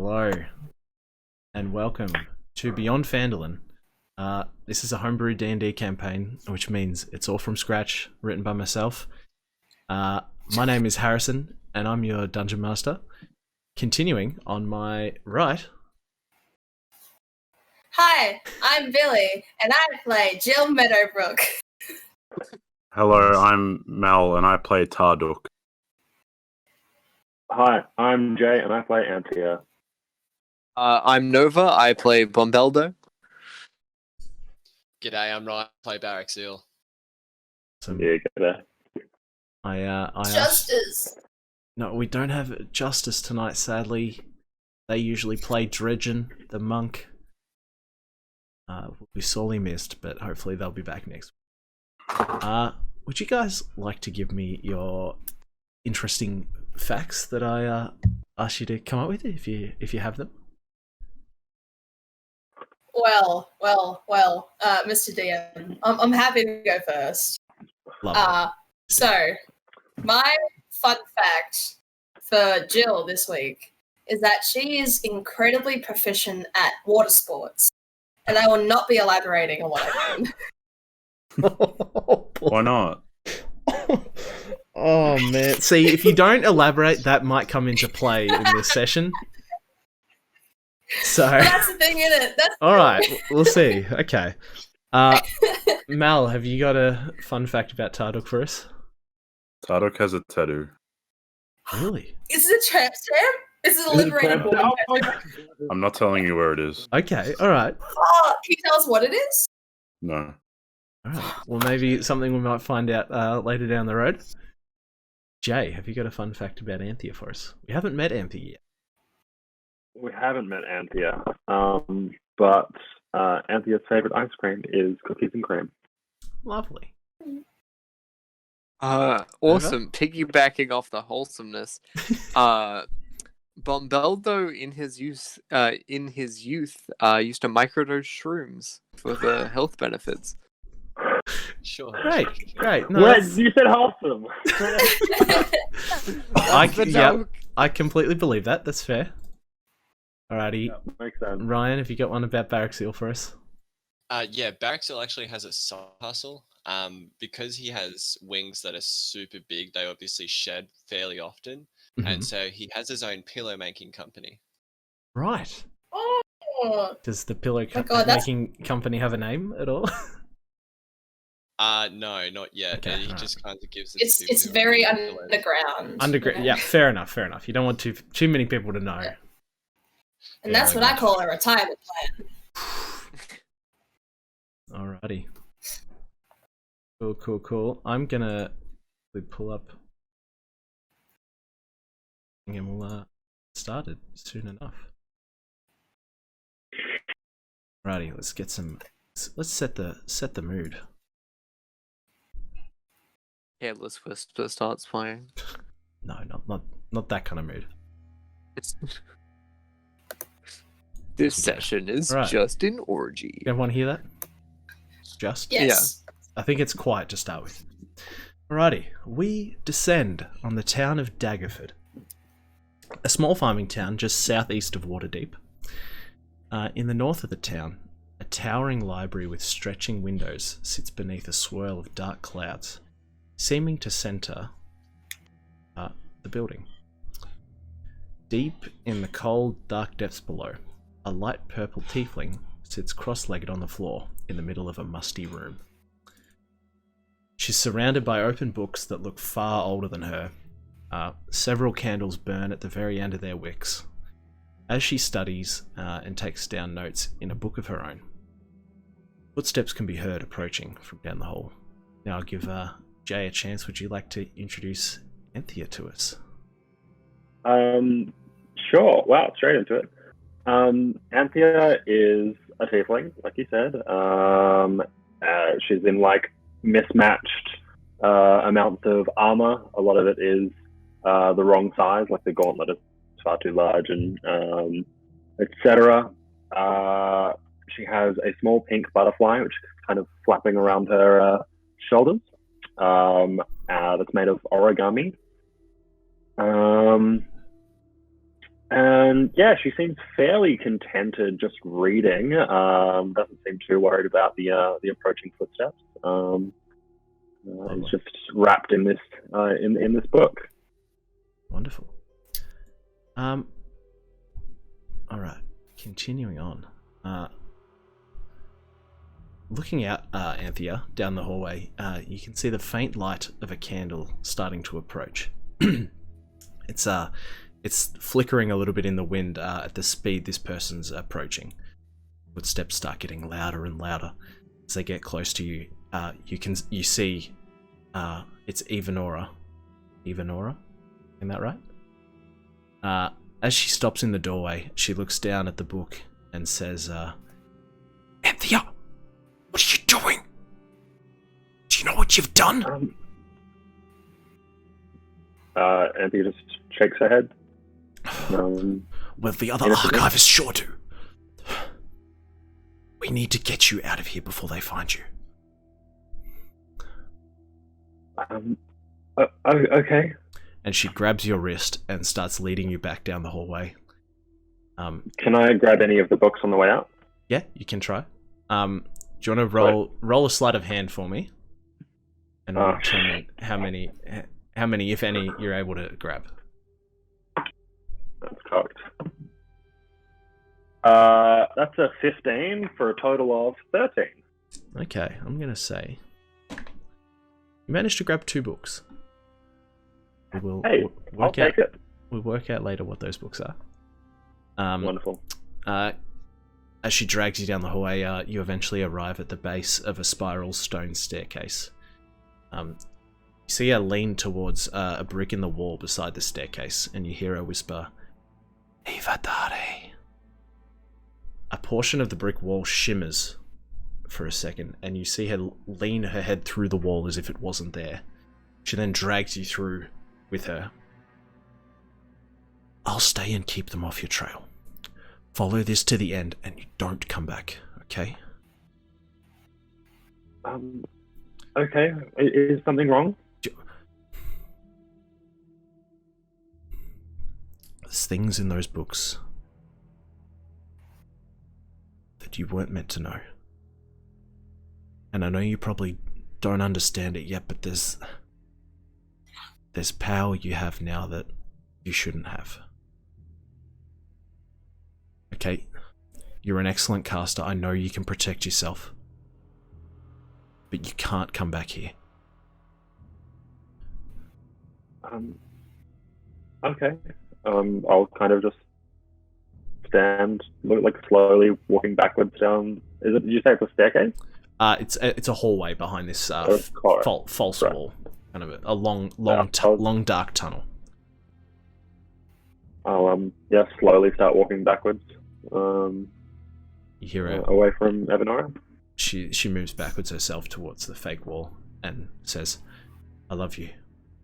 Hello, and welcome to Beyond Phandalin. This is a homebrew D&D campaign, which means it's all from scratch, written by myself. My name is Harrison, and I'm your Dungeon Master. Continuing on my right... Hi, I'm Billy, and I play Jill Meadowbrook. Hello, I'm Mel, and I play Tarduk. Hi, I'm Jay, and I play Antia. I'm Nova. I play Bombeldo. G'day, I'm Ryan. I play Barrack Seal. Yeah, get I Justis. No, we don't have Justis tonight, sadly. They usually play Dredgen, the monk. We sorely missed, but hopefully they'll be back next week. Would you guys like to give me your interesting facts that I asked you to come up with, if you have them? Well, Mr. DM, I'm happy to go first. Lovely. So, my fun fact for Jill this week is that she is incredibly proficient at water sports, and I will not be elaborating on what I mean. Why not? Oh man! See, if you don't elaborate, that might come into play in this session. So That's the thing, isn't it? all right, we'll see. Okay, Mal, have you got a fun fact about Tarduk for us? Tarduk has a tattoo. Really? Is it a tramp stamp? Is it a liberated woman? I'm not telling you where it is. Okay, all right. Oh, can you tell us what it is? No. All right. Well, maybe something we might find out later down the road. Jay, have you got a fun fact about Anthea for us? We haven't met Anthea yet. We haven't met Antia, but Antia's favorite ice cream is cookies and cream. Lovely. Awesome. Piggybacking off the wholesomeness, Bombeldo in his youth used to microdose shrooms for the health benefits. Sure. Great. No, Wait, that's- you said wholesome. I completely believe that. That's fair. Alrighty, Yeah, makes sense. Ryan, have you got one about Barrack Seal for us? Yeah, Barrack Seal actually has a side hustle. Because he has wings that are super big, they obviously shed fairly often. And so he has his own pillow making company. Right. Oh, Does the pillow my God, that's- making company have a name at all? No, not yet. Okay, He alright. just kind of gives it to people it's who are very making pillows. underground. Underground. Yeah, fair enough. You don't want too many people to know. Yeah. And that's what I call a retirement plan. Alrighty. Cool. I'm gonna pull up and we'll start it soon enough. Alrighty, let's get some. Let's set the mood. Careless Whisper starts playing. No, not that kind of mood. This session is Right. just an orgy. Everyone hear that? Just? Yes. I think it's quiet to start with. Alrighty, we descend on the town of Daggerford, a small farming town just southeast of Waterdeep. In the north of the town, a towering library with stretching windows sits beneath a swirl of dark clouds, seeming to center the building. Deep in the cold, dark depths below, a light purple tiefling sits cross-legged on the floor in the middle of a musty room. She's surrounded by open books that look far older than her. Several candles burn at the very end of their wicks as she studies and takes down notes in a book of her own. Footsteps can be heard approaching from down the hall. Now I'll give Jay a chance. Would you like to introduce Anthea to us? Sure. Wow, straight into it. Antia is a tiefling, like you said. She's in mismatched amounts of armor. A lot of it is the wrong size, like the gauntlet is far too large, and etc. She has a small pink butterfly, which is kind of flapping around her shoulders. That's made of origami. And yeah, she seems fairly contented just reading. Doesn't seem too worried about the approaching footsteps. Is just wrapped in this in this book. Wonderful. All right, continuing on. Looking out, Anthea, down the hallway, you can see the faint light of a candle starting to approach. It's flickering a little bit in the wind at the speed this person's approaching. Footsteps start getting louder and louder as they get close to you. You see it's Evanora. Evanora? Isn't that right? As she stops in the doorway, she looks down at the book and says, Anthea, what are you doing? Do you know what you've done? Anthea just shakes her head. Well, the other archivists sure do. We need to get you out of here before they find you. Okay. And she grabs your wrist and starts leading you back down the hallway. Can I grab any of the books on the way out? Yeah, you can try. Do you want to roll a sleight of hand for me? And tell me how many, if any, you're able to grab. That's cocked. That's a 15 for a total of 13. Okay, I'm going to say you managed to grab 2 books. We'll I'll take it. We'll work out later what those books are. Wonderful. As she drags you down the hallway, you eventually arrive at the base of a spiral stone staircase. You see her lean towards a brick in the wall beside the staircase, and you hear her whisper, Ivadare. A portion of the brick wall shimmers for a second, and you see her lean her head through the wall as if it wasn't there. She then drags you through with her. I'll stay and keep them off your trail. Follow this to the end, and you don't come back, okay? Okay. Is something wrong? There's things in those books that you weren't meant to know. And I know you probably don't understand it yet, but there's power you have now that you shouldn't have. Okay, you're an excellent caster. I know you can protect yourself. But you can't come back here. Okay. I'll kind of just stand, look like slowly walking backwards down. Did you say it's a staircase? It's a hallway behind this false right. wall, kind of a long dark tunnel. I'll slowly start walking backwards. You hear her away from Evanora. She moves backwards herself towards the fake wall and says, "I love you,"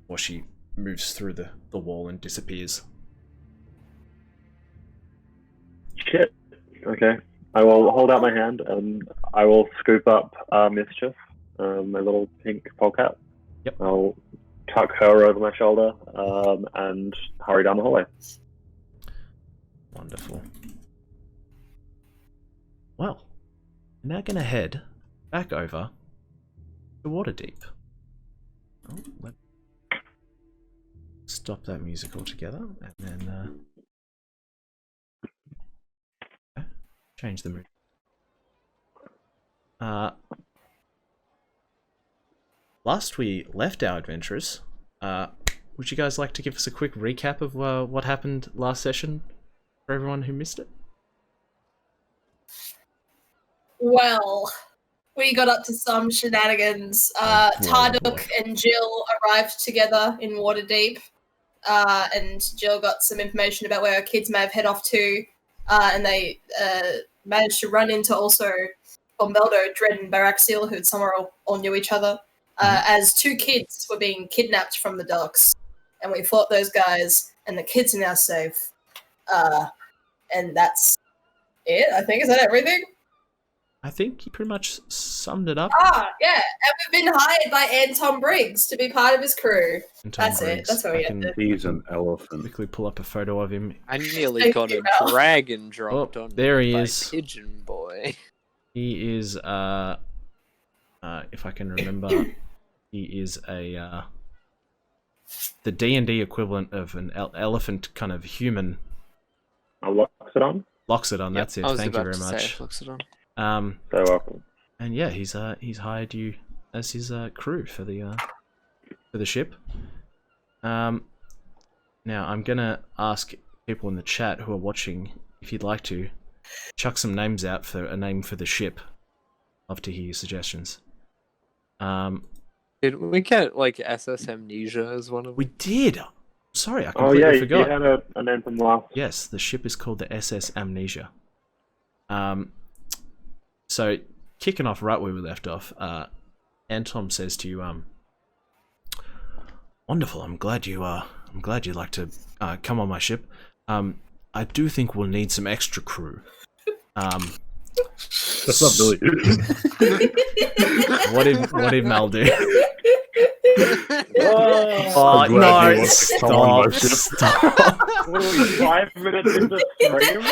while she moves through the wall and disappears. Shit. Okay. I will hold out my hand and I will scoop up Mischief, my little pink polecat. Yep. I'll tuck her over my shoulder and hurry down the hallway. Wonderful. Well, we're now going to head back over to Waterdeep. Oh, let's stop that music altogether and then change the mood. Last we left our adventurers, would you guys like to give us a quick recap of what happened last session for everyone who missed it? Well, we got up to some shenanigans. Tarduk and Jill arrived together in Waterdeep, and Jill got some information about where her kids may have head off to, and they managed to run into also Bombeldo, Dredd, and Baraxiel, who somewhere all knew each other, as 2 kids were being kidnapped from the docks. And we fought those guys, and the kids are now safe. And that's it, I think. Is that everything? I think you pretty much summed it up. Ah, yeah. And we've been hired by Anton Briggs to be part of his crew. Anton That's Briggs. it. That's what I we can ended. He's an elephant. quickly pull up a photo of him. I nearly Thank got you, a Mel. dragon dropped Oh, on there me he by is. Pigeon Boy. He is, if I can remember, he is the D&D equivalent of an elephant kind of human. A Loxodon. Loxodon, that's it. I was Thank you about very to much. say Loxodon. So welcome. And yeah, he's hired you as his crew for the ship. Now I'm gonna ask people in the chat who are watching if you'd like to chuck some names out for a name for the ship. Love to hear your suggestions. Did we get like SS Amnesia as one of We them? did. Sorry, I Oh completely yeah, forgot. you had a name from last. Yes, the ship is called the SS Amnesia. So kicking off right where we left off, Anton says to you, "Wonderful. I'm glad you'd like to come on my ship. I do think we'll need some extra crew. That's not Billy. What did Mal do? Oh, I'm glad he wants to come on my ship. Stop. what are we, 5 minutes into stream?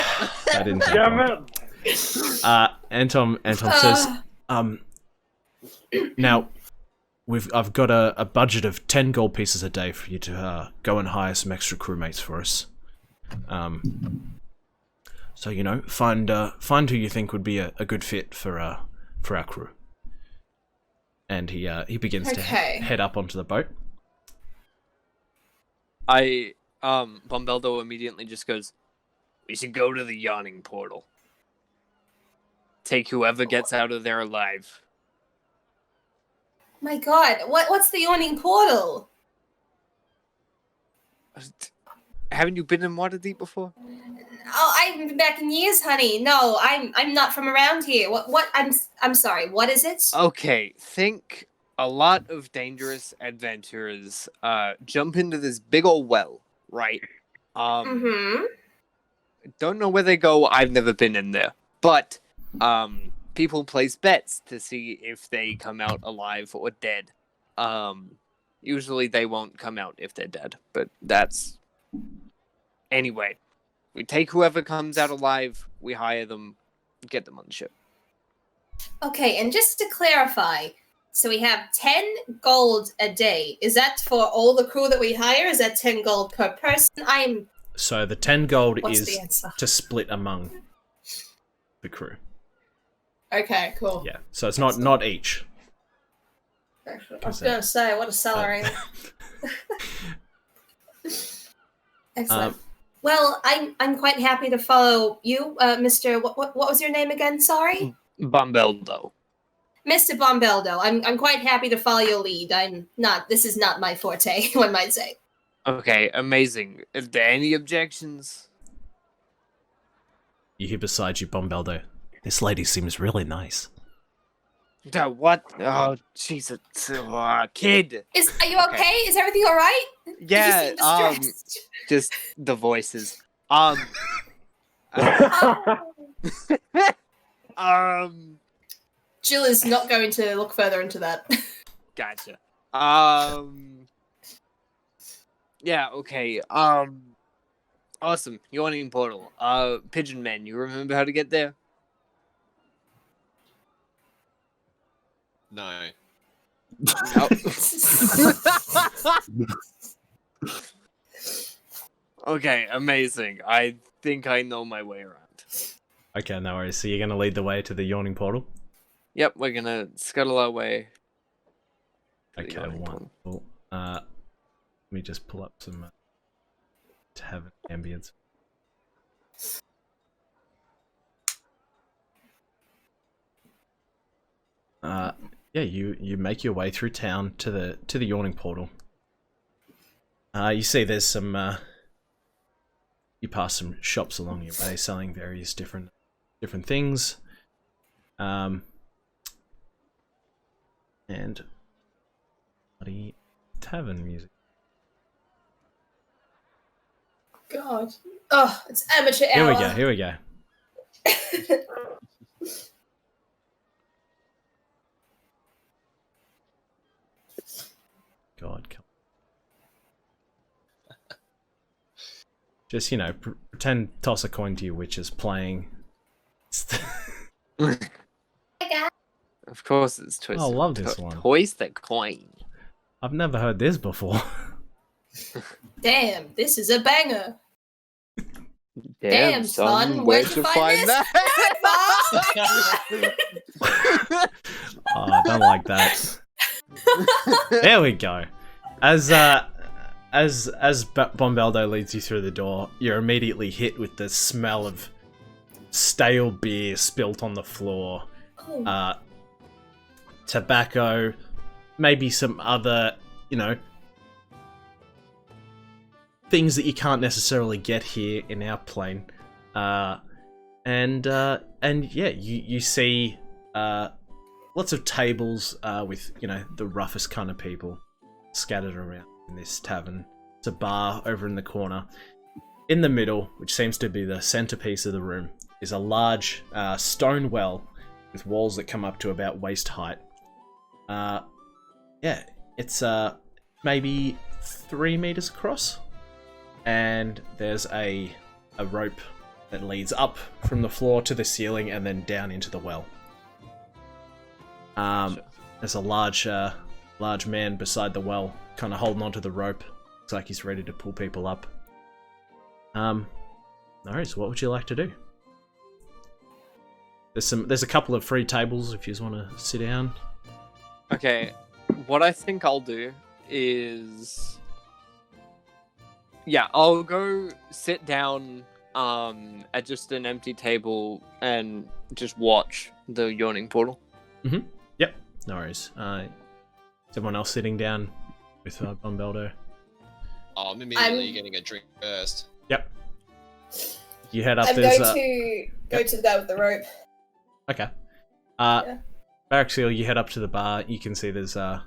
I didn't take Damn long. it! Anton says, now I've got a budget of 10 gold pieces a day for you to go and hire some extra crewmates for us. So find who you think would be a good fit for our crew." And he begins to head up onto the boat. Bombeldo immediately just goes, "We should go to the yawning portal. Take whoever gets out of there alive." My God, what's the yawning portal? Haven't you been in Waterdeep before? Oh, I've been back in years, honey. No, I'm not from around here. What? I'm sorry. What is it? Okay, think a lot of dangerous adventurers jump into this big old well, right? Mm-hmm. Don't know where they go. I've never been in there, but people place bets to see if they come out alive or dead. Usually they won't come out if they're dead, but that's anyway. We take whoever comes out alive, we hire them, get them on the ship. Okay, and just to clarify, so we have 10 gold a day. Is that for all the crew that we hire? Is that 10 gold per person? So the 10 gold What's is the answer? to split among the crew. Okay, cool. Yeah, so it's not each. I was going to say, what a salary. Excellent. Well, I'm quite happy to follow you, Mr. What was your name again? Sorry, Bombeldo. Mr. Bombeldo. I'm quite happy to follow your lead. This is not my forte, one might say. Okay, amazing. Are there any objections? You hear beside you, Bombeldo. This lady seems really nice. What? Oh, she's a kid. Are you okay? Is everything all right? Yeah. You seem distressed. Just the voices. Jill is not going to look further into that. Gotcha. Yeah. Okay. Awesome. Yawning portal. Pigeon Man. You remember how to get there? No. No. Okay, amazing. I think I know my way around. Okay, no worries. So you're going to lead the way to the yawning portal? Yep, we're gonna scuttle our way. Okay, wonderful. Let me just pull up some tavern ambience. Yeah, you make your way through town to the yawning portal. You see there's some you pass some shops along your way selling various different things. And bloody tavern music. God. Oh, it's amateur hour. Here we go. Just, you know, pretend toss a coin to your witches playing. Of course, it's Twisted. I love this one. Toys the coin. I've never heard this before. Damn, this is a banger. Damn, son, where'd you find this? Oh, I don't like that. There we go. As Bombaldo leads you through the door, you're immediately hit with the smell of stale beer spilt on the floor, tobacco, maybe some other, you know, things that you can't necessarily get here in our plane. And yeah, you see lots of tables with, you know, the roughest kind of people scattered around in this tavern. It's a bar over in the corner. In the middle, which seems to be the centerpiece of the room, is a large stone well with walls that come up to about waist height. Yeah, it's maybe 3 meters across, and there's a rope that leads up from the floor to the ceiling and then down into the well. There's a large man beside the well, kind of holding onto the rope. Looks like he's ready to pull people up. Alright, so what would you like to do? There's a couple of free tables if you just want to sit down. Okay, what I think I'll do is... Yeah, I'll go sit down at just an empty table and just watch the yawning portal. Mm-hmm. Yep, no worries. Is everyone else sitting down with Bombaldo? Oh, I'm immediately getting a drink first. Yep. You head up. I'm going to go to the guy with the rope. Okay. Yeah. Baraxiel, you head up to the bar. You can see there's 2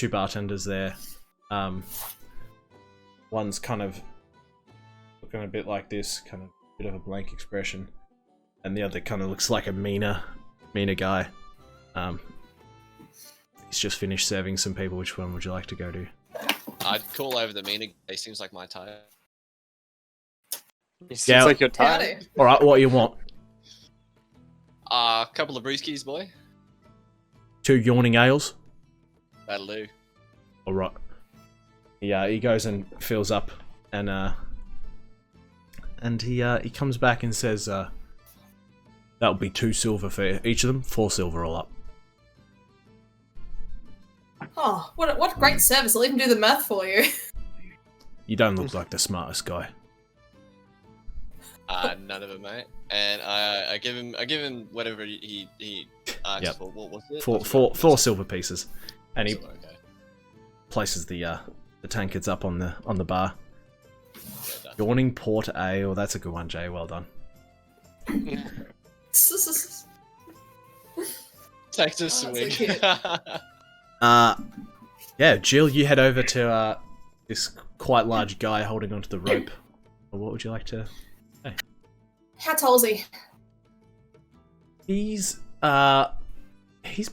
bartenders there. One's kind of looking a bit like this, kind of bit of a blank expression, and the other kind of looks like a meaner guy. He's just finished serving some people. Which one would you like to go to? I'd call over the meaner. He seems like my type. It seems like you're tired. All right, what do you want? A couple of brewskis, boy. 2 yawning ales. That'll do. All right. Yeah, he goes and fills up, and he comes back and says, "That'll be 2 silver for each of them. 4 silver all up." Oh, what great service! I'll even do the math for you. You don't look like the smartest guy. None of it, mate. And I give him whatever he asked Yep. for. What was it? 4 silver pieces, and he Okay. places the tankards up on the bar. Yeah, Yawning port ale. That's a good one, Jay. Well done. Takes a Oh, swig. so Yeah, Jill, you head over to this quite large guy holding onto the rope. What would you like to say? How tall is he? He's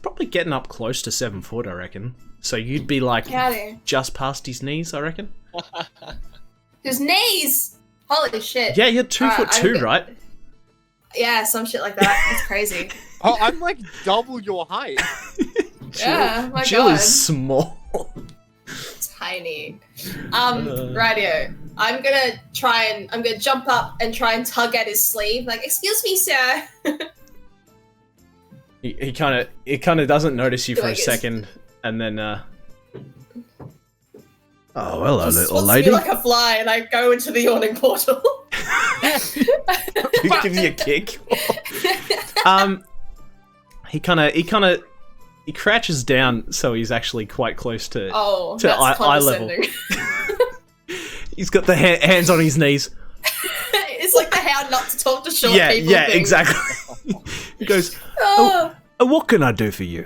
probably getting up close to 7 foot, I reckon. So you'd be like Howdy. just past his knees, I reckon. His knees! Holy shit. Yeah, you're 2 foot I'm 2, good. right? Yeah, some shit like that. That's crazy. Oh, I'm like double your height. Yeah, my Jill god. is small. Tiny. Radio. I'm gonna jump up and try and tug at his sleeve, like, excuse me, sir. He kind of doesn't notice you Do for I a get- second, and then oh, hello, He little swats lady. me like a fly, and I go into the yawning portal. You give me a kick. He crouches down, so he's actually quite close to Oh, to that's eye level. condescending. He's got the hands on his knees. It's like the how not to talk to short Yeah, people yeah, thing. exactly. He goes, Oh. what can I do for you?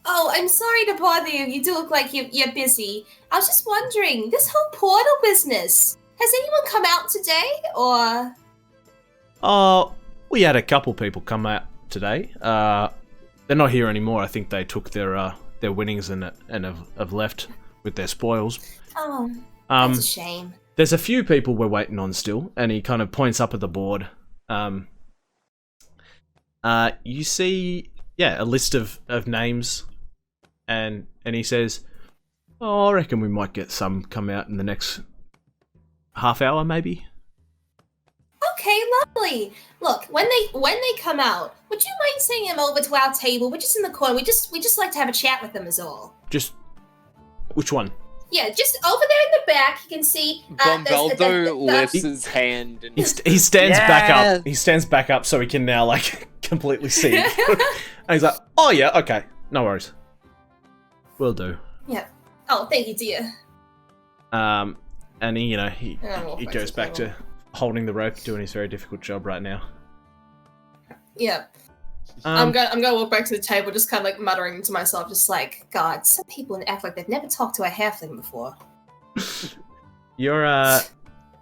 Oh, I'm sorry to bother you. You do look like you're busy. I was just wondering, this whole portal business, has anyone come out today, or? Oh, we had a couple people come out today. They're not here anymore. I think they took their winnings and have left with their spoils. Oh, that's a shame. There's a few people we're waiting on still, and he kind of points up at the board. You see, a list of names, and he says, "Oh, I reckon we might get some come out in the next half hour, maybe." Okay, lovely. Look, when they come out, would you mind sending them over to our table? We're just in the corner. We just like to have a chat with them, is all. Just which one? Yeah, just over there in the back. You can see. Bombaldo lifts his hand and He stands back up. He stands back up so he can now completely see. And he's like, "Oh yeah, okay, no worries, will do." Yeah. Oh, thank you, dear. And he goes back to holding the rope, doing his very difficult job right now. Yeah. I'm gonna walk back to the table, just kind of muttering to myself, just like, God, some people act like they've never talked to a halfling before. You're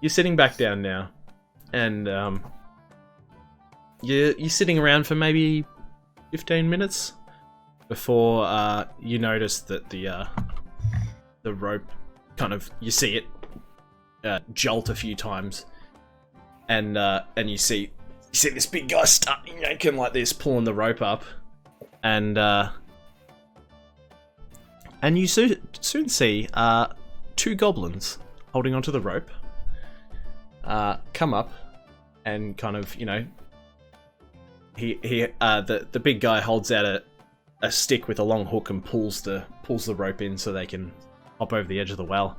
sitting back down now, and you're sitting around for maybe 15 minutes before you notice that the rope you see it jolt a few times, and you see this big guy start yanking like this, pulling the rope up, and you soon see two goblins holding onto the rope come up, and the big guy holds out a stick with a long hook and pulls the rope in so they can hop over the edge of the well,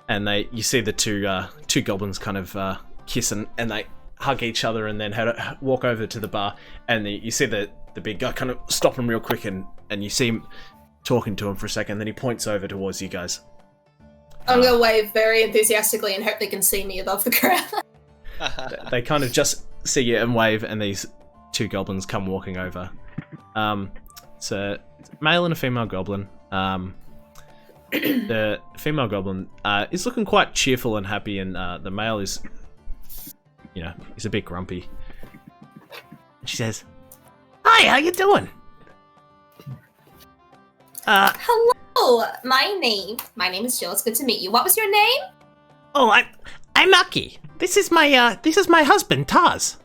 and you see the two goblins kind of kiss and they hug each other, and then walk over to the bar, and you see the big guy kind of stop him real quick, and you see him talking to him for a second, then he points over towards you guys. I'm gonna wave very enthusiastically and hope they can see me above the crowd. They kind of just see you and wave, and these two goblins come walking over. It's a male and a female goblin. The female goblin is looking quite cheerful and happy, and the male is, he's a bit grumpy. She says, "Hi, how you doing?" Hello, my name is Jill. It's good to meet you. What was your name? Oh, I'm Aki. This is my husband, Taz.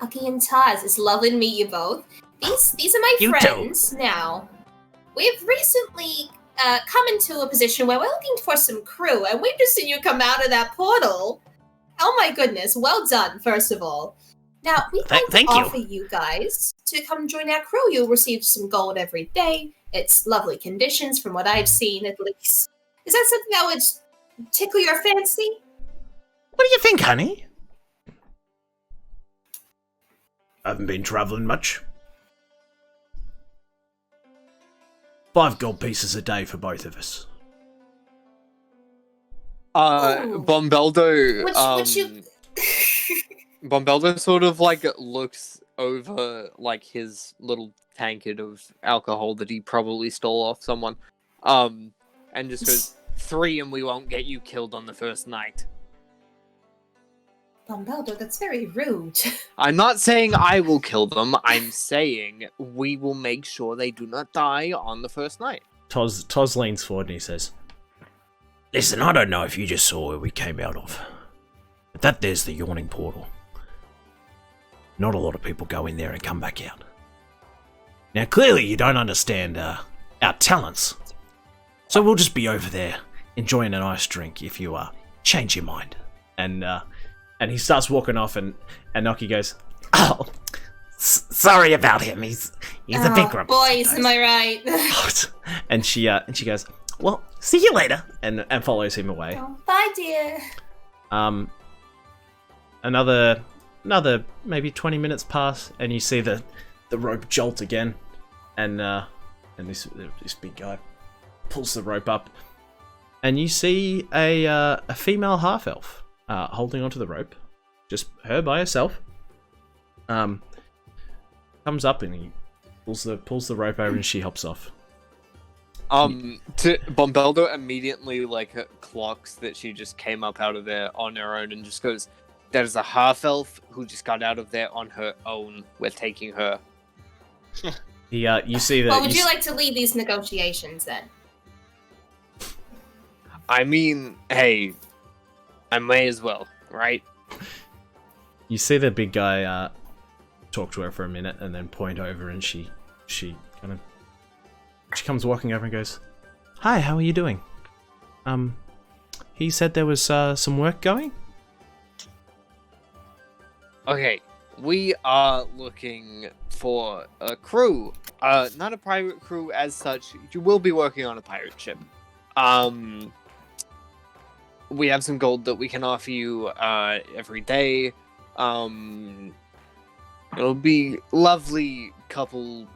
Aki and Taz, it's lovely to meet you both. These are my friends. Now, we've recently come into a position where we're looking for some crew, and we've just seen you come out of that portal. Oh my goodness, well done, first of all. Now, we'd like to offer you guys to come join our crew. You'll receive some gold every day. It's lovely conditions from what I've seen, at least. Is that something that would tickle your fancy? What do you think, honey? I haven't been travelling much. 5 gold pieces a day for both of us. Bombaldo. Would you... Bombaldo sort of looks over his little tankard of alcohol that he probably stole off someone, and just goes, 3 and we won't get you killed on the first night. Bombaldo, that's very rude. I'm not saying I will kill them. I'm saying we will make sure they do not die on the first night. Toz leans forward and he says, "Listen, I don't know if you just saw where we came out of, but there's the yawning portal. Not a lot of people go in there and come back out. Now, clearly you don't understand our talents, so we'll just be over there enjoying a nice drink if you change your mind." And he starts walking off, and Noki goes, "Oh, sorry about him. He's a big grumpy. Boys, am I right?" And she goes, "Well, see you later," and follows him away. Oh, bye, dear. Another maybe 20 minutes pass, and you see the rope jolt again, and this big guy pulls the rope up, and you see a female half elf holding onto the rope, just her by herself. Comes up and he pulls the rope over, and she hops off. Bombaldo immediately clocks that she just came up out of there on her own, and just goes, "That is a half elf who just got out of there on her own. We're taking her." You see that. Well, would you like to lead these negotiations then? I mean, hey, I may as well, right? You see the big guy talk to her for a minute and then point over, and she comes walking over and goes, "Hi, how are you doing? He said there was some work going." Okay, we are looking for a crew. Not a pirate crew as such. You will be working on a pirate ship. We have some gold that we can offer you every day. It'll be lovely couple,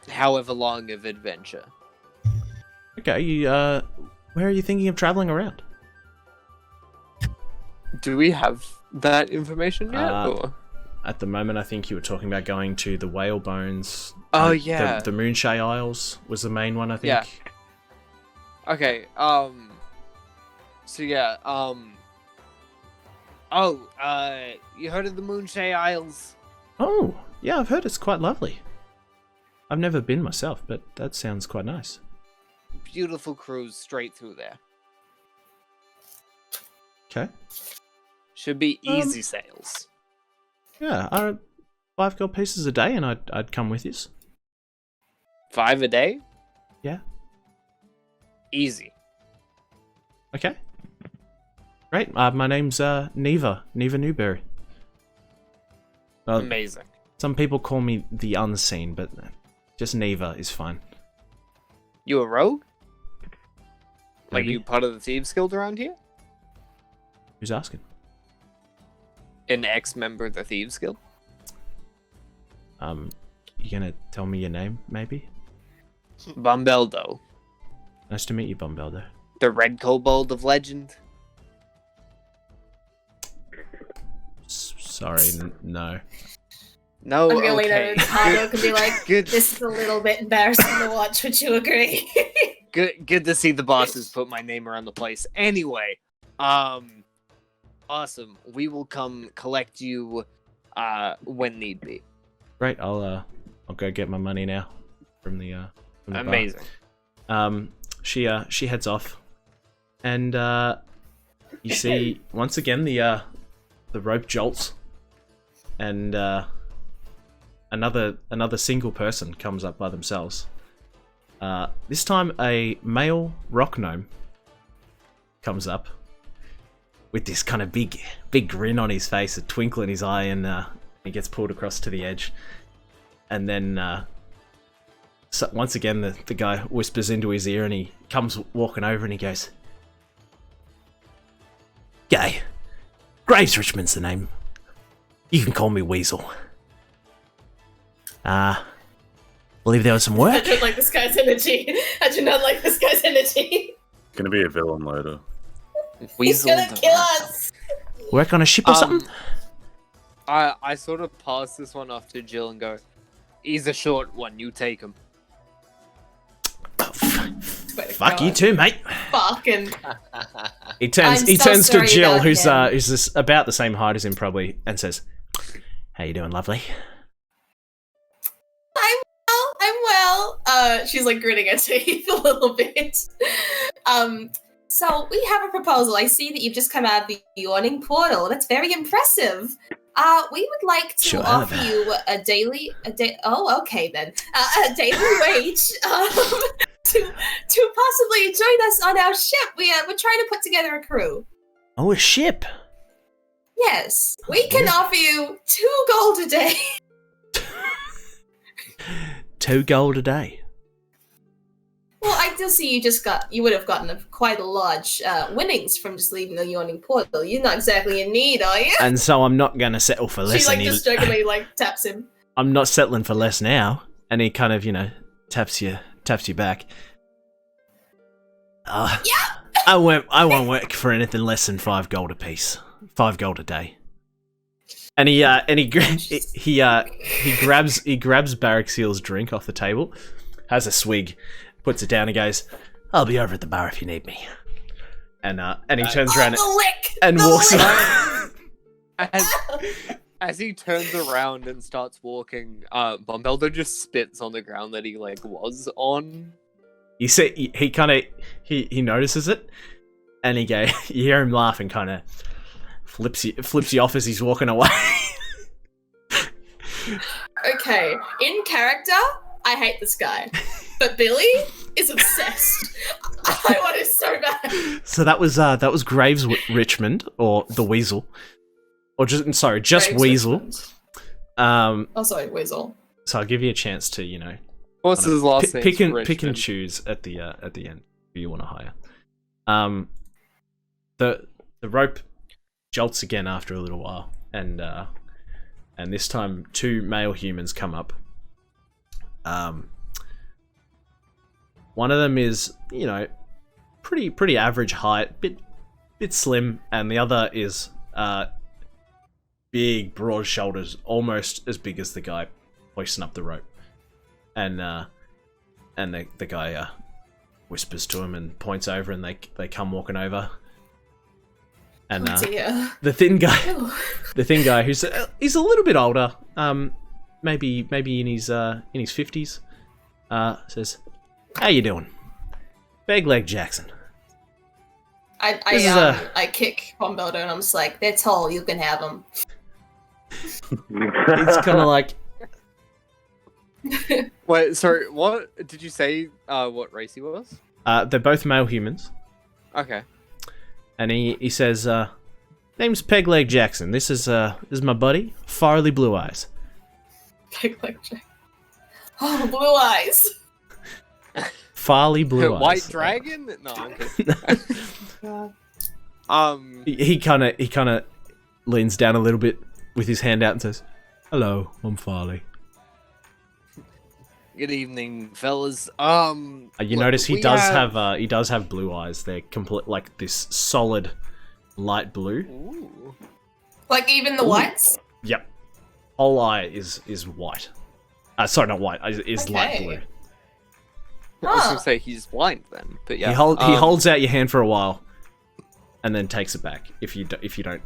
however long of adventure. Okay, where are you thinking of traveling around? Do we have that information yet? Or? At the moment, I think you were talking about going to the Whale Bones. Oh, yeah. The Moonshade Isles was the main one, I think. Yeah. Okay, so yeah, you heard of the Moonshade Isles? Oh, yeah, I've heard it's quite lovely. I've never been myself, but that sounds quite nice. Beautiful cruise straight through there. Okay. Should be easy sails. Yeah, 5 gold pieces a day, and I'd come with you. 5 a day? Yeah. Easy. Okay. Great. My name's Neva Newberry. Amazing. Some people call me the Unseen, but just Neva is fine. You a rogue? Like Maybe. you part of the Thieves Guild around here? Who's asking? An ex-member of the Thieves Guild? You gonna tell me your name, maybe? Bumbeldo. Nice to meet you, Bumbeldo. The Red Kobold of legend? Sorry, no. No, I'm gonna lean okay. over to Tardo and be like, Good. this is a little bit embarrassing to watch, would you agree? Good to see the bosses put my name around the place. Anyway, awesome. We will come collect you when need be. Great. I'll go get my money now from the Amazing. bar. She heads off, and you see once again the rope jolts, and another single person comes up by themselves. This time a male rock gnome comes up with this kind of big grin on his face, a twinkle in his eye, and he gets pulled across to the edge. And then so once again the guy whispers into his ear, and he comes walking over and he goes, "G'day, Graves Richmond's the name. You can call me Weasel. Believe there was some I work." don't like this guy's energy. I do not like this guy's energy. Gonna be a villain later. He's Weasel gonna the kill rat. us. Work on a ship or something? I sort of pass this one off to Jill and go, he's a short one, you take him. Fuck you too, mate. Fucking. He turns I'm he so turns to sorry Jill, about who's him. this about the same height as him probably, and says, "How you doing, lovely?" I'm well. She's like gritting her teeth a little bit. So we have a proposal. I see that you've just come out of the yawning portal. That's very impressive. We would like to Sure offer have. you a daily wage to possibly join us on our ship. We're trying to put together a crew. Oh, a ship. Yes, we can offer you 2 gold a day. 2 gold a day. Well, I do see you would have gotten quite a large winnings from just leaving the yawning portal. You're not exactly in need, are you? And so I'm not going to settle for less. She like any- just jokingly like taps him. I'm not settling for less now. And he kind of, taps you back. Yeah. I won't work for anything less than 5 gold a piece. 5 gold a day. And he grabs Baraxeel's drink off the table, has a swig, puts it down, and goes, "I'll be over at the bar if you need me." And he turns around The lick! and The walks lick! As he turns around and starts walking, Bumbeldo just spits on the ground that he was on. You see, he notices it, And you hear him laugh and kind of flips you off as he's walking away. Okay, in character, I hate this guy, but Billy is obsessed. I want it so bad. So that was Graves Richmond, or the Weasel, or just Graves Weasel. Richmond. Oh, sorry, Weasel. So I'll give you a chance to What's his last name? pick and choose at the end who you want to hire. The rope jolts again after a little while, and this time 2 male humans come up. One of them is pretty average height, bit slim, and the other is big, broad shoulders, almost as big as the guy hoisting up the rope. And the guy whispers to him and points over, and they come walking over. And the thin guy who's he's a little bit older, maybe in his 50s, says, "How you doing, Big Leg Jackson?" I kick Bombeldo and I'm just like, "They're tall, you can have them." It's kind of like. Wait, sorry, what did you say? What race he was? They're both male humans. Okay. And he says, "Name's Pegleg Jackson. This is my buddy, Farley Blue Eyes." Pegleg Jackson. Oh, Blue Eyes. Farley Blue Eyes. White Dragon? No, I'm kidding. He kind of leans down a little bit with his hand out and says, "Hello, I'm Farley." Good evening, fellas. You notice he does have blue eyes. They're complete, like this solid light blue. Ooh. Like even the whites? Yep. Whole eye is white. Sorry, not white. Is light blue. I was gonna say he's blind then, but yeah. He holds out your hand for a while, and then takes it back if you don't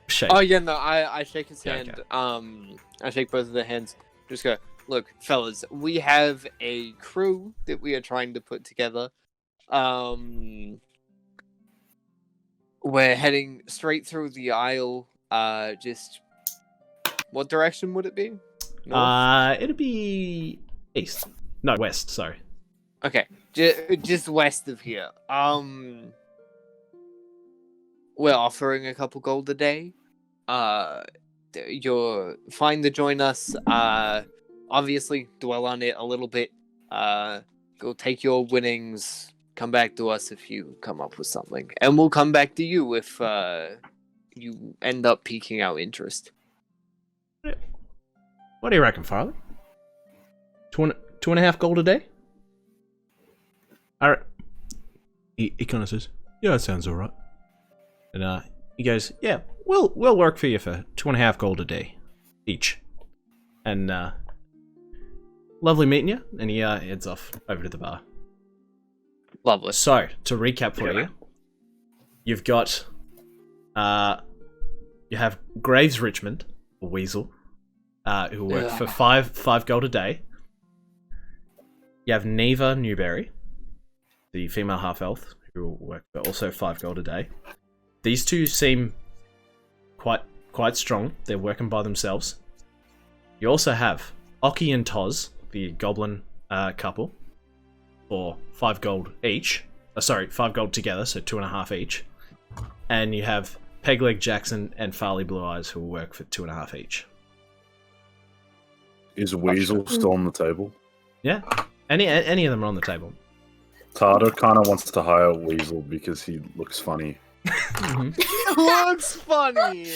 shake. Oh yeah, no, I shake his hand. Okay. I shake both of their hands. Just go. Look, fellas, we have a crew that we are trying to put together. We're heading straight through the Isle. Just what direction would it be? North? It'd be east. No, west. Sorry. Okay, just west of here. We're offering a couple gold a day. You're fine to join us. Obviously, dwell on it a little bit. Go take your winnings. Come back to us if you come up with something, and we'll come back to you if you end up piquing our interest. What do you reckon, Farley? 2.5 gold a day? Alright. He kind of says, "Yeah, that sounds alright." And he goes, "Yeah, we'll work for you for 2.5 gold a day each." And lovely meeting you. And he heads off over to the bar. Lovely. So, to recap for you, you've got you have Graves Richmond, or Weasel, who work for 5 gold a day. You have Neva Newberry, the female half-elf, who will work for also 5 gold a day. These two seem quite strong. They're working by themselves. You also have Oki and Toz, the goblin couple, for 5 gold each. 5 gold together, so 2.5 each. And you have Pegleg Jackson and Farley Blue Eyes, who will work for 2.5 each. Is Weasel still on the table? Yeah, any of them are on the table. Tardo kind of wants to hire Weasel because he looks funny. Looks funny.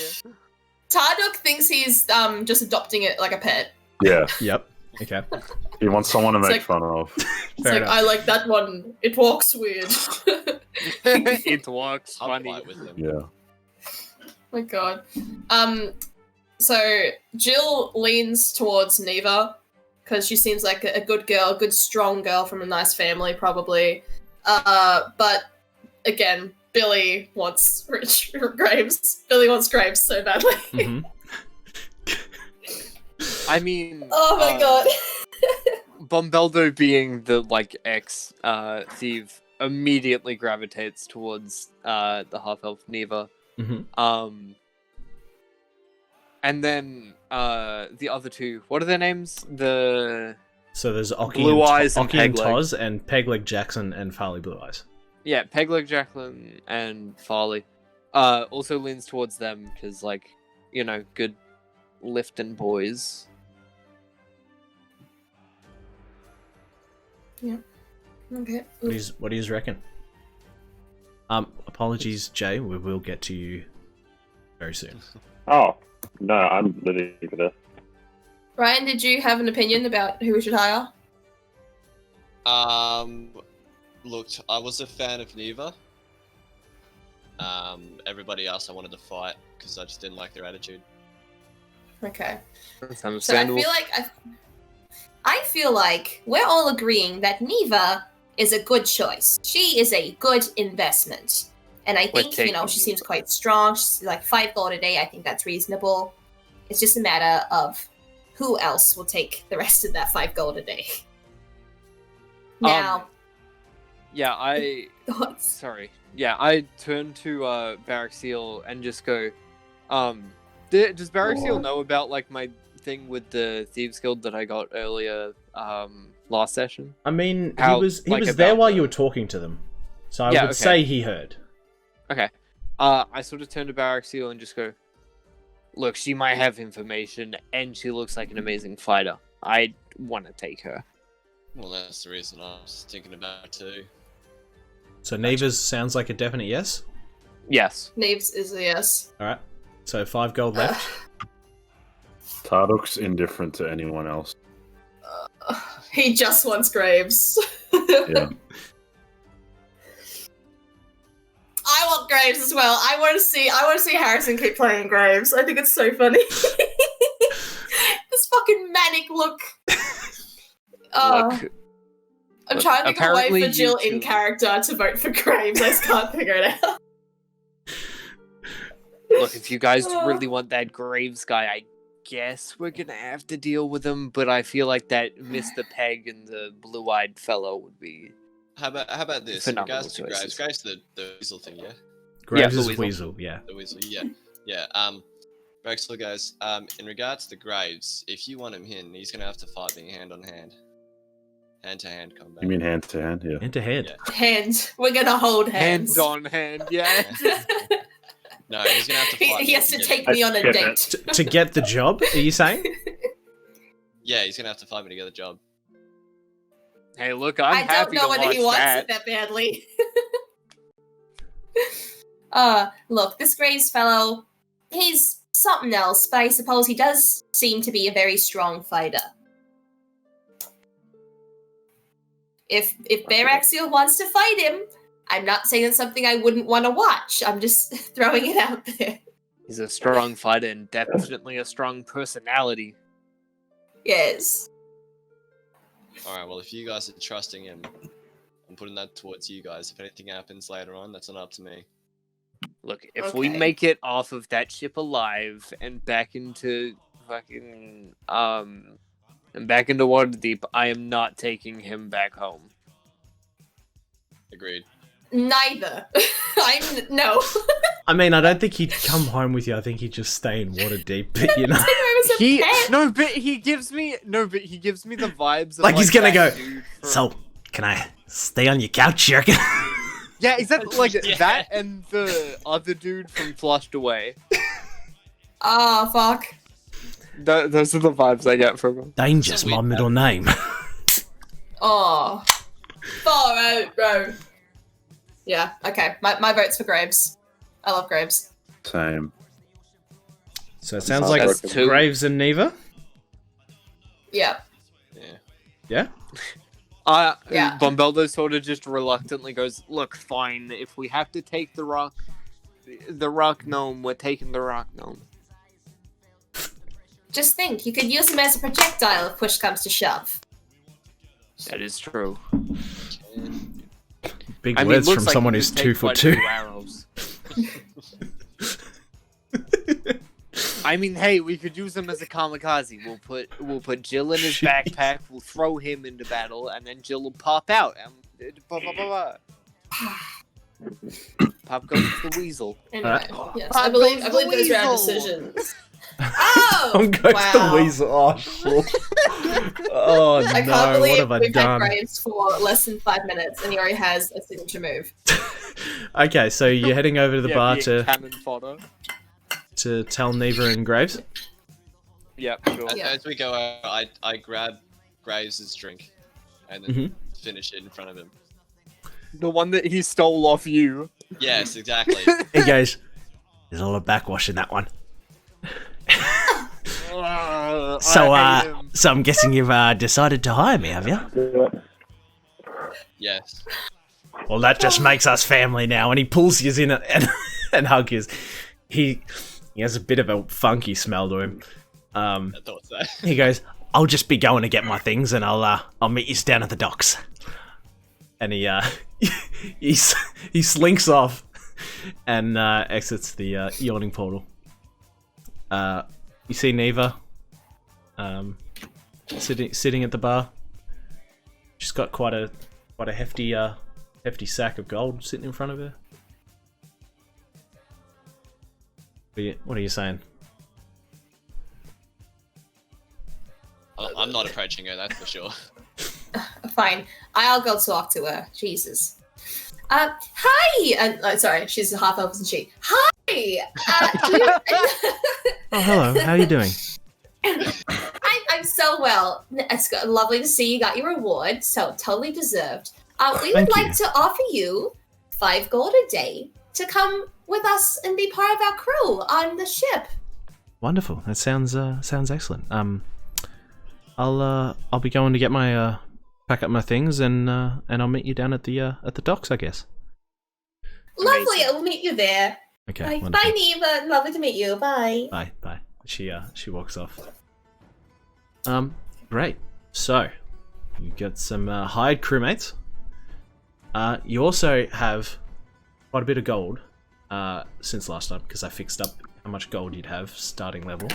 Tarduk thinks he's just adopting it like a pet. Yeah. Yep. Okay. He wants someone to make like- fun of. It's Fair like, enough. I like that one. It walks weird. It walks I'll funny. fight with them. Yeah. My god. So Jill leans towards Neva because she seems like a good girl, a good strong girl from a nice family, probably. But again, Billy wants Graves. Billy wants Graves so badly. Mhm. I mean, Oh my god. Bombeldo being the ex thief immediately gravitates towards the half-elf Neva. Mm-hmm. And then the other two, what are their names? So there's Oki Blue and, Eyes and Oki and Pegleg. Toz, and Pegleg Jackson and Farley Blue Eyes. Yeah, Pegleg, Jacqueline, and Farley. Also leans towards them because, like, you know, good lifting boys. Yeah. Okay. What do you reckon? Apologies, Jay. We will get to you very soon. Oh, no, I'm living for this. Ryan, did you have an opinion about who we should hire? Look, I was a fan of Neva. Everybody else I wanted to fight because I just didn't like their attitude. Okay. That's So I understandable. feel like we're all agreeing that Neva is a good choice. She is a good investment. And I think, she seems quite strong. She's like 5 gold a day. I think that's reasonable. It's just a matter of who else will take the rest of that 5 gold a day. Now, Yeah, sorry. Yeah, I turn to Baraxiel and just go, does Baraxiel know about, like, my thing with the Thieves Guild that I got earlier last session? I mean, How, he was like, there while about you were talking to them, so I Yeah, would okay. say he heard. Okay. I sort of turn to Baraxiel and just go, look, she might have information, and she looks like an amazing fighter. I want to take her. Well, that's the reason I was thinking about it too. So Neva's sounds like a definite yes. Yes. Naves is a yes. All right. So 5 gold left. Tarduk's indifferent to anyone else. He just wants Graves. Yeah. I want Graves as well. I want to see Harrison keep playing Graves. I think it's so funny. This fucking manic look. Look, I'm trying to think of a way apparently for Jill you in two- character to vote for Graves. I just can't figure it out. look, if you guys really want that Graves guy, I guess we're gonna have to deal with him, but I feel like that Mr. Peg and the blue-eyed fellow would be... How about this? In Phenomenal regards to Graves, choices. Graves the weasel thing, yeah? Graves the is weasel. Weasel, yeah. The weasel, yeah. Yeah, Brexel guys, in regards to Graves, if you want him in, he's gonna have to fight me hand on hand. Hand to hand combat. You mean hand to hand? Yeah. Hand to hand. Yeah. Hand. We're gonna hold hands. Hand on hand, yeah. No, he's gonna have to fight He me has to get take him. me on a Skip date. To get the job, are you saying? Yeah, he's gonna have to fight me to get the job. Hey, look, I'm I don't happy know to whether watch he wants that. it that badly. Look, this Graves fellow, he's something else, but I suppose he does seem to be a very strong fighter. If Baraxiel wants to fight him, I'm not saying it's something I wouldn't want to watch. I'm just throwing it out there. He's a strong fighter and definitely a strong personality. Yes. Alright, well, if you guys are trusting him, I'm putting that towards you guys. If anything happens later on, that's not up to me. Look, if we Okay. make it off of that ship alive and back into fucking and back into Waterdeep, I am not taking him back home. Agreed. Neither. No. I mean, I don't think he'd come home with you. I think he'd just stay in Waterdeep, but you know. But he gives me the vibes of Like, he's gonna that go, dude from- So, can I stay on your couch, you reckon? Yeah, exactly. Like Yeah. that and the other dude from Flushed Away. Oh, fuck. Those are the vibes I get from him. Danger's my middle name. Oh. Far out, bro. Yeah, okay. My vote's for Graves. I love Graves. Same. So it sounds like That's two. Graves and Neva. Yeah. Yeah. Yeah? Yeah. Bombeldo sort of just reluctantly goes, look, fine, if we have to take the rock gnome, we're taking the rock gnome. Just think, you could use him as a projectile if push comes to shove. That is true. Big I mean, words looks from like someone he who's could take 2'2". quite a few arrows. I mean, hey, we could use him as a kamikaze. We'll put Jill in his Jeez. backpack. We'll throw him into battle, and then Jill will pop out. And Pop goes the weasel. Anyway, Alright. yes, Pop I believe goes the those are our weasel. decisions. Oh, On goes wow. the weasel. Oh, shit. Oh, I can't no. What believe have I we've had done? Graves for less than 5 minutes and he already has a signature move. Okay, so you're heading over to the bar being cannon fodder. to tell Neva and Graves? Yep, sure. Yeah. As we go out, I grab Graves' drink and then finish it in front of him. The one that he stole off you. Yes, exactly. He goes, there's a lot of backwash in that one. So, I hate him. so I'm guessing you've decided to hire me, have you? Yes. Well, that just makes us family now. And he pulls you in and hugs you. He has a bit of a funky smell to him. I thought so. He goes, I'll just be going to get my things, and I'll meet you down at the docks. And he he slinks off and exits the yawning portal. You see Neva sitting at the bar. She's got quite a hefty sack of gold sitting in front of her. What are you saying? I'm not approaching her, that's for sure. Fine, I'll go talk to her. Jesus. Hi! Sorry, she's half elf, isn't she? Hi! Oh, hello. How are you doing? I'm so well. It's lovely to see you got your reward, so totally deserved. We would Thank like you. to offer you 5 gold a day to come with us and be part of our crew on the ship. Wonderful. That sounds excellent. I'll be going to get my pack up my things and I'll meet you down at the docks, I guess. Lovely, Amazing. I will meet you there. Okay. Bye, Wonderful. bye, Neva. Lovely to meet you. Bye. Bye. She walks off. Great. So you got some hired crewmates. You also have quite a bit of gold since last time because I fixed up how much gold you'd have starting level.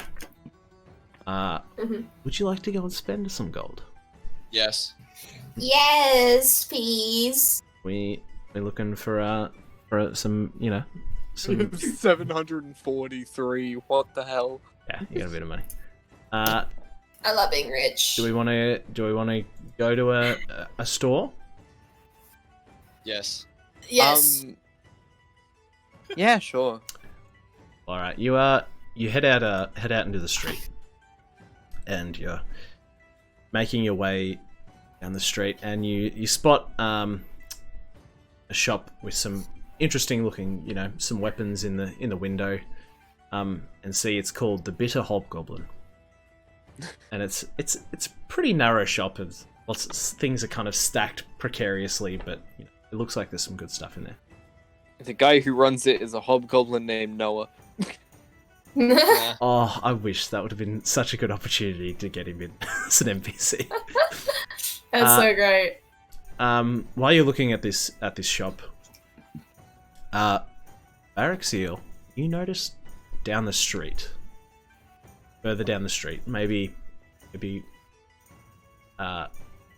Would you like to go and spend some gold? Yes. Yes, please. We're looking for some, some 743. What the hell? yeah, you got a bit of money. I love being rich. Do we want to go to a store? Yes. Yes. Yeah, sure. All right, you head out into the street, and you're making your way down the street, and you spot a shop with some interesting looking, some weapons in the window, and see it's called the Bitter Hobgoblin, and it's a pretty narrow shop. It's lots of things are kind of stacked precariously, but it looks like there's some good stuff in there. The guy who runs it is a hobgoblin named Noah. Yeah. Oh, I wish that would have been such a good opportunity to get him in as an NPC. That's so great. While you're looking at this shop, Baraxiel, you notice down the street, further down the street, maybe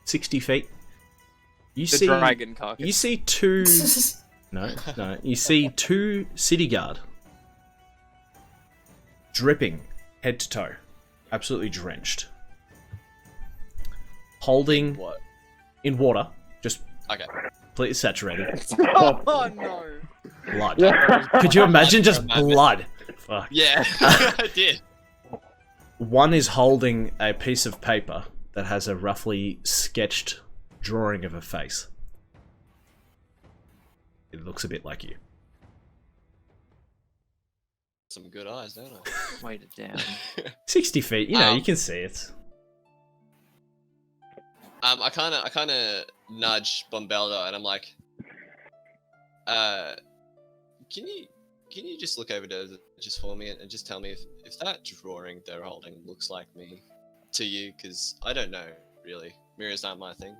60 feet. You The see dragon carcass. You see two. No. You see two city guard, dripping head to toe, absolutely drenched, holding What? in water, just Okay. completely saturated. Oh no! Blood. Could you imagine just blood? Fuck. Yeah, I did. One is holding a piece of paper that has a roughly sketched drawing of a face. It looks a bit like you. Some good eyes, don't I? Wait it down. 60 feet, you can see it. I kind of nudge Bombelda and I'm like, can you just look over to just for me and just tell me if that drawing they're holding looks like me to you? Because I don't know really. Mirrors aren't my thing.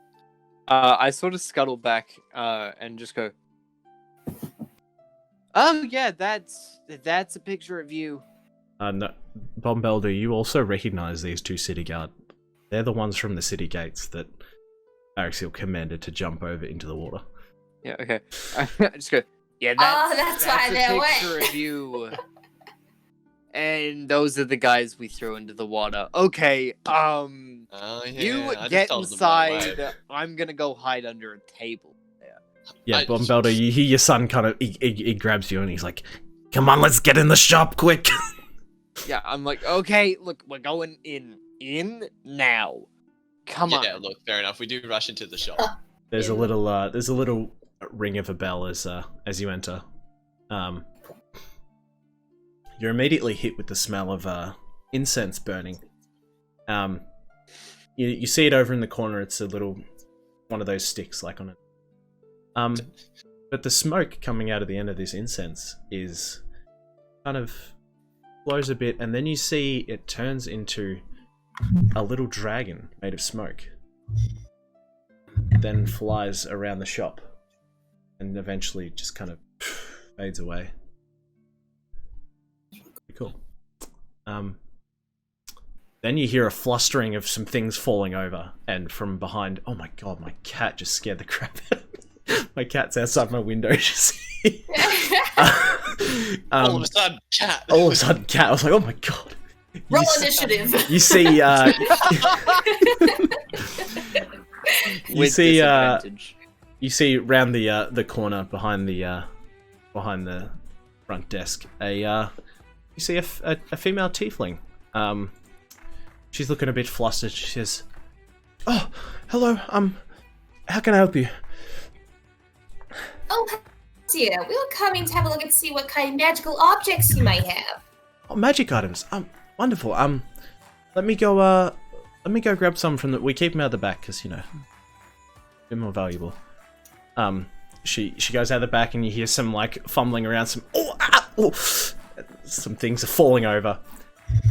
I sort of scuttle back and just go, oh yeah, that's a picture of you. No, Bombelda, you also recognize these two city guard. They're the ones from the city gates that Araxiel commanded to jump over into the water. Yeah, okay. I just go, yeah, that's why a they're wet. picture of you. And those are the guys we threw into the water. Okay, Oh yeah. you I just get told them right away. inside. I'm gonna go hide under a table. Yeah, I- Bombelda, you hear your son kind of he grabs you and he's like, "Come on, let's get in the shop quick." Yeah, I'm like, okay, look, we're going in now. Come on. Yeah, look, fair enough. We do rush into the shop. There's a little ring of a bell as you enter. You're immediately hit with the smell of incense burning. You see it over in the corner. It's a little one of those sticks like on it. But the smoke coming out of the end of this incense is kind of glows a bit, and then you see it turns into a little dragon made of smoke. Then flies around the shop, and eventually just kind of fades away. Pretty cool. Then you hear a flustering of some things falling over, and from behind, oh my god, my cat just scared the crap out of me. My cat's outside my window. All of a sudden, cat. All of a sudden, cat. I was like, oh my god. Roll initiative. You see, you see round the corner behind the front desk you see a female tiefling. She's looking a bit flustered. She says, "Oh, hello. How can I help you?" Oh, dear. We were coming to have a look and see what kind of magical objects you might have. Oh, magic items. Wonderful. Let me go grab some from the. We keep them out the back because a bit more valuable. She goes out the back and you hear some like fumbling around. Some things are falling over,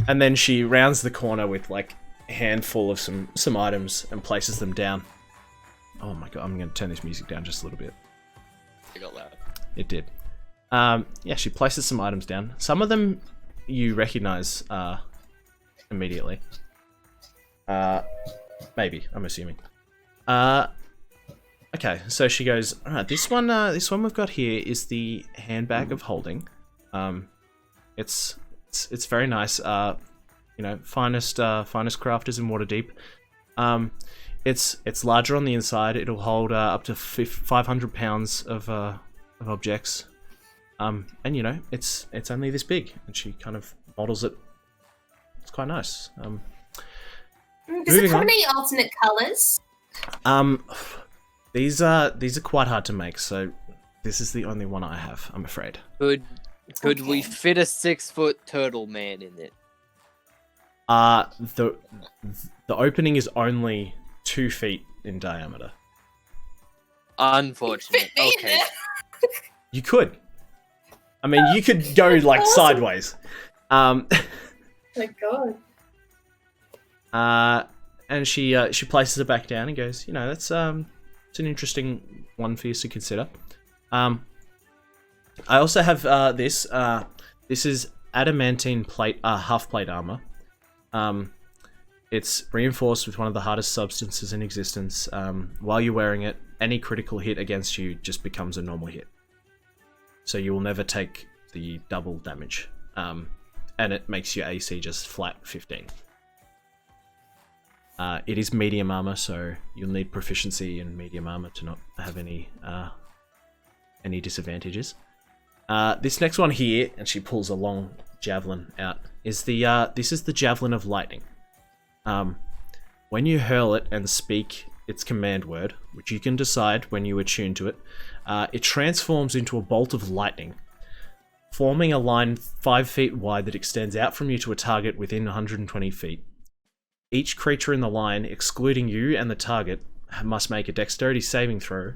and then she rounds the corner with like a handful of some items and places them down. Oh my god! I'm going to turn this music down just a little bit. It got loud. It did. Yeah, she places some items down. Some of them you recognize immediately. Maybe, I'm assuming. Okay, so she goes, alright, this one we've got here is the handbag of holding. It's very nice. Finest crafters in Waterdeep. It's larger on the inside. It'll hold up to 500 pounds of objects. And it's only this big, and she kind of models it. It's quite nice. Does it come in any alternate colours? These are quite hard to make, so this is the only one I have, I'm afraid. Could we fit a 6-foot turtle man in it? The opening is only 2 feet in diameter. Unfortunate. Okay. You could. I mean, you could go like sideways. Oh my god. And she places it back down and goes, that's it's an interesting one for you to consider. I also have this. This is Adamantine Plate, half plate armor. It's reinforced with one of the hardest substances in existence. While you're wearing it, any critical hit against you just becomes a normal hit. So you will never take the double damage. And it makes your AC just flat 15. It is medium armor, so you'll need proficiency in medium armor to not have any disadvantages. This next one here, and she pulls a long javelin out, is this is the Javelin of Lightning. When you hurl it and speak its command word, which you can decide when you attune to it, it transforms into a bolt of lightning, forming a line 5 feet wide that extends out from you to a target within 120 feet. Each creature in the line, excluding you and the target, must make a dexterity saving throw,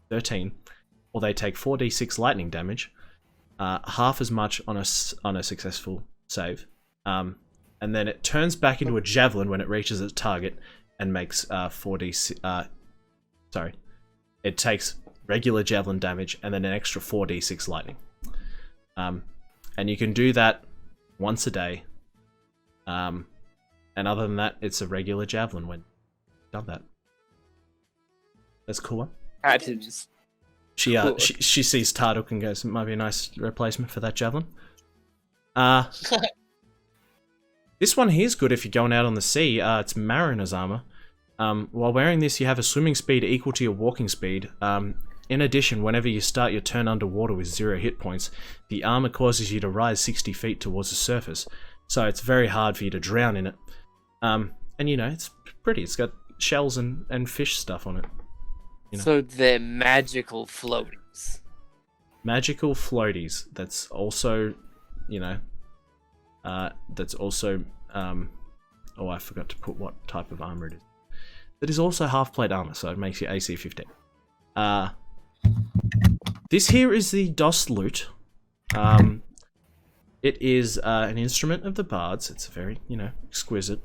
13, or they take 4d6 lightning damage, half as much on a successful save. And then it turns back into a javelin when it reaches its target and makes 4d6. It takes regular javelin damage and then an extra 4d6 lightning. And you can do that once a day. And other than that, it's a regular javelin when you've done that. That's a cool one. That is She sees Tarduk and goes, "It might be a nice replacement for that javelin." This one here is good if you're going out on the sea. It's Marina's armor. While wearing this, you have a swimming speed equal to your walking speed. In addition, whenever you start your turn underwater with 0 hit points, the armor causes you to rise 60 feet towards the surface. So it's very hard for you to drown in it. And it's pretty. It's got shells and fish stuff on it. So they're magical floaties. Magical floaties. That's also, I forgot to put what type of armor it is. That is also half plate armor, so it makes you AC 15. This here is the DOS lute. It is an instrument of the bards. It's very, exquisite.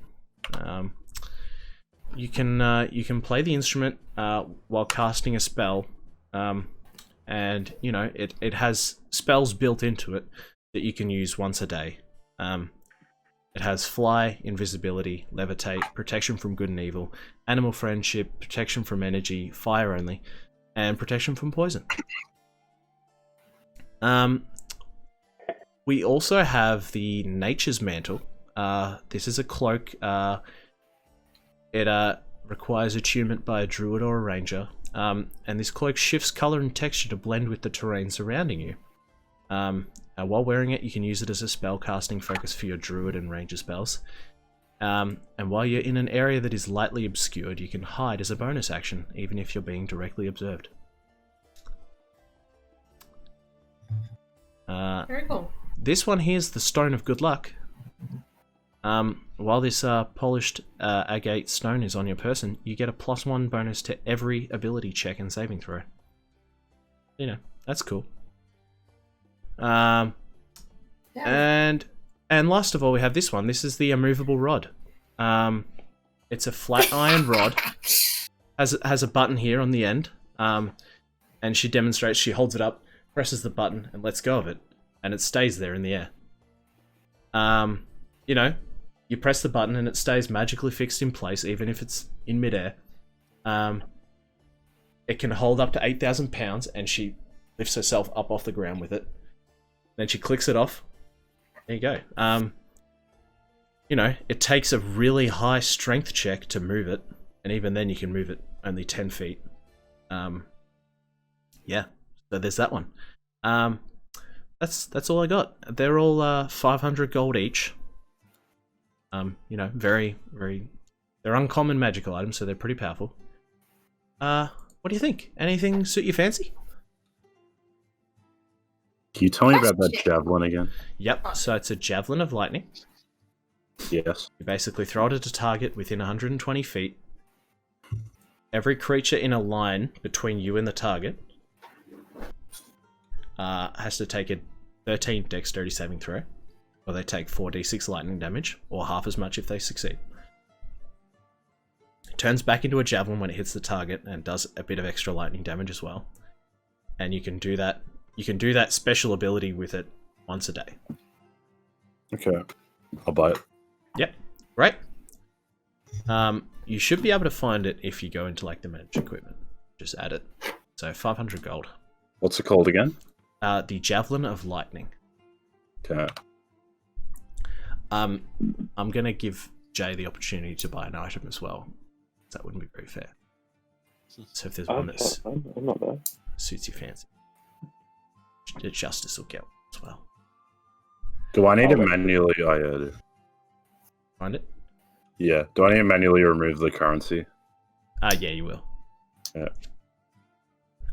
You can play the instrument while casting a spell, and it has spells built into it that you can use once a day. It has fly, invisibility, levitate, protection from good and evil, animal friendship, protection from energy, fire only, and protection from poison. We also have the Nature's Mantle. This is a cloak. It requires attunement by a druid or a ranger, and this cloak shifts color and texture to blend with the terrain surrounding you. While wearing it, you can use it as a spell casting focus for your druid and ranger spells. And while you're in an area that is lightly obscured, you can hide as a bonus action, even if you're being directly observed. Very cool. This one here is the Stone of Good Luck. While this polished agate stone is on your person, you get a +1 bonus to every ability check and saving throw. That's cool. And last of all, we have this one. This is the Unmovable Rod. It's a flat iron rod. Has a button here on the end. And she demonstrates. She holds it up, presses the button, and lets go of it, and it stays there in the air. You press the button and it stays magically fixed in place, even if it's in midair. It can hold up to 8,000 pounds, and she lifts herself up off the ground with it. Then she clicks it off. There you go. It takes a really high strength check to move it, and even then you can move it only 10 feet. So there's that one. That's all I got. They're all 500 gold each. Very, very... They're uncommon magical items, so they're pretty powerful. What do you think? Anything suit your fancy? Can you tell me about that javelin again? Yep, so it's a Javelin of Lightning. Yes. You basically throw it at a target within 120 feet. Every creature in a line between you and the target has to take a 13 dexterity saving throw, or they take 4d6 lightning damage, or half as much if they succeed. It turns back into a javelin when it hits the target and does a bit of extra lightning damage as well. And you can do that. You can do that special ability with it once a day. Okay, I'll buy it. Yep, great. You should be able to find it if you go into the managed equipment. Just add it. So 500 gold. What's it called again? The Javelin of Lightning. Okay. I'm gonna give Jay the opportunity to buy an item as well. That wouldn't be very fair. So if there's one that I'm not bad. suits your fancy, Justis will get one as well. Do I need to manually... Oh, yeah, I do. Find it? Yeah. Do I need to manually remove the currency? Yeah, you will. Yeah.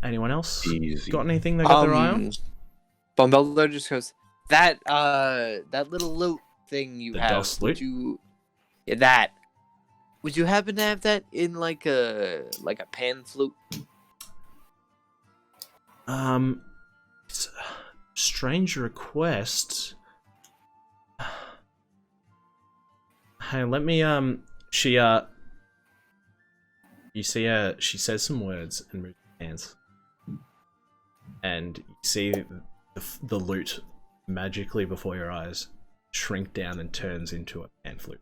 Anyone else Easy. got anything they got their eye on? Bombeldo just goes, that little loot thing you The have. DOS loot? That. Would you happen to have that in like a pan flute? It's a strange request. Hey, let me she you see her, she says some words and moves her hands. And you see the loot magically before your eyes shrink down and turns into a pan flute.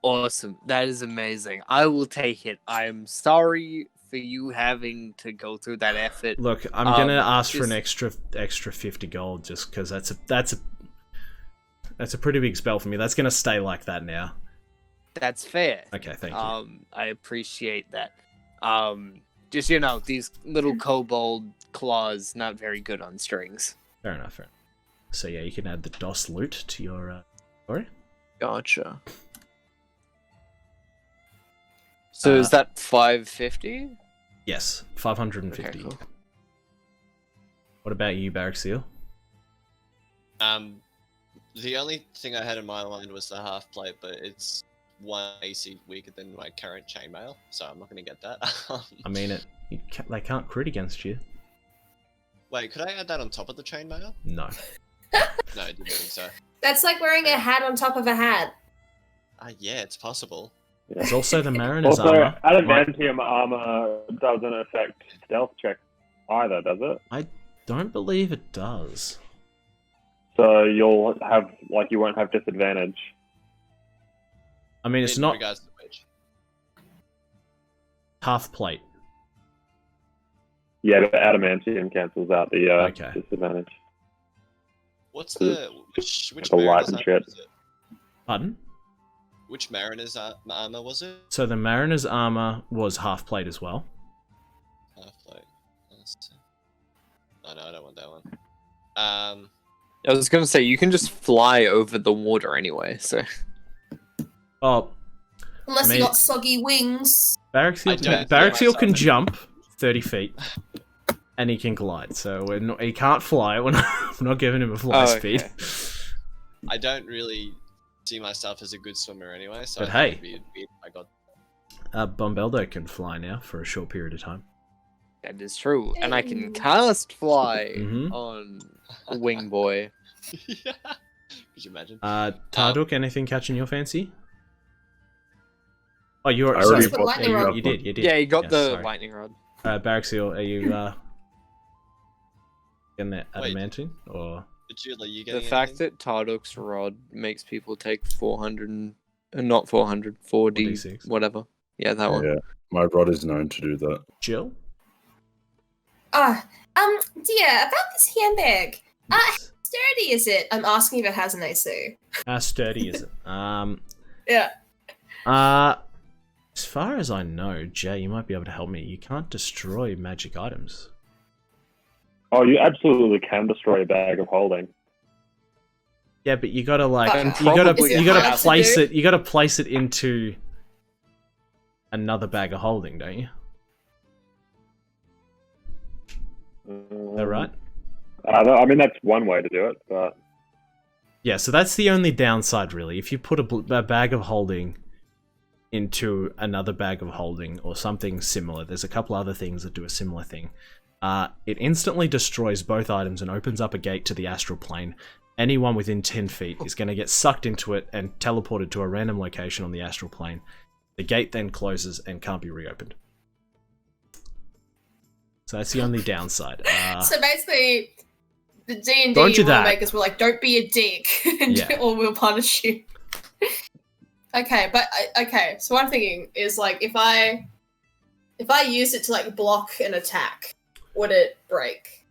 Awesome. That is amazing. I will take it. I'm sorry for you having to go through that effort. Look, I'm gonna ask for an just- extra 50 gold just because that's a pretty big spell for me. That's gonna stay like that now. That's fair. Okay, thank you. I appreciate that. Just these little kobold claws not very good on strings. Fair enough. Fair enough. So yeah, you can add the DOS loot to your story. Gotcha. So is that 550? Yes, 550. Okay, cool. What about you, Barraxiel? The only thing I had in my mind was the half plate, but it's 1 AC weaker than my current chainmail, so I'm not going to get that. I mean, they can't crit against you. Wait, could I add that on top of the chainmail? No. No, I didn't think so. That's like wearing a hat on top of a hat. Yeah, it's possible. There's also the Mariner's Also, armor. adamantium armor doesn't affect stealth checks either, does it? I don't believe it does. So you won't have disadvantage. I mean, it's In not regards to which. half plate. Yeah, but adamantium cancels out the Okay. disadvantage. What's the which Like a light Mariner's and armor shit. was it? Pardon? Which Mariner's armor was it? So the Mariner's armor was half plate as well. Half plate. Oh no, I don't want that one. I was gonna say you can just fly over the water anyway. So Oh, Unless I mean- you got soggy wings. Barraxiel I don't can myself. jump 30 feet, and he can glide. So he can't fly. We're not giving him a fly Oh, speed. okay. I don't really see myself as a good swimmer anyway, so But I hey. think it'd be weird if I got Bombeldo can fly now for a short period of time. that is true, and I can cast fly Mhm. on Wing Boy. Yeah. Could you imagine? Tarduk, anything catching your fancy? Oh, you I already Just the bought lightning the rod. you did. Yeah, you got the sorry. lightning rod. Barraxiel, are you getting that Wait. adamantine or? But you, you The getting fact anything? that Tarduk's rod makes people take 400, not 400, 4D, 4d6. whatever. Yeah, that one. Yeah, my rod is known to do that. Jill? Dear, about this handbag. How Yes. sturdy is it? I'm asking if it has an AC. How sturdy is it? Yeah. As far as I know, Jay, you might be able to help me. You can't destroy magic items. Oh, you absolutely can destroy a bag of holding. Yeah, but you gotta like And you gotta probably you gotta hard to place do? it. You gotta place it into another bag of holding, don't you? Is that right? I mean, that's one way to do it, but Yeah, so that's the only downside, really. If you put a bag of holding into another bag of holding or something similar, there's a couple other things that do a similar thing. It instantly destroys both items and opens up a gate to the astral plane. Anyone within 10 feet is going to get sucked into it and teleported to a random location on the astral plane. The gate then closes and can't be reopened. So that's the only downside. So basically, the D&D Don't do rule that. makers were like, "Don't be a dick, Yeah. or we'll punish you." Okay, so what I'm thinking is like, if I use it to like block an attack, would it break?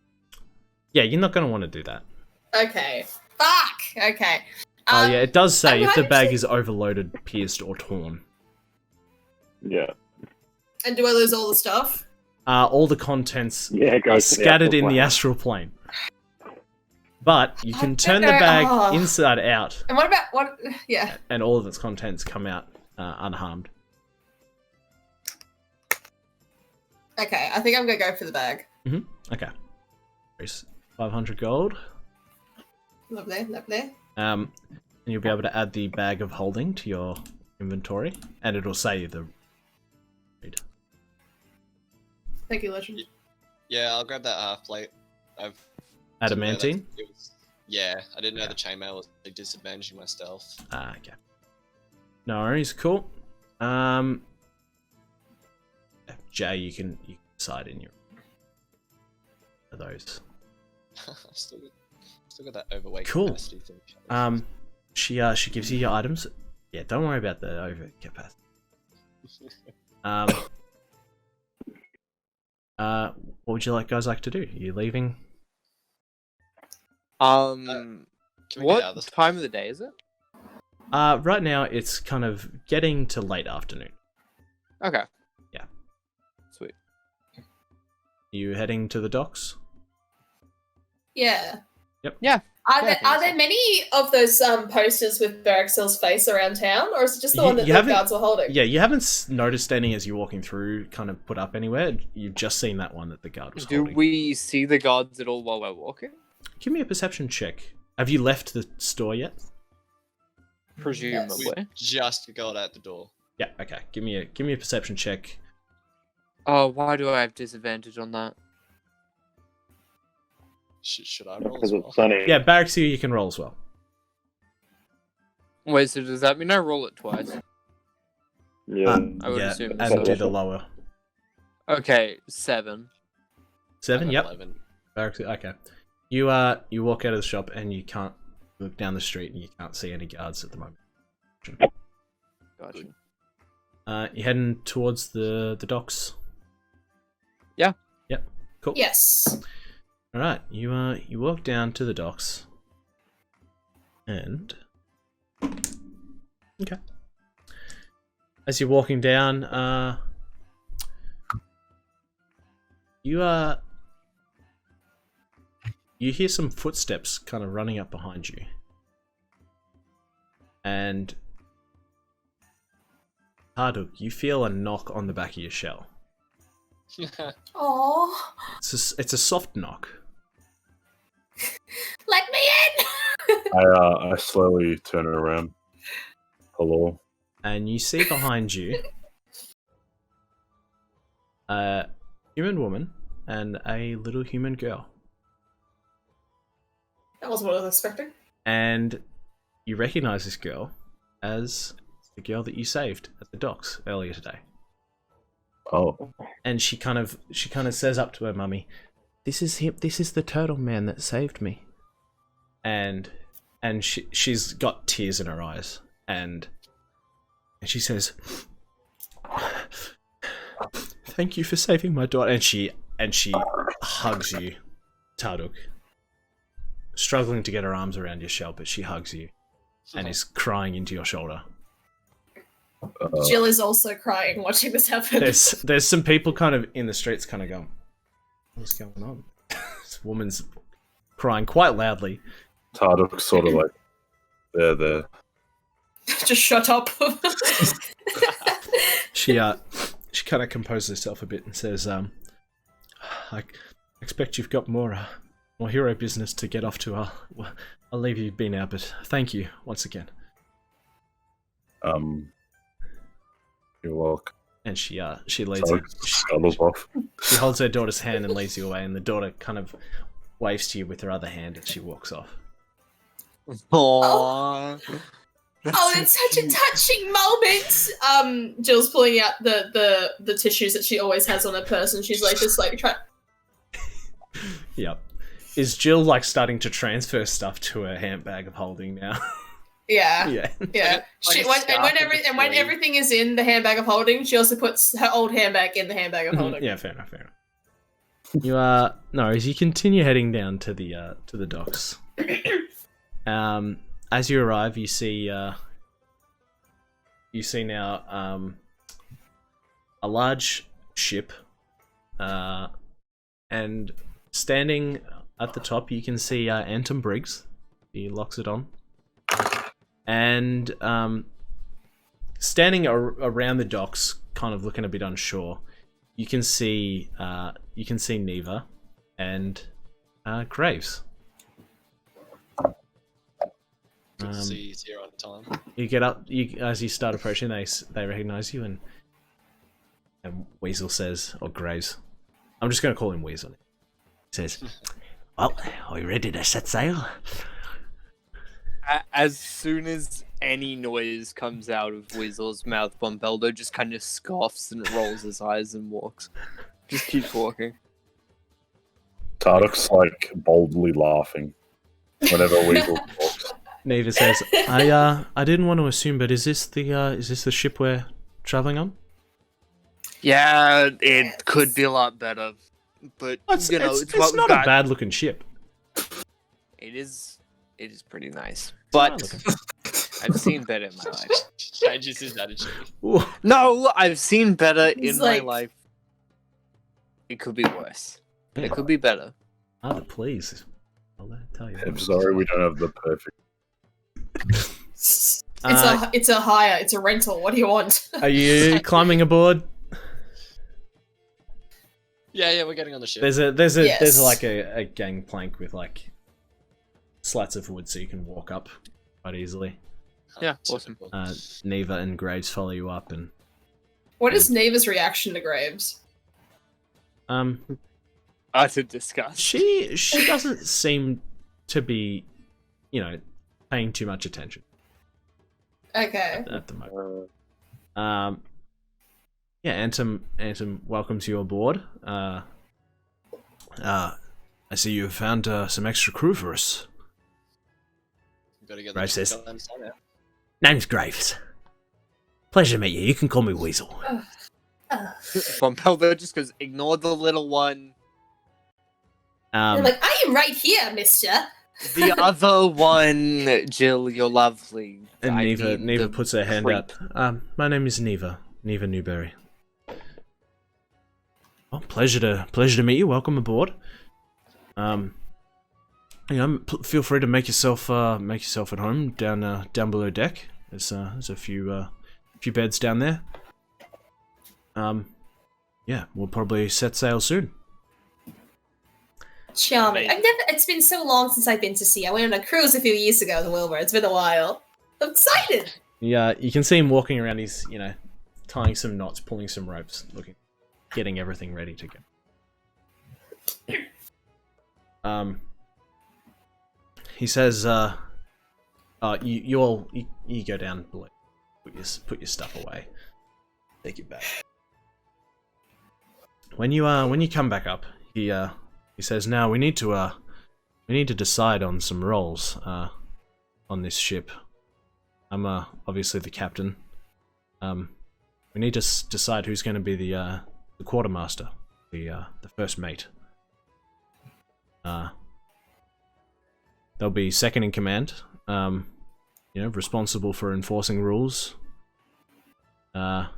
Yeah, you're not going to want to do that. Okay. Fuck. Okay. Oh yeah, it does say I'm if the bag actually- is overloaded, pierced, or torn. yeah. And do I lose all the stuff? All the contents Yeah, it are goes to the scattered astral in the plane. astral plane. But you I can don't turn the know. bag Oh. inside out, And what about what? Yeah. and all of its contents come out unharmed. Okay, I think I'm gonna go for the bag. Okay. There's 500 gold. Lovely, lovely. And you'll be able to add the bag of holding to your inventory, and it'll say the. Thank you, Legend. Yeah, I'll grab that half plate. I've Adamantine? Yeah, I didn't know the chainmail was like, disadvantaging my stealth. Okay. No worries. Cool. Jay, you can decide in your those. still got that overweight Cool. capacity thing. She gives you your items. Yeah, don't worry about the over capacity. what would you guys like to do? Are you leaving? Can we get out of What this? time of the day is it? Right now it's kind of getting to late afternoon. Okay. Yeah. Sweet. You heading to the docks? Yeah. Yep. Yeah. Are there many of those posters with Baraxil's face around town, or is it just the one that the guards were holding? Yeah, you haven't noticed any as you're walking through kind of put up anywhere. You've just seen that one that the guard was holding. Do we see the guards at all while we're walking? Give me a perception check. Have you left the store yet? Presumably. We just got out the door. Yeah, okay. Give me a perception check. Oh, why do I have disadvantage on that? Should I roll Because as well? it's sunny. Yeah, Barracks, you can roll as well. Wait, so does that mean I roll it twice? Yeah. I would yeah, assume and so. do the lower. Okay, 7. 7, yep. 11. Barracks, okay. You walk out of the shop and you can't look down the street and you can't see any guards at the moment. Gotcha. You heading towards the docks? Yeah. Yep. Cool. Yes. All right. You walk down to the docks, and okay. As you're walking down, you hear some footsteps kind of running up behind you, and Harduk, you feel a knock on the back of your shell. Oh, It's a soft knock. let me in! I slowly turn around. Hello. And you see behind you a human woman and a little human girl. That wasn't what I was expecting. And you recognize this girl as the girl that you saved at the docks earlier today. Oh. And she kind of says up to her mummy, "This is him. This is the turtle man that saved me." And she's got tears in her eyes, and she says, "Thank you for saving my daughter." And she hugs you, Tarduk. Struggling to get her arms around your shell, but she hugs you and is crying into your shoulder. Jill is also crying watching this happen. There's some people kind of in the streets kind of going, "What's going on?" This woman's crying quite loudly. Tarduk's sort of like, there. Just shut up. She kind of composes herself a bit and says, "I expect you've got more hero business to get off to. I'll leave you be now, but thank you once again." You're welcome. And she leads So her. scuttles off. She holds her daughter's hand and leads you away, and the daughter kind of waves to you with her other hand, and she walks off. Aww. Oh, it's such a touching moment. Jill's pulling out the tissues that she always has on her person. She's like trying. Yep. Is Jill like starting to transfer stuff to her handbag of holding now? Yeah. Yeah. Yeah. When everything is in the handbag of holding, she also puts her old handbag in the handbag of holding. Yeah, fair enough. You as you continue heading down to the docks. As you arrive, you see now a large ship, and standing at the top, you can see Anton Briggs. He locks it on. And standing around the docks, kind of looking a bit unsure, you can see Neva and Graves. Good to see he's here on time. You get up. As you start approaching, they recognize you, and Weasel says, or Graves, I'm just going to call him Weasel. He says, "Well, are we ready to set sail?" As soon as any noise comes out of Weasel's mouth, Bombeldo just kind of scoffs and rolls his eyes and walks. Just keeps walking. Tarduk's like boldly laughing whenever Weasel talks. Neva says, I didn't want to assume, but is this the ship we're traveling on?" Yeah, it could be a lot better. but It's, you know, it's, it's it's what not we've a got. bad looking ship. It is pretty nice, not but looking- I've seen better in my life. Changes his attitude. Ooh. No, I've seen better He's in like- my life. It could be worse. It could be better. Either, please. I'll tell you. I'm sorry we don't have the perfect. It's a hire. It's a rental. What do you want? Are you climbing aboard? Yeah, we're getting on the ship. There's Yes. like a gangplank with like slats of wood so you can walk up quite easily. Yeah, awesome. Typical. Neva and Graves follow you up, and What is Neva's reaction to Graves? Utter disgust. she doesn't seem to be, paying too much attention Okay. at the moment. Yeah, Antum welcomes you aboard. I see you have found some extra crew for us. Gotta get Graves the says- goddamn sun out. Name's Graves. Pleasure to meet you. You can call me Weasel. Von Pelver just goes, ignore the little one. You're like, I am right here, mister. The other one, Jill, you're lovely. And I Neva mean, the puts her hand creep. up. My name is Neva Newberry. Well, pleasure to meet you. Welcome aboard. Feel free to make yourself at home down below deck. There's a few beds down there. Yeah, we'll probably set sail soon. Charming. It's been so long since I've been to sea. I went on a cruise a few years ago to Wilbur. It's been a while. I'm excited. Yeah, you can see him walking around. He's tying some knots, pulling some ropes, getting everything ready to go. He says, you go down below, put your stuff away, take it back. When you come back up, he says, now we need to decide on some roles on this ship. I'm obviously the captain. We need to decide who's going to be the quartermaster, the first mate. They'll be second in command. Responsible for enforcing rules. They'll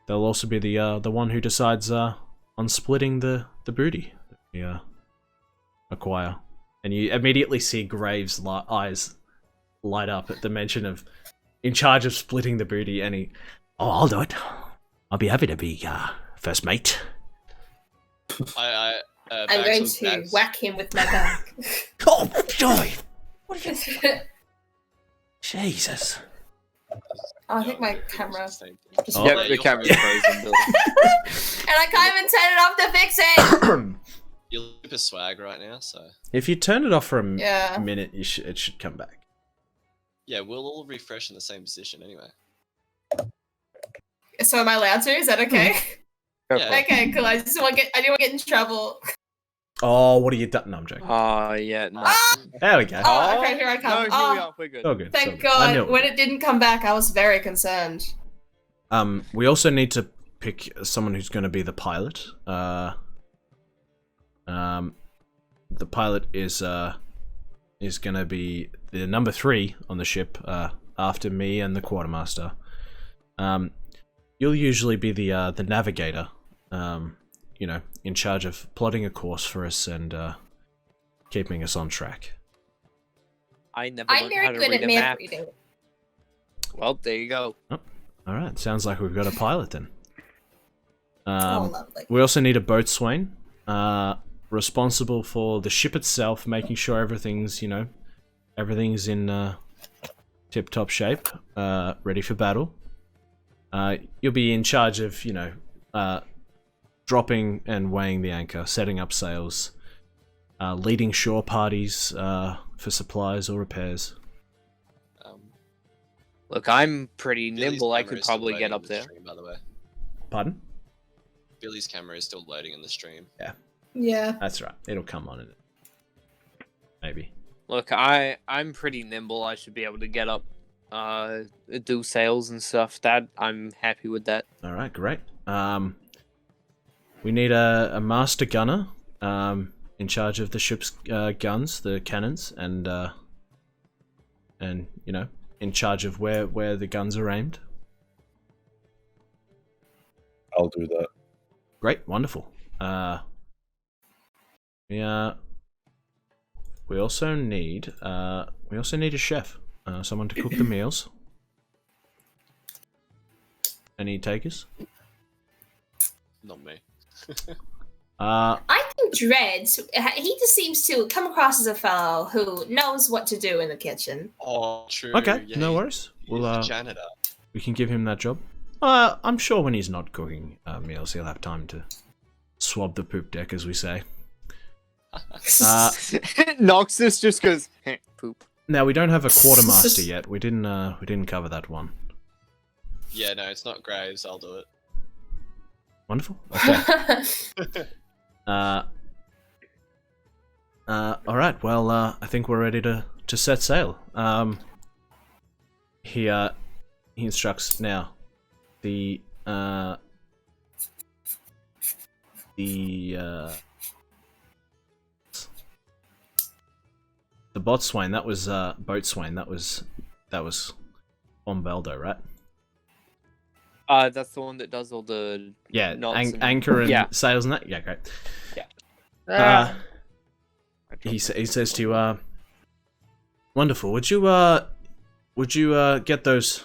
also be the one who decides on splitting the booty that we acquire. And you immediately see Graves' eyes light up at the mention of in charge of splitting the booty, and I'll do it. I'll be happy to be first mate. I'm going to whack him with my back. Oh, joy! What are you... Jesus. I think my camera. Just Oh. Yep, the camera's frozen, Bill. And I can't even turn it off to fix it. You're super swag right now, so If you turn it off for a Yeah. minute, it should come back. yeah, we'll all refresh in the same position anyway. So am I allowed to? Is that okay? Yeah. Okay, cool. I didn't want to get in trouble. Oh, what are you done? No, I'm joking. Oh, yeah, no. There we go. Oh, okay, here I come. No, here Oh. we are, we're good. Oh, good. Thank so good. I knew God. When it didn't come back, I was very concerned. We also need to pick someone who's going to be the pilot. The pilot is going to be the number 3 on the ship, after me and the quartermaster. You'll usually be the navigator, in charge of plotting a course for us and keeping us on track. I never I'm learned very how to good read at a map map. reading. Well, there you go. All right, sounds like we've got a pilot then. Oh, lovely. We also need a boatswain, responsible for the ship itself, making sure everything's in tip-top shape, ready for battle. You'll be in charge of, dropping and weighing the anchor, setting up sails, leading shore parties for supplies or repairs. Look, I'm pretty Billy's nimble. I camera could is still probably loading get in up the there. Stream, by the way, Pardon? Billy's camera is still loading in the stream. Yeah. That's right. It'll come on in it. Maybe. Look, I'm pretty nimble. I should be able to get up, do sales and stuff. That I'm happy with that. All right, great. We need a master gunner in charge of the ship's guns, the cannons, and you know, in charge of where the guns are aimed. I'll do that. Great, wonderful. We also need a chef, someone to cook the meals. Any takers? Not me. I think Dredd, he just seems to come across as a fellow who knows what to do in the kitchen. Oh, true. Okay, Yeah, no worries. He's a janitor. We can give him that job. I'm sure when he's not cooking meals, he'll have time to swab the poop deck, as we say. Noxus just goes poop. Now we don't have a quartermaster yet. We didn't cover that one. Yeah, no, it's not Graves. I'll do it. Wonderful. Okay. All right. Well, I think we're ready to set sail. He instructs now. The boatswain, that was boatswain, that was Bombaldo, right? That's the one that does all the anchor and sails and that. Yeah, great. Yeah. He says to you, wonderful. Would you get those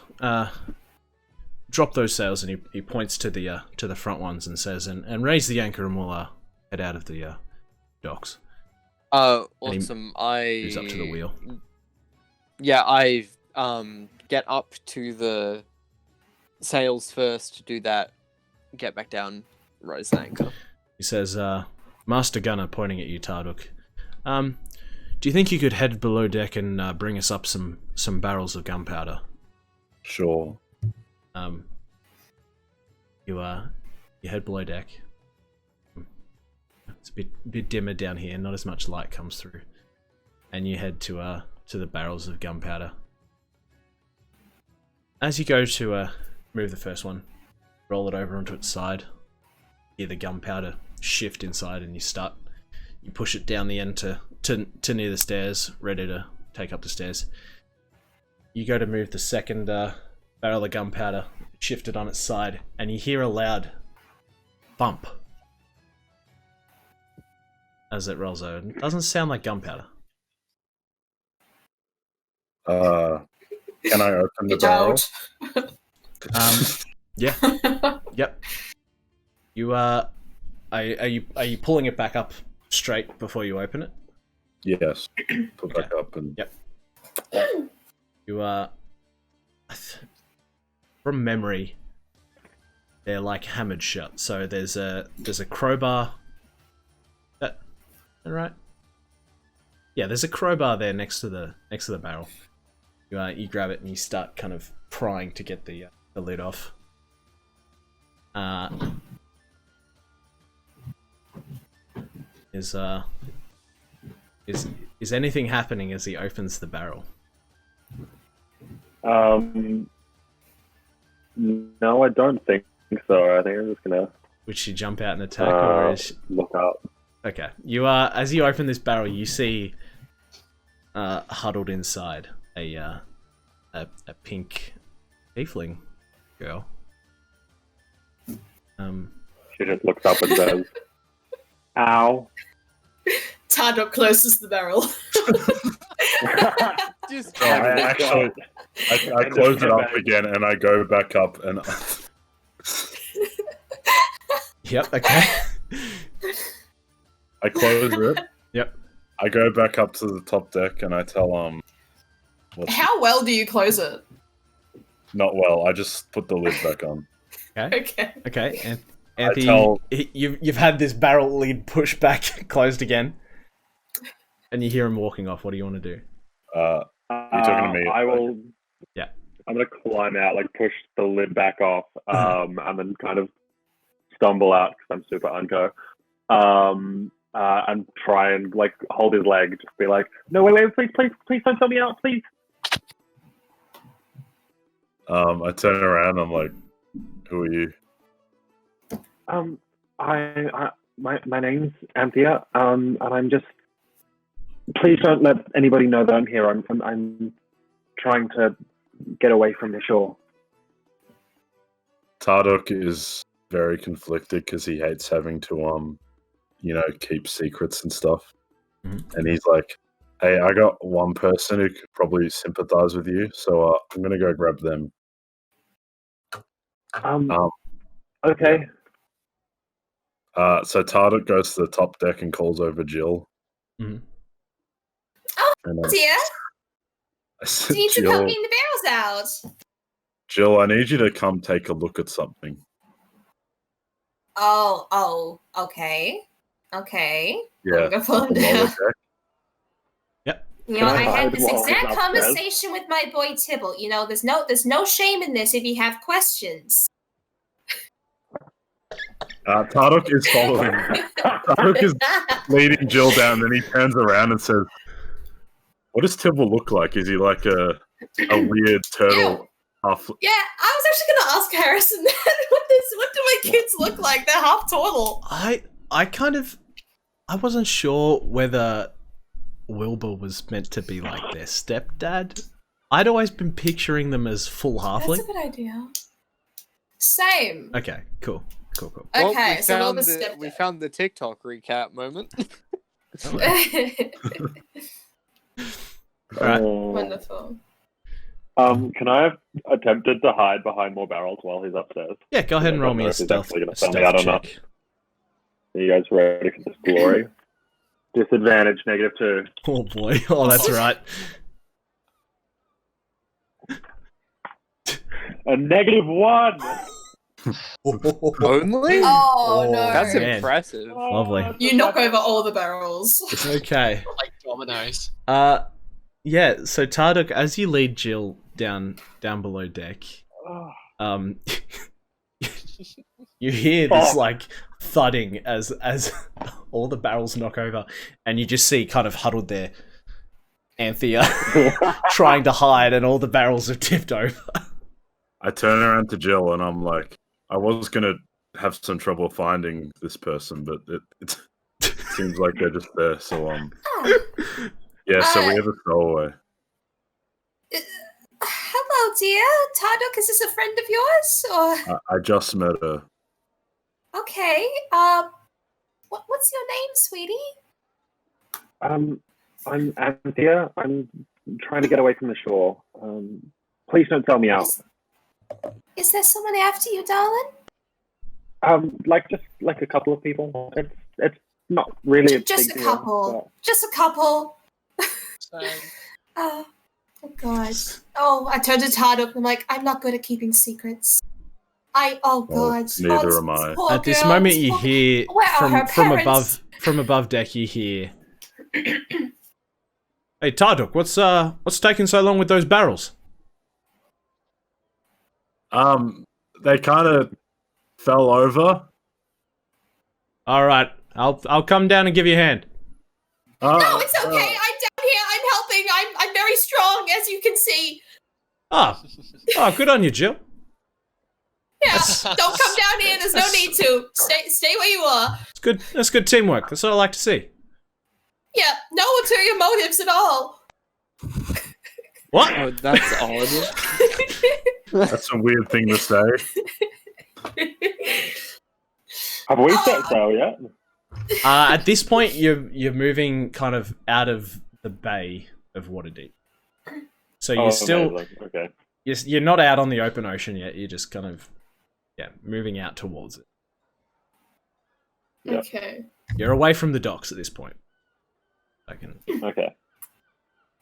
drop those sails, and he points to the front ones and says, and raise the anchor, and we'll head out of the docks. Awesome. Moves up to the wheel. Yeah, I get up to the sails first to do that, get back down, raise the anchor. He says, Master Gunner, pointing at you, Tarduk. Do you think you could head below deck and bring us up some barrels of gunpowder? Sure. You head below deck. It's a bit dimmer down here, not as much light comes through. And you head to the barrels of gunpowder. As you go to move the first one, roll it over onto its side, hear the gunpowder shift inside, and you push it down the end to near the stairs, ready to take up the stairs. You go to move the second barrel of gunpowder, shifted on its side, and you hear a loud bump as it rolls over. It doesn't sound like gunpowder. Can I open the barrel? Yeah. Yep. You are you pulling it back up straight before you open it? Yes. Put back up and. Yep. You from memory, they're like hammered shut. So there's a crowbar. Is that right? Yeah, there's a crowbar there next to the barrel. You grab it and you start kind of prying to get the lid off. Is anything happening as he opens the barrel? No, I don't think so. I think I'm just gonna. Would she jump out and attack, or is she... look up? Okay. You as you open this barrel, you see huddled inside a pink tiefling girl. She just looks up and says, "Ow." Tarduk closes the barrel. Just I close it up again and I go back up and. Yep. Okay. I close it. Yep. I go back up to the top deck and I tell How well do you close it? Not well. I just put the lid back on. Okay. Okay. And Anthony, you've had this barrel lid pushed back, closed again, and you hear him walking off. What do you want to do? You're talking to me. I will. Yeah. I'm gonna climb out, like push the lid back off, and then kind of stumble out because I'm super unco. And try and like hold his leg, just be like, "No, wait, please don't tell me out, please." I turn around. I'm like, "Who are you?" My name's Anthea, and I'm just. Please don't let anybody know that I'm here. I'm trying to get away from the shore. Tarduk is very conflicted because he hates having to keep secrets and stuff. Mm-hmm. And he's like, "Hey, I got one person who could probably sympathize with you, so I'm gonna go grab them." Okay. So Tarduk goes to the top deck and calls over Jill. Mm-hmm. Oh, dear. Do you need some help getting the barrels out? Jill, I need you to come take a look at something. Oh, okay. Yeah. I'm gonna pull him down. Yep. You know, I had this exact conversation with my boy Tybalt. You know, there's no shame in this if you have questions. Tarduk is following. Tarduk is leading Jill down, then he turns around and says, "What does Tybalt look like? Is he like a weird turtle?" Yeah, I was actually going to ask Harrison that. What do my kids look like? They're half turtle. I wasn't sure whether Wilbur was meant to be like their stepdad. I'd always been picturing them as full halfling. That's a good idea. Same. Okay, cool. Okay, so we found the TikTok recap moment. All right. Wonderful. Can I have attempted to hide behind more barrels while he's upstairs? Yeah, go ahead and roll me a stealth check. Are you guys ready for this glory? Disadvantage, -2. Oh boy. Oh, that's right. A -1. Only? Oh, no. That's man. impressive. Lovely. You knock over all the barrels. Okay. Like dominoes. Yeah, so Tarduk, as you lead Jill down below deck, you hear this like thudding as all the barrels knock over, and you just see kind of huddled there Anthea trying to hide, and all the barrels have tipped over. I turn around to Jill and I'm like, I was gonna have some trouble finding this person, but it seems like they're just there. So yeah. So we have a stowaway. Hello, dear. Tarduk, is this a friend of yours, or? I just met her. Okay. What's your name, sweetie? I'm Anthea. I'm trying to get away from the shore. Please don't sell me out. Is there someone after you, darling? Like a couple of people. It's not really just a couple. Deal, just a couple. Oh God. Oh, I turned to Tarduk and I'm like, I'm not good at keeping secrets. God. Neither am I. At this moment, you hear from above deck. You hear, "Hey Tarduk, what's taking so long with those barrels?" They kind of fell over. All right, I'll come down and give you a hand. No, it's okay. I'm down here. I'm helping. I'm very strong, as you can see. Oh, good on you, Jill. Yeah, don't come down here. There's no need to. Stay where you are. It's good. That's good teamwork. That's what I like to see. Yeah, no ulterior motives at all. What? Oh, that's odd. That's a weird thing to say. Have we set sail yet? At this point, you're moving kind of out of the bay of Waterdeep, so you're still okay. You're not out on the open ocean yet. You're just kind of moving out towards it. Yep. Okay. You're away from the docks at this point. Okay.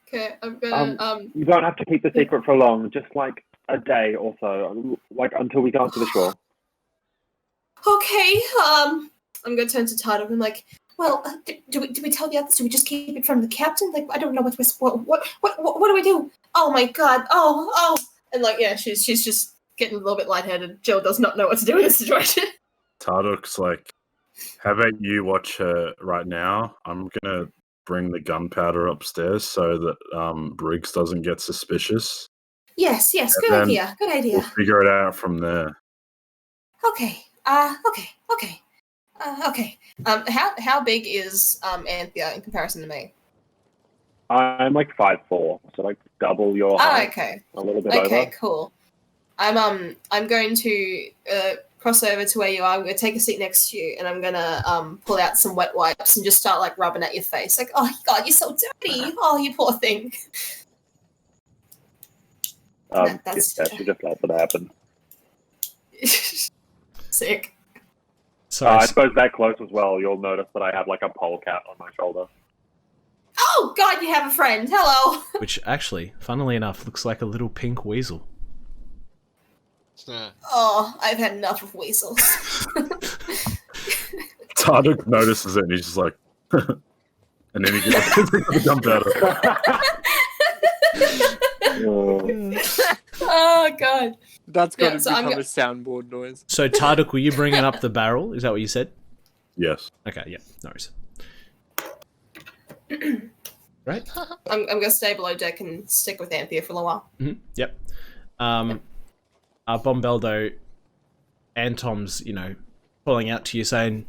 Okay, I'm gonna You don't have to keep the secret for long. Just like a day or so, like until we go to the shore. Okay. I'm gonna turn to Tarduk and like, well, do we tell the others? Do we just keep it from the captain? Like, I don't know what do we do? Oh my God! Oh! And like, yeah, she's just getting a little bit lightheaded. Jill does not know what to do in this situation. Tarduk's like, how about you watch her right now? I'm gonna bring the gunpowder upstairs so that Briggs doesn't get suspicious. Yes, good idea. We'll figure it out from there. Okay. Okay. Okay. How big is Anthea in comparison to me? I'm like 5'4", so like double your height. Okay. A little bit Okay, over. cool. I'm going to cross over to where you are. I'm going to take a seat next to you, and I'm going to pull out some wet wipes and just start like rubbing at your face. Like, oh God, you're so dirty. Oh, you poor thing. That's she just let it happen. Sick. Sorry. I suppose that close as well, you'll notice that I have like a polecat on my shoulder. Oh God, you have a friend. Hello. Which actually, funnily enough, looks like a little pink weasel. Oh, I've had enough of weasels. Tarduk notices it and he's just like, and then he gets the gunpowder. Oh God. That's got to so become a soundboard noise. So Tarduk, were you bringing up the barrel? Is that what you said? Yes. Okay, yeah, no worries. Right? I'm going to stay below deck and stick with Anthea for a little while. Mm-hmm. Yep. Bombeldo and Tom's, calling out to you saying,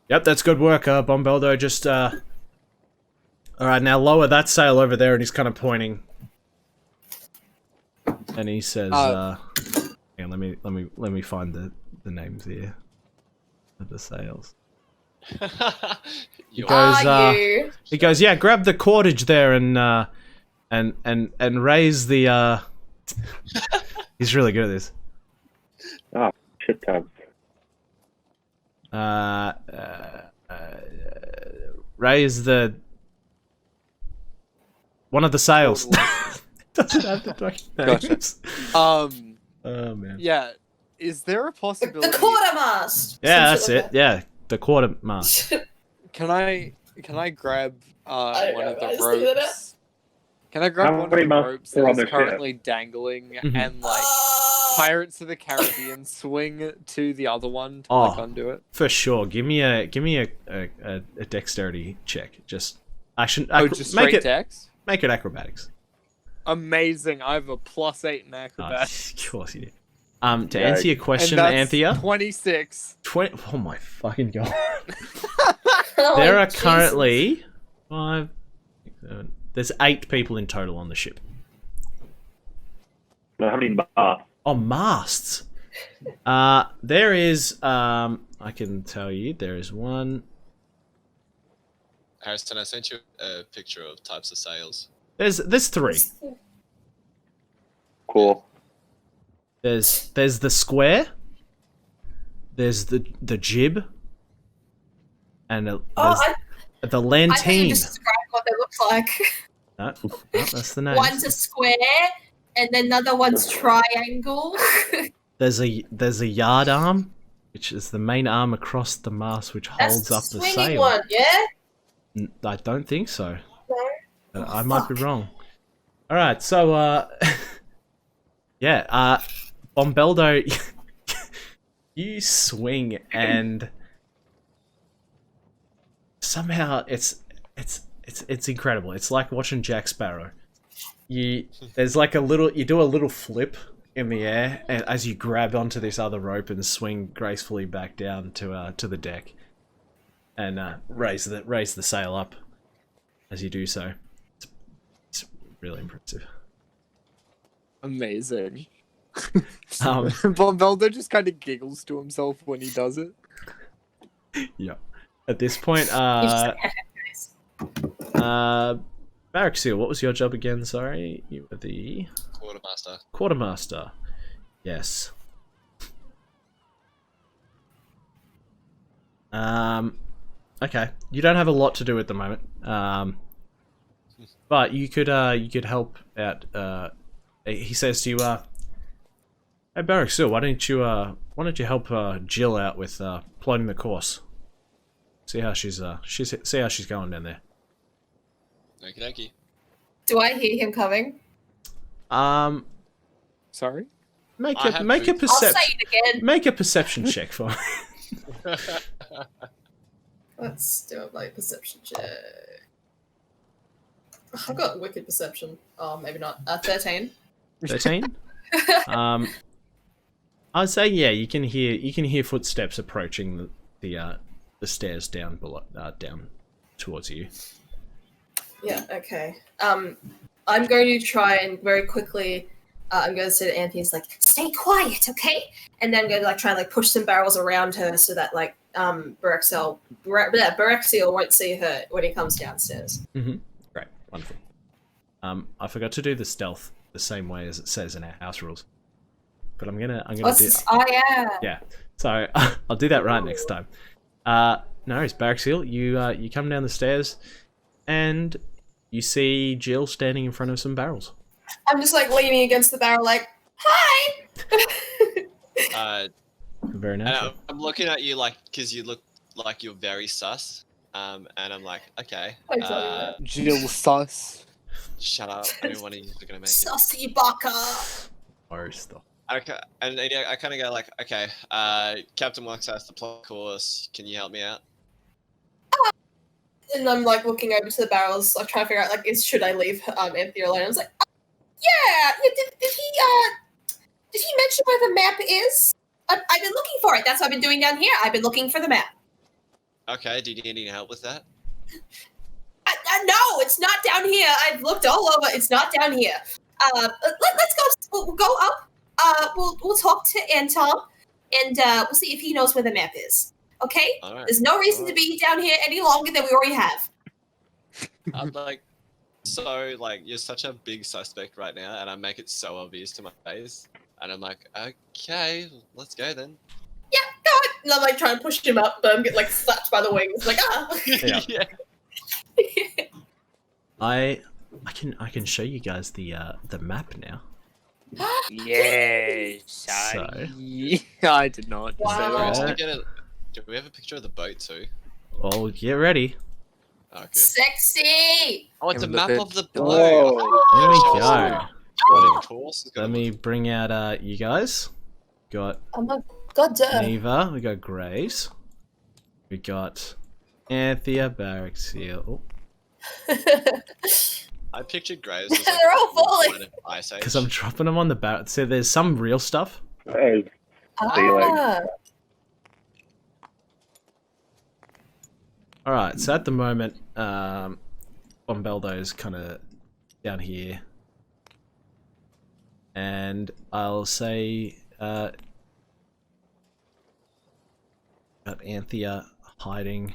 "Yep, that's good work, Bombeldo. Just, all right, now lower that sail over there," and he's kind of pointing. And he says, hang on, let me find the names here of the sails. He goes, yeah, grab the cordage there and raise the. He's really good at this. Oh, shit time. Raise the one of the sails. Doesn't have the fucking names. Gotcha. Oh man. Yeah. Is there a possibility? The quartermast. Yeah, that's it. Yeah, the quartermast. Can I grab one of the know, ropes? Can I grab one of the ropes that is currently dangling and like Pirates of the Caribbean swing to the other one to like undo it? For sure. Give me a dexterity check. Just action. Just straight dex? Make it acrobatics. Amazing. I have a +8 in acrobatics. Of course you do. To answer your question, Anthea. 26. Oh my fucking god. Oh, there are Jesus. currently 5, 6, 7. There's 8 people in total on the ship. No, how many masts? Oh, masts. There is. I can tell you, there is one. Harrison, I sent you a picture of types of sails. There's 3. Cool. There's the square. There's the jib. And the I think you lanterne. just described what they look like. No, that's the name. One's a square, and then another one's triangle. There's a yard arm, which is the main arm across the mast, which holds up the swinging sail. one, yeah? I don't think so. No. I might be wrong. All right, so yeah, Bombeldo, you swing and somehow it's incredible. It's like watching Jack Sparrow. There's like you do a little flip in the air and as you grab onto this other rope and swing gracefully back down to the deck and raise the sail up as you do so. It's really impressive. Amazing. Bombeldo just kind of giggles to himself when he does it. Yeah. At this point, Barrack Seal, what was your job again? Sorry, you were the Quartermaster. Quartermaster. Yes. Okay. You don't have a lot to do at the moment. But you could help out. He says to you, "Hey Barrack Seal, why don't you help Jill out with plotting the course? See how she's going down there." Okie dokie. Do I hear him coming? Sorry? Make a I'll say it again. Make a perception check for me. Let's do a perception check. I've got wicked perception. Oh, maybe not. 13. 13? I'd say yeah. You can hear footsteps approaching the the stairs down below, down towards you. Yeah, okay. I'm going to try and very quickly, I'm going to say to Anthony's like, stay quiet, okay? And then I'm going to like try and like push some barrels around her so that like Berexiel won't see her when he comes downstairs. Mm-hmm. Great, wonderful. I forgot to do the stealth the same way as it says in our house rules, but I'm gonna do. Oh yeah. Yeah. So I'll do that right next time. No worries, Berexiel. You come down the stairs, and you see Jill standing in front of some barrels. I'm just like leaning against the barrel, like, hi. Very And natural. I'm looking at you like, because you look like you're very sus. And I'm like, okay. Jill sus. Shut up. Only one of you are gonna make it. Sussy baka. Or stuff. Okay, and I kind of go like, okay, Captain Wax has the plot course. Can you help me out? And I'm like looking over to the barrels, like trying to figure out like, should I leave Anthony alone? I was like, yeah. Did he mention where the map is? I've been looking for it. That's what I've been doing down here. I've been looking for the map. Okay, do you need any help with that? No, it's not down here. I've looked all over. It's not down here. Let's go. We'll go up. We'll talk to Anton, and we'll see if he knows where the map is. Okay? All right. There's no reason to be down here any longer than we already have. I'm like, so like you're such a big suspect right now, and I make it so obvious to my face, and I'm like, okay, let's go then. Yeah, go on. And I'm like trying to push him up, but I'm getting like slapped by the wings. Like Yeah. I can show you guys the map now. Yes. So. I did not. Wow. So we're Yeah. actually do we have a picture of the boat too? Oh, get ready. Oh, good. Sexy. Oh, it's a Have a map look of at- the Whoa. boat. There we Oh, go. What a course. Let me bring out you guys. Got Oh my god, Neva, we got Graves, we got Anthea, Berexiel. I pictured Graves as They're all falling. Because I'm dropping them on the barrel. So there's some real stuff. There's Ah. Alright, so at the moment, Bombeldo's kind of down here. And I'll say, got Anthea hiding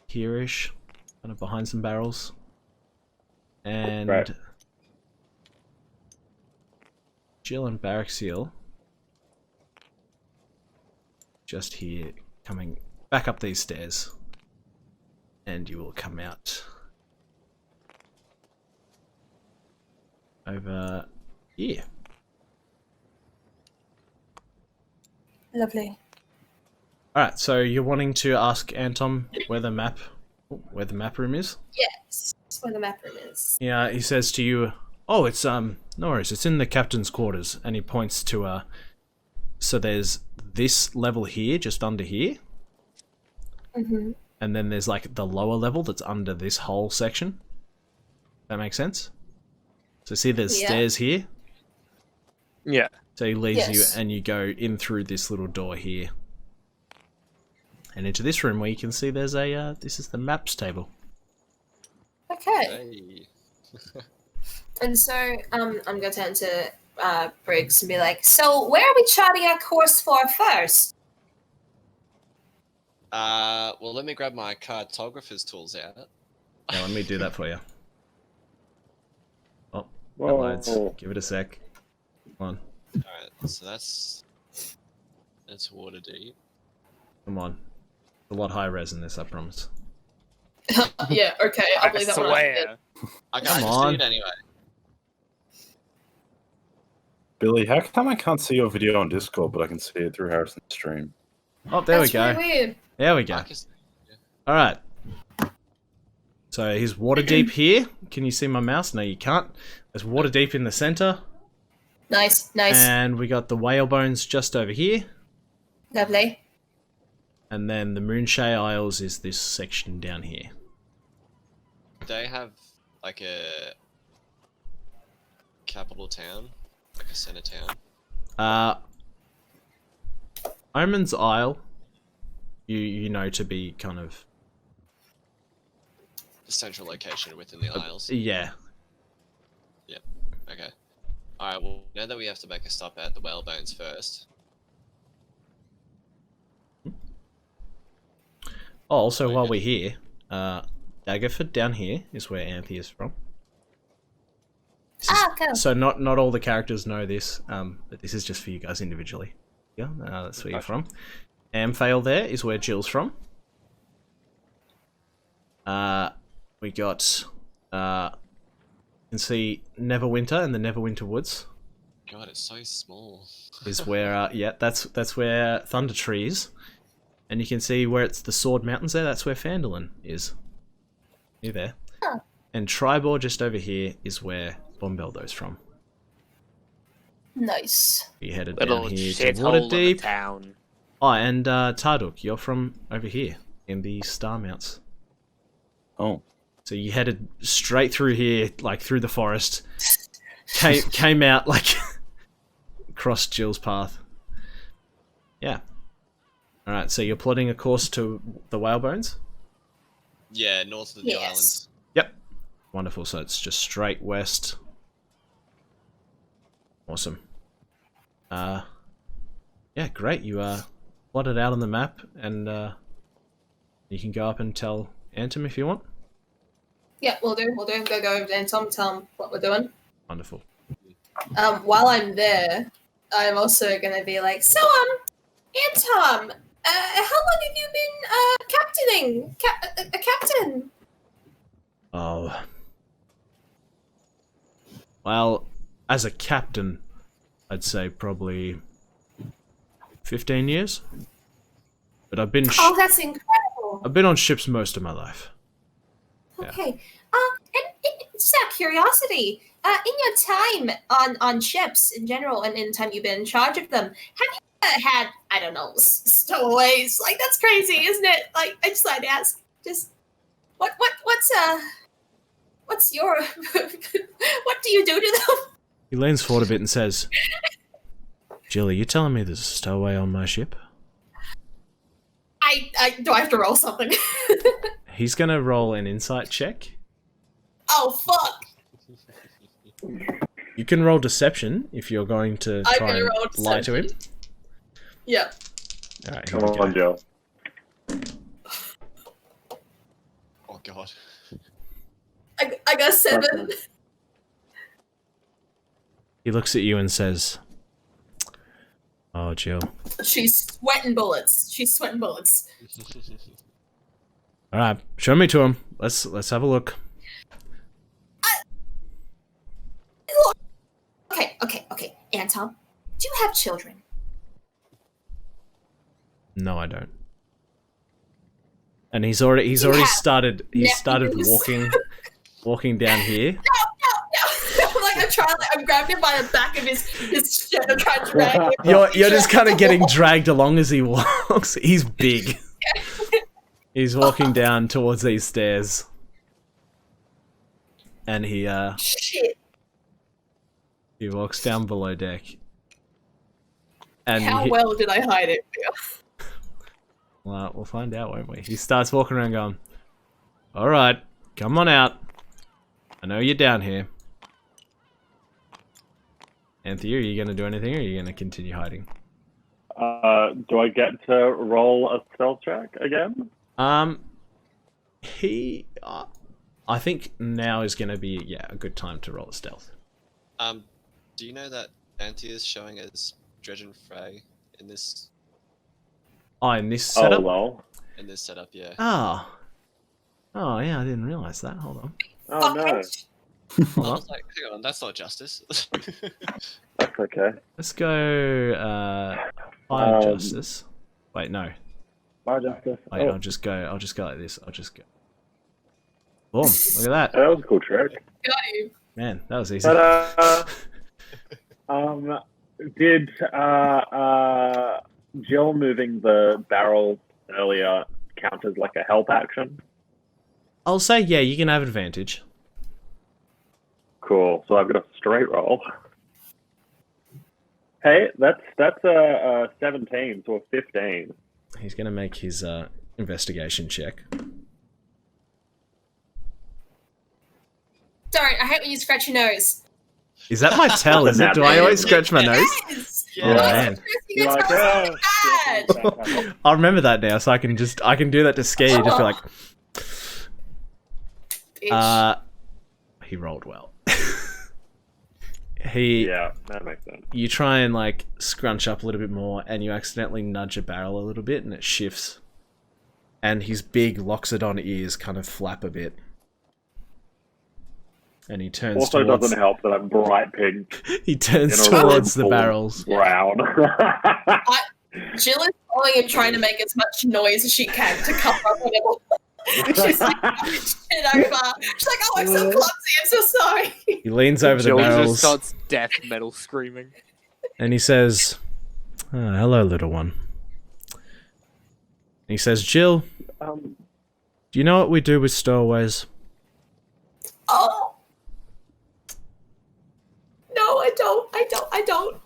here-ish, kind of behind some barrels. And Right. Jill and Berexiel just here, coming back up these stairs, and you will come out over here. Lovely. Alright, so you're wanting to ask Anton where the map room is? Yes. That's where the map room is. Yeah, he says to you, oh, it's no worries, it's in the captain's quarters, and he points to so there's this level here, just under here, Mm-hmm. and then there's like the lower level that's under this whole section. That makes sense? So see there's Yeah. stairs here? Yeah. So he leads Yes. you and you go in through this little door here. And into this room where you can see there's a, this is the maps table. Okay. Hey. And so I'm going to turn to Briggs and be like, so where are we charting our course for first? Well, let me grab my cartographer's tools out. Now let me do that for you. Oh, that Whoa. loads. Give it a sec. Come on. Alright, so that's water deep. Come on. A lot higher res in this, I promise. Yeah, okay. I'll believe that one. swear. I Come can't just on. do it anyway. Billy, how come I can't see your video on Discord, but I can see it through Harrison's stream? Oh, there That's we go. really weird. There we go. Marcus- Alright. So he's water deep here. Can you see my mouse? No, you can't. There's water deep in the center. Nice, nice. And we got the whale bones just over here. Lovely. And then the Moonshade Isles is this section down here. They have like a capital town, like a center town. Omen's Isle you know to be kind of The central location within the Isles. yeah. Okay. Alright, well, now that we have to make a stop at the Whalebones first. Oh, also Very while good. we're here, Daggerford down here is where Anthe is from. Cool. So not all the characters know this, but this is just for you guys individually. Yeah, that's where you're from. Amphale there is where Jill's from. We got you can see Neverwinter and the Neverwinter Woods God, it's so small. is where that's where Thunder Tree is. And you can see where it's the Sword Mountains there, that's where Phandalin is. Near there. Oh. And Tribor just over here is where Bombeldo's from. Nice. We headed Little down here to shithole of a Waterdeep. town. Oh, and Tarduk, you're from over here in the Star Mounts. Oh. So you headed straight through here, like through the forest, came out like crossed Jill's path. Yeah. All right. So you're plotting a course to the Whalebones. Yeah, north of the islands. Yep. Wonderful. So it's just straight west. Awesome. Yeah, great. You plot it out on the map, and you can go up and tell Antum if you want. Yeah, we'll do. Go over there and tell him what we're doing. Wonderful. While I'm there, I'm also gonna be like, so Antom, how long have you been captaining? A captain? Oh. Well, as a captain, I'd say probably 15 years. But I've been Oh, that's incredible. I've been on ships most of my life. Okay. And just out of curiosity, in your time on ships in general, and in the time you've been in charge of them, have you had, I don't know, stowaways? Like, that's crazy, isn't it? Like, I just like to ask, just what's your what do you do to them? He leans forward a bit and says, Jill, are you telling me there's a stowaway on my ship? I do I have to roll something? He's gonna roll an insight check. Oh fuck! You can roll deception if you're going to I'm try gonna and roll lie to him. Yeah. Alright, here Come we on, go. Joe. Oh god. I got 7. He looks at you and says, oh, Jill. She's sweating bullets. Alright, show me to him. Let's have a look. Okay. Anton, do you have children? No, I don't. And he's already started walking down here. No. I'm grabbing him by the back of his shirt. I'm trying to drag him. You're just kind of getting dragged along as he walks. He's big. He's walking down towards these stairs. And he Shit. he walks down below deck. And How well did I hide it? Well, we'll find out, won't we? He starts walking around going, alright, come on out. I know you're down here. Anthea, are you going to do anything, or are you going to continue hiding? Do I get to roll a stealth check again? I think now is going to be, a good time to roll a stealth. Do you know that Anthea is showing as Dredge and Frey in this Oh, in this setup? Oh, well. in this setup? Yeah. Oh, yeah, I didn't realise that. Hold on. Oh, no. I Hold on. was like, hang on, that's not Justis. That's okay. Let's go, Fire Justice. Wait, no. Fire Justice. Wait, I'll just go like this. I'll just go. Boom, look at that. That was a cool trick. Got you. Man, that was easy. But, did Jill moving the barrel earlier count as like a help action? I'll say, yeah, you can have advantage. Cool. So I've got a straight roll. Hey, that's a 17, so a 15. He's going to make his investigation check. Don't. I hate when you scratch your nose. Is that my tell? Is it? Do I always scratch my nose? Yes. Oh, man. You You're guys like, are "Oh, bad. I'll remember that now, so I can do that to Ski. Just be like, Bitch. he rolled well. Yeah, that makes sense. You try and like scrunch up a little bit more, and you accidentally nudge a barrel a little bit, and it shifts. And his big loxodon ears kind of flap a bit. And he turns Also towards... doesn't help that I'm bright pink, He turns in a towards the room full of barrels. brown. Jill is following him, trying to make as much noise as she can to cover up whatever. She's like, shit over. She's like, oh, I'm so clumsy. I'm so sorry. He leans over the Jill just barrels, starts death metal screaming. and he says, hello, little one. And he says, Jill, do you know what we do with stowaways? Oh. No, I don't.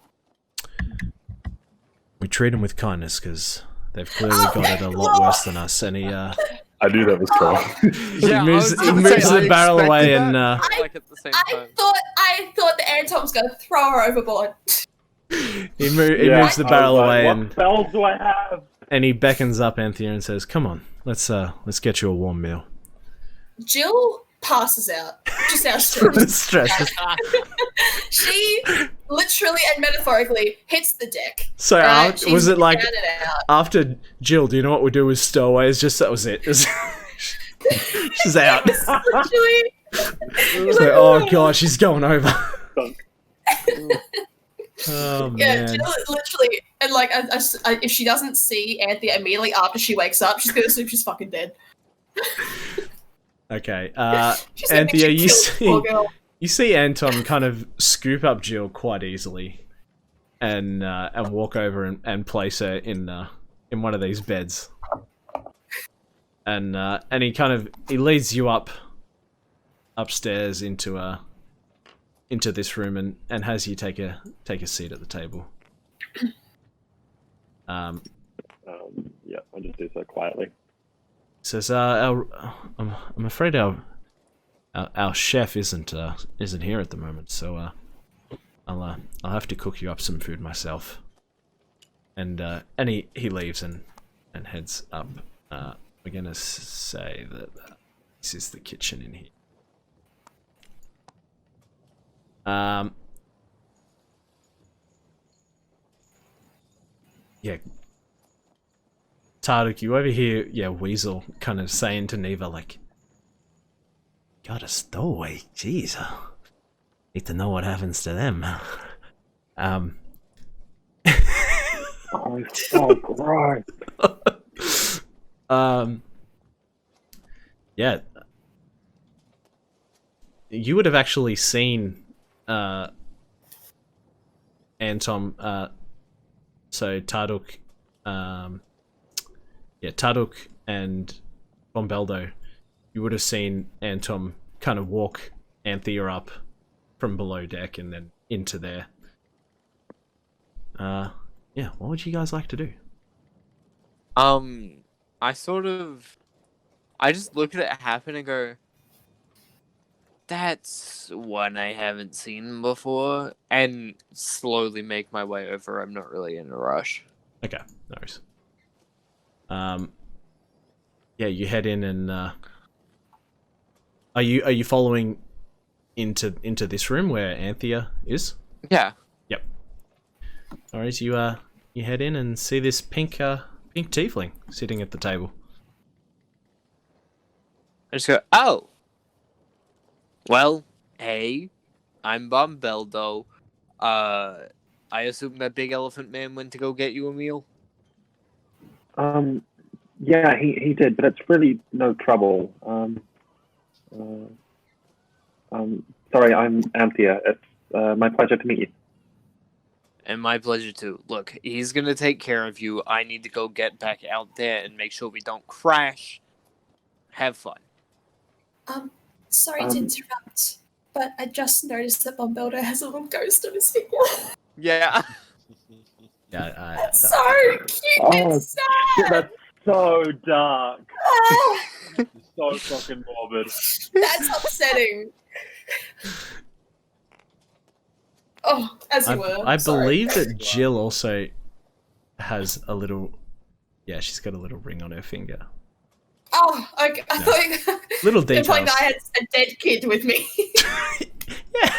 We treat them with kindness, because they've clearly got it a lot worse than us. And he I knew that was coming. moves the barrel away and like at the same time. I thought the Anton was going to throw her overboard. he moves the barrel away, What and spells do I have? he beckons up Anthea and says, "Come on, let's get you a warm meal." Jill passes out. Just out of Stress. She literally and metaphorically hits the deck. So Right, she's was it like down and out. after Jill? Do you know what we do with stowaways? Just that was it. She's out. It's literally. It's like, oh god, she's going over. Oh Yeah, man. Jill literally, and like, if she doesn't see Anthea immediately after she wakes up, she's gonna assume she's fucking dead. Okay, She's gonna Anthea, think she killed the poor girl. you see Anton kind of scoop up Jill quite easily, and walk over and place her in one of these beds, and he leads you upstairs into this room and has you take a seat at the table. Yeah, I just do so quietly. Says, I'm afraid our chef isn't here at the moment, so I'll have to cook you up some food myself. And he leaves and heads up. We're gonna say that this is the kitchen in here. Yeah. Tarduk, you over here, Weasel kind of saying to Neva, like, got a stowaway, jeez. Need to know what happens to them. Oh, it's so gross. Yeah. You would have actually seen Anton, so Tarduk, Tarduk and Bombeldo, you would have seen Anton kind of walk Anthea up from below deck and then into there. What would you guys like to do? I just look at it happen and go, that's one I haven't seen before, and slowly make my way over. I'm not really in a rush. Okay, no worries. You head in and are you following into this room where Anthea is? Yeah. Yep. All right, you head in and see this pink tiefling sitting at the table. I just go, oh. Well, hey, I'm Bombeldo. I assume that big elephant man went to go get you a meal? Yeah, he did, but it's really no trouble. Sorry, I'm Anthea. It's my pleasure to meet you. And my pleasure too. Look, he's gonna take care of you. I need to go get back out there and make sure we don't crash. Have fun. Sorry to interrupt, but I just noticed that Bombeldo has a little ghost on his finger. Yeah. Yeah, That's so cute. Oh, It's sad. That's so dark. Ah, So fucking morbid. that's upsetting. Oh, as you were. I sorry. believe that Jill also has a little. Yeah, she's got a little ring on her finger. Oh, okay. I thought you Little the details. point that I had a dead kid with me. Yeah.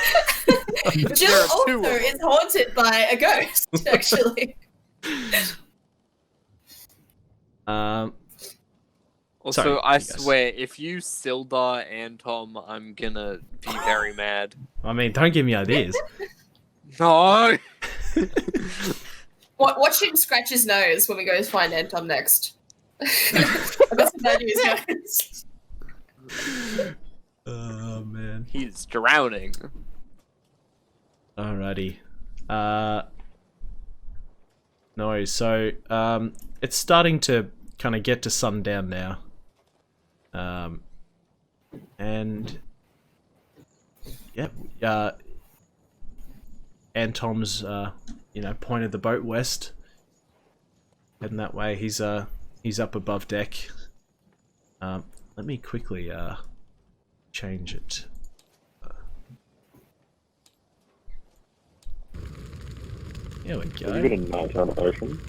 Jill There are also two of them. is haunted by a ghost, actually. Also, Sorry, I you guys. swear, if you Sildar and Tom, I'm gonna be very mad. I mean, don't give me ideas. No! Watch him scratch his nose when we go to find Anton next. I've got some bad news, guys. Oh man. He's drowning. Alrighty. No worries. So, it's starting to kind of get to sundown now. And yeah, Antom's pointed the boat west, heading that way. He's up above deck. Let me quickly change it. Here we go. Have you got a night on ocean?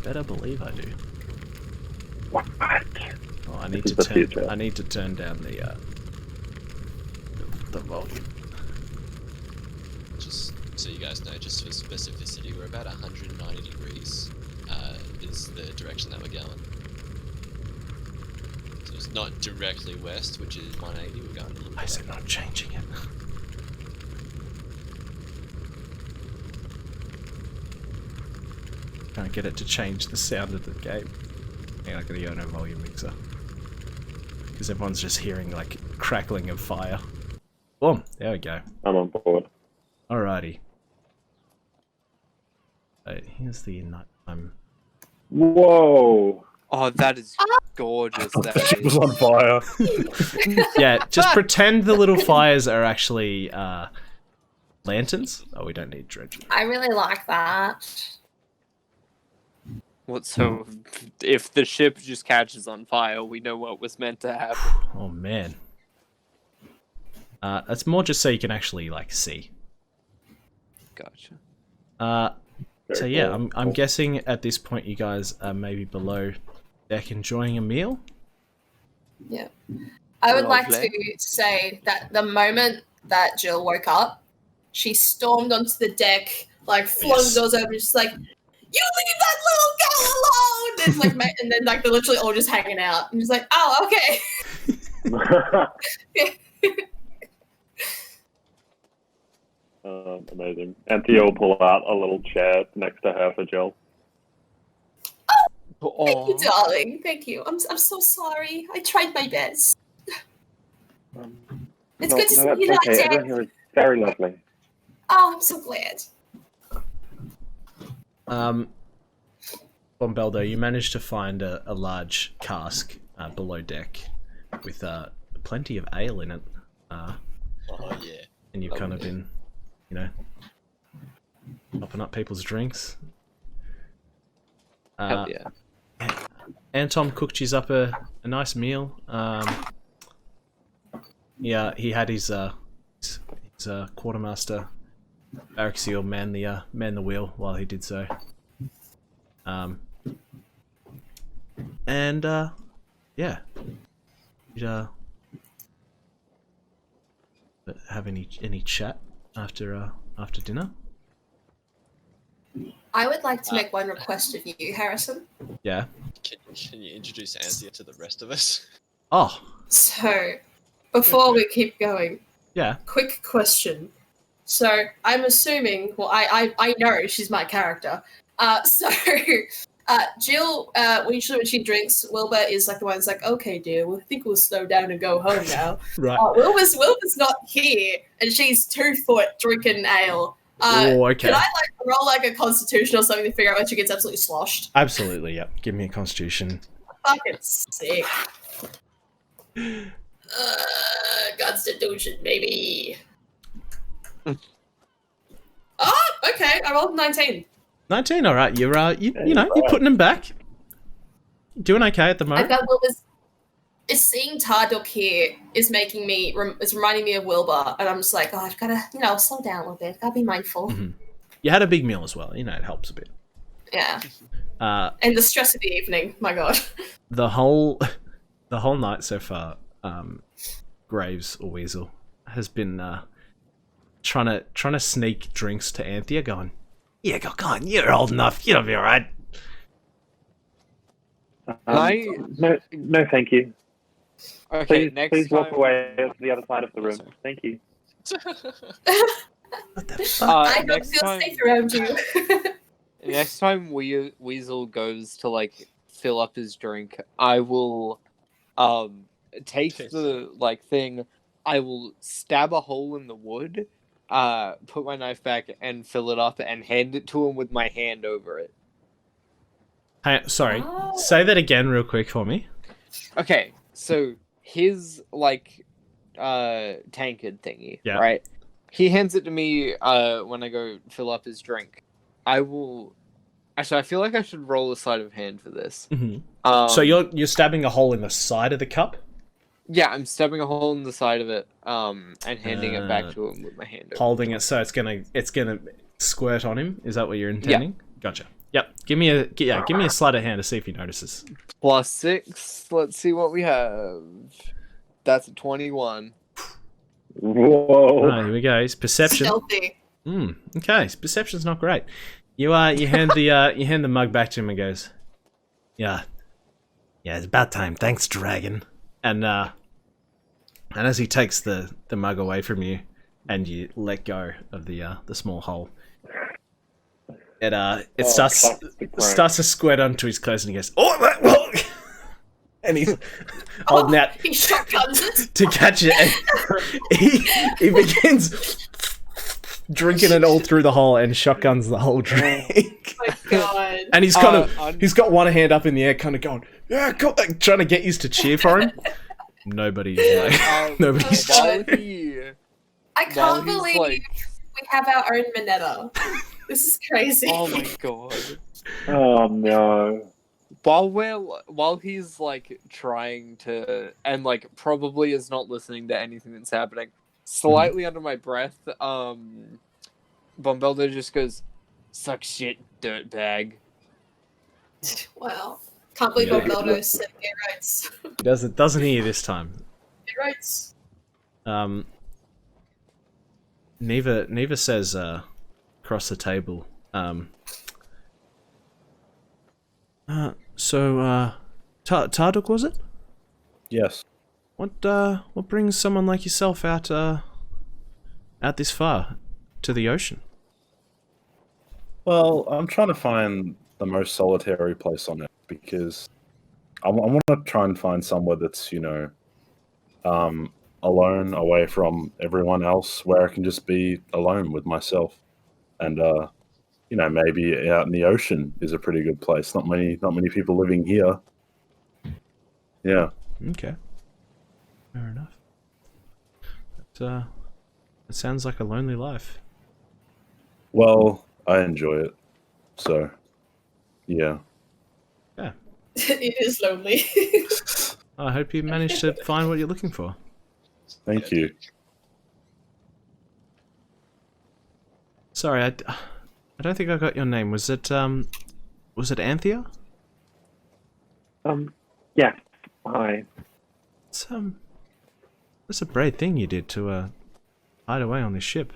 Better believe I do. What? Oh, I need This to is the turn. future. I need to turn down the volume. Just so you guys know, just for specificity, we're about 190 degrees is the direction that we're going. So it's not directly west, which is 180. We're going a little Why is bit. it not changing it? Can't get it to change the sound of the game. Hang on, I gotta go on a volume mixer. Because everyone's just hearing like crackling of fire. Boom! There we go. I'm on board. Alrighty. Here's the nighttime. Whoa! Oh, that is gorgeous. That It was is. on fire. Yeah, just pretend the little fires are actually lanterns. Oh, we don't need dredge. I really like that. What, so if the ship just catches on fire, we know what was meant to happen. Oh man. That's more just so you can actually like see. Gotcha. So Very yeah, cool. I'm guessing at this point you guys are maybe below deck enjoying a meal. Yeah. I would like Lovely. to say that the moment that Jill woke up, she stormed onto the deck, like flung Yes. the doors open, just like, "You leave that little girl alone!" And and then like they're literally all just hanging out. And just like, "Oh, okay." Amazing. And Theo will pull out a little chair next to her for Jill. Thank you, Oh, darling. Thank you. I'm so sorry. I tried my best. It's good to see that's you that okay. day. Everyone here is very lovely. Oh, I'm so glad. Bombeldo, you managed to find a large cask below deck with plenty of ale in it. Oh yeah. And you've kind of been, topping up people's drinks. hell yeah. Anton cooked you up a nice meal. Yeah, he had his quartermaster Baraxiel man the wheel while he did so. And yeah, you'd have any chat after dinner? I would like to make one request of you, Harrison. Yeah. Can you introduce Anthea to the rest of us? Oh, So, before we keep going, yeah. quick question. So, I'm assuming, well, I know she's my character. Jill, usually when she drinks, Wilbur is like the one that's like, "Okay, dear, I think we'll slow down and go home now." Right. Wilbur's not here, and she's 2 foot drinking ale. Oh, okay. Can I roll like a constitution or something to figure out when she gets absolutely sloshed? Absolutely, yeah. Give me a constitution. Fucking sick. Constitution, baby. Oh, okay. I rolled 19. 19. All right. You're you're putting them back. Doing okay at the I moment. thought is seeing Tarduk here is making me is reminding me of Wilbur, and I'm just like, oh, I've got to slow down a little bit. Gotta be mindful. Mm-hmm. You had a big meal as well. It helps a bit. Yeah. And the stress of the evening. My God. The whole night so far, Graves or Weasel has been trying to sneak drinks to Anthea, going, yeah, go on, you're old enough, you'll be all right. No, thank you. Okay, Please walk away to the other side of the room. Thank you. What the fuck? I don't feel safe around you. Next time Weasel goes to like fill up his drink, I will take the thing. I will stab a hole in the wood, put my knife back and fill it up and hand it to him with my hand over it. Hey, sorry. Say that again real quick for me. Okay, so his tankard thingy, right? He hands it to me when I go fill up his drink. I will. Actually, I feel like I should roll a sleight of hand for this. Mm-hmm. So you're stabbing a hole in the side of the cup? Yeah, I'm stabbing a hole in the side of it, and handing it back to him with my hand. Holding it so it's gonna squirt on him. Is that what you're intending? Yeah. Gotcha. Yep. Give me a sleight of hand to see if he notices. +6. Let's see what we have. That's a 21. Whoa! Right, here we go. It's perception. Stealthy. Okay, his perception's not great. You hand the mug back to him and goes, yeah, it's about time. Thanks, dragon. And as he takes the mug away from you, and you let go of the small hole, it starts to squirt onto his clothes, and he goes, oh, and he's holding out. He shotguns it to catch it. And he begins drinking it all through the hole and shotguns the whole drink. Oh my God! And he's he's got one hand up in the air, kind of going, yeah, go, trying to get you to cheer for him. Nobody's cheering. I can't believe we have our own Minetta. This is crazy. Oh my God. Oh no. While he's trying to and probably is not listening to anything that's happening, slightly under my breath, Bombeldo just goes, "Suck shit, dirtbag." Wow. Can't believe Bombeldo said gay rights. Doesn't hear you this time. Gay rights. Neva says across the table, so Tarduk, was it? Yes. What brings someone like yourself out this far to the ocean? Well, I'm trying to find the most solitary place on Earth because I want to try and find somewhere that's, alone, away from everyone else, where I can just be alone with myself. And, maybe out in the ocean is a pretty good place. Not many people living here. Yeah. Okay. Fair enough. But, it sounds like a lonely life. Well, I enjoy it. So, yeah. Yeah. It is lonely. I hope you managed to find what you're looking for. Thank you. Sorry, I don't think I got your name. Was it Anthea? Yeah. Hi. That's a brave thing you did to hide away on this ship.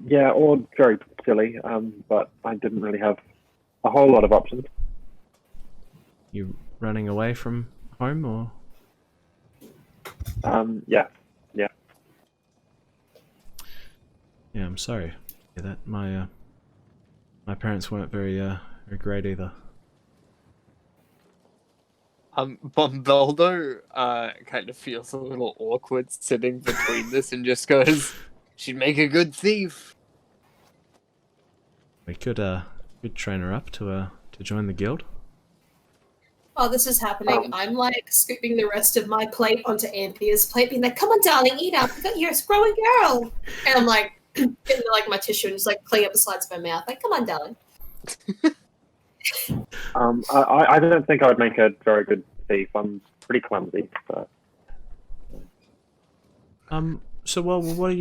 Yeah, or very silly. But I didn't really have a whole lot of options. You running away from home, or? Yeah. Yeah, I'm sorry. Yeah, that my parents weren't very great either. Bombeldo kind of feels a little awkward sitting between this and just goes, "She'd make a good thief." We could train her up to join the guild. while this is happening, I'm like scooping the rest of my plate onto Anthea's plate, being like, "Come on, darling, eat up. You're a growing girl." And I'm like getting like my tissue and just like cleaning up the sides of my mouth. Like, "Come on, darling." I don't think I would make a very good thief. I'm pretty clumsy. So. So well, what are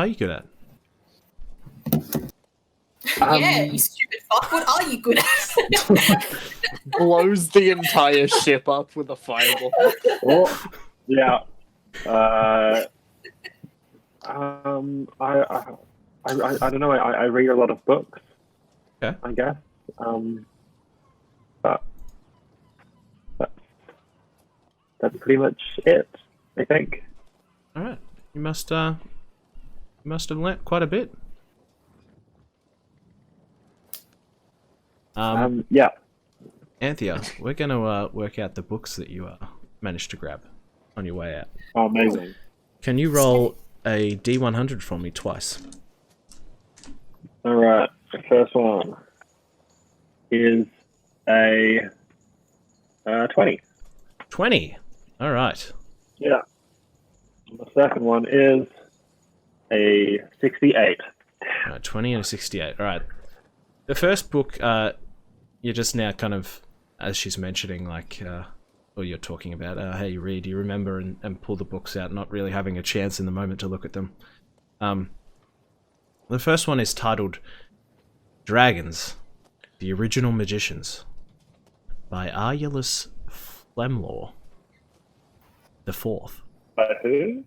you good at? Yeah, you stupid fuck. What are you good at? Blows the entire ship up with a fireball. Oh, yeah. I don't know. I read a lot of books. Okay. I guess. But that's pretty much it. I think. All right. You must have learnt quite a bit. Yeah. Anthea, we're going to work out the books that you managed to grab on your way out. Oh, amazing. Can you roll a D100 for me twice? All right. The first one is a 20. 20. All right. Yeah. The second one is a 68. All right, 20 and a 68. All right. The first book, you're just now kind of, as she's mentioning, like, or you're talking about, hey, Reed, you remember and pull the books out, not really having a chance in the moment to look at them. The first one is titled Dragons, the Original Magicians, by Arulus Flemlaw the Fourth. By who?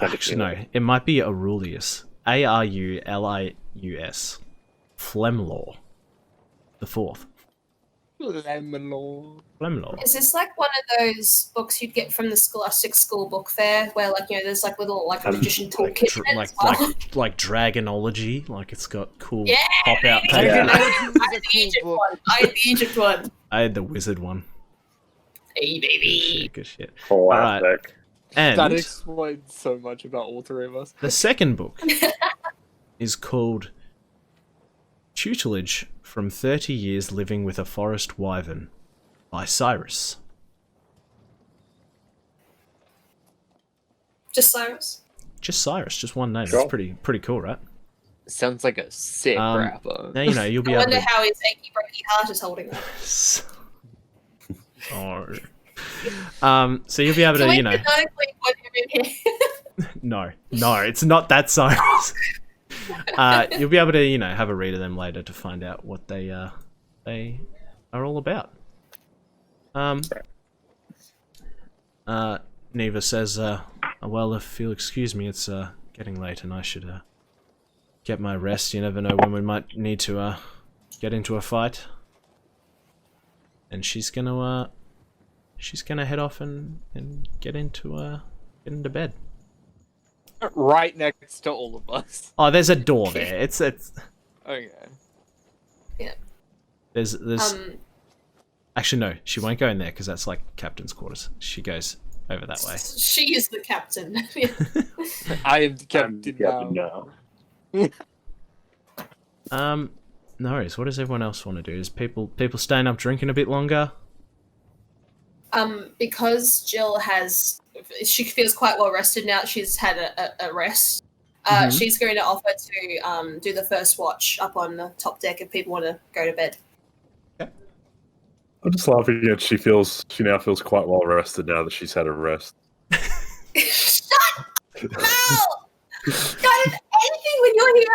Actually, no, it might be Aurelius. Arulius. Flemlaw the Fourth. Flemlaw. Is this like one of those books you'd get from the Scholastic School book fair, where like there's like little like a magician toolkit in it as well? like Dragonology, like it's got cool Yeah, pop out paper. I had the Egypt one. I had the Egypt one. I had the wizard one. Hey baby. Good shit. Classic. Alright. And That explains so much about all three of us. the second book is called Tutelage from 30 Years Living with a Forest Wyvern by Cyrus. Just Cyrus? Just Cyrus, just one name. Sure. That's pretty cool, right? Sounds like a sick rapper. Now you'll be I able wonder to. how his achy breaky heart is holding up. Oh. So you'll be able Can to, we canonically put him in here? No, it's not that Cyrus. You'll be able to, have a read of them later to find out what they are all about. Neva says, well, if you'll excuse me, it's getting late and I should get my rest. You never know when we might need to get into a fight. And she's gonna head off and get into bed. Right next to all of us. Oh, there's a door there. It's Okay. Yeah. there's actually no, she won't go in there because that's like captain's quarters. She goes over that way. She is the captain. I am the captain now. No worries. What does everyone else want to do? Is people staying up drinking a bit longer? Because Jill she feels quite well rested now. She's had a rest. She's going to offer to do the first watch up on the top deck if people want to go to bed. I'm just laughing at she now feels quite well rested now that she's had a rest. Shut up! Got anything when you're here.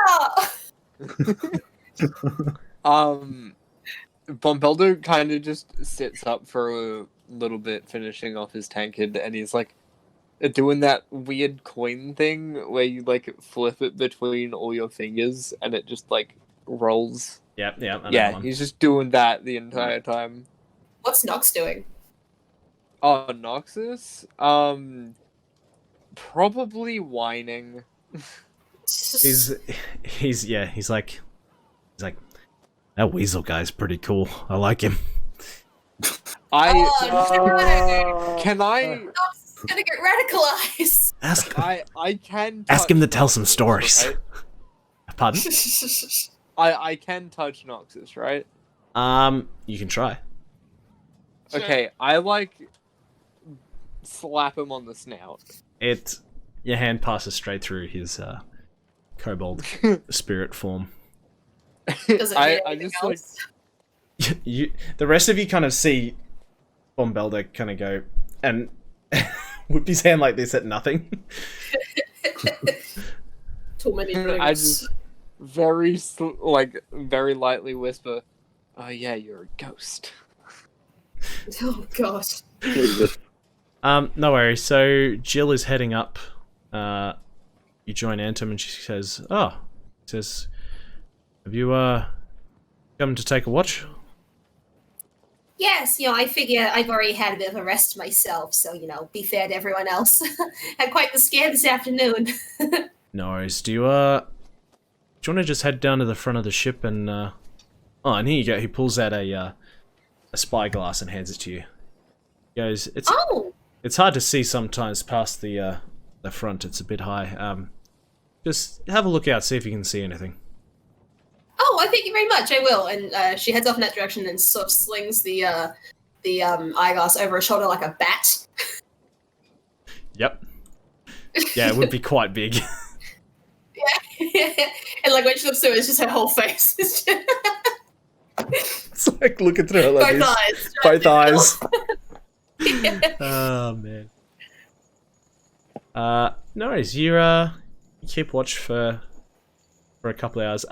Bombeldo kind of just sits up for a little bit, finishing off his tankard, and he's like doing that weird coin thing where you like flip it between all your fingers and it just like rolls. Yep. Yeah, he's just doing that the entire time. What's Nox doing? Oh, Noxus? Probably whining. He's like that weasel guy's pretty cool. I like him. Can I? Nox is gonna get radicalized. I can Ask him to touch tell some Noxus, stories. right? Pardon? I can touch Noxus, right? You can try. Okay, I like slap him on the snout. Your hand passes straight through his kobold spirit form. Does it hit I anything just like else? The rest of you kind of see Bombelda kind of go and whip his hand like this at nothing. Too many I rings. just very very lightly whisper, "Oh yeah, you're a ghost." Oh god. Jesus. No worries. So Jill is heading up. You join Antum, and she says, have you come to take a watch?" Yes, I figure I've already had a bit of a rest myself, so, be fair to everyone else. Had quite the scare this afternoon. No worries. Do you want to just head down to the front of the ship and and here you go. He pulls out a spyglass and hands it to you. He goes, It's hard to see sometimes past the front. It's a bit high. Just have a look out, see if you can see anything. Oh, I thank you very much. I will. And she heads off in that direction and sort of slings the eyeglass over her shoulder like a bat. Yep. Yeah, it would be quite big. Yeah. And like when she looks through, it's just her whole face. It's just... It's like looking through it like Both this. eyes. Both eyes. Yeah. Oh man. No worries. You keep watch for a couple of hours.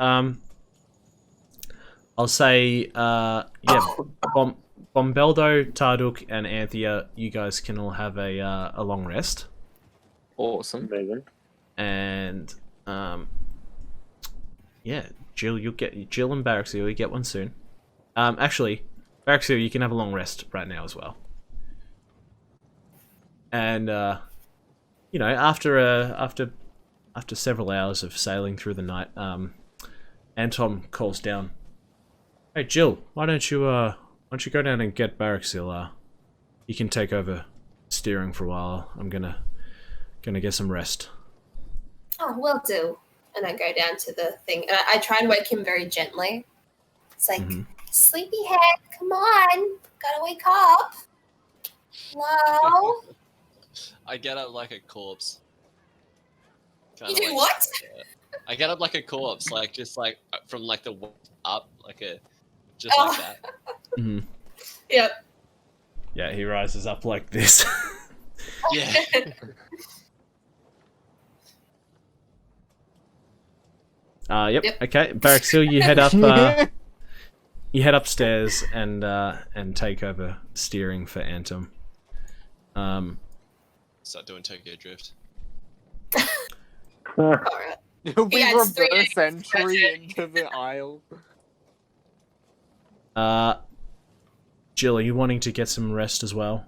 I'll say Bombeldo, Tarduk, and Anthea, you guys can all have a long rest. Awesome. Amazing. And Jill and Baraxil, you get one soon. Actually, Baraxil, you can have a long rest right now as well. And after several hours of sailing through the night, Anton calls down, "Hey Jill, why don't you go down and get Baraxil? You can take over steering for a while. I'm gonna get some rest." Oh, will do. And I go down to the thing, and I try and wake him very gently. It's like, sleepyhead, come on, gotta wake up. Hello? I get up like a corpse. You do what? I get up like a corpse, just from the up, like that. Mm-hmm. Yep. Yeah, he rises up like this. Yeah. Yep. Yep. Okay, Baraxil, you head up. You head upstairs and take over steering for Antum. Start doing Tokyo Drift. Alright. We Yeah, it's 3 reverse days. entry into the aisle. Jill, are you wanting to get some rest as well?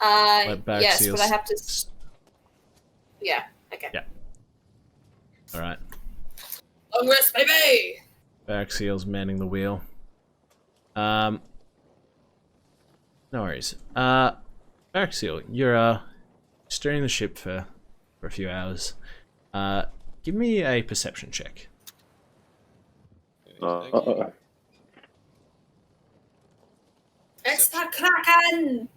Yes, Baraxil's- but I have to... Yeah, okay. Yeah. Alright. Long rest, baby! Baraxil's manning the wheel. No worries. Baraxil, you're steering the ship for a few hours. Give me a perception check. It's the Kraken!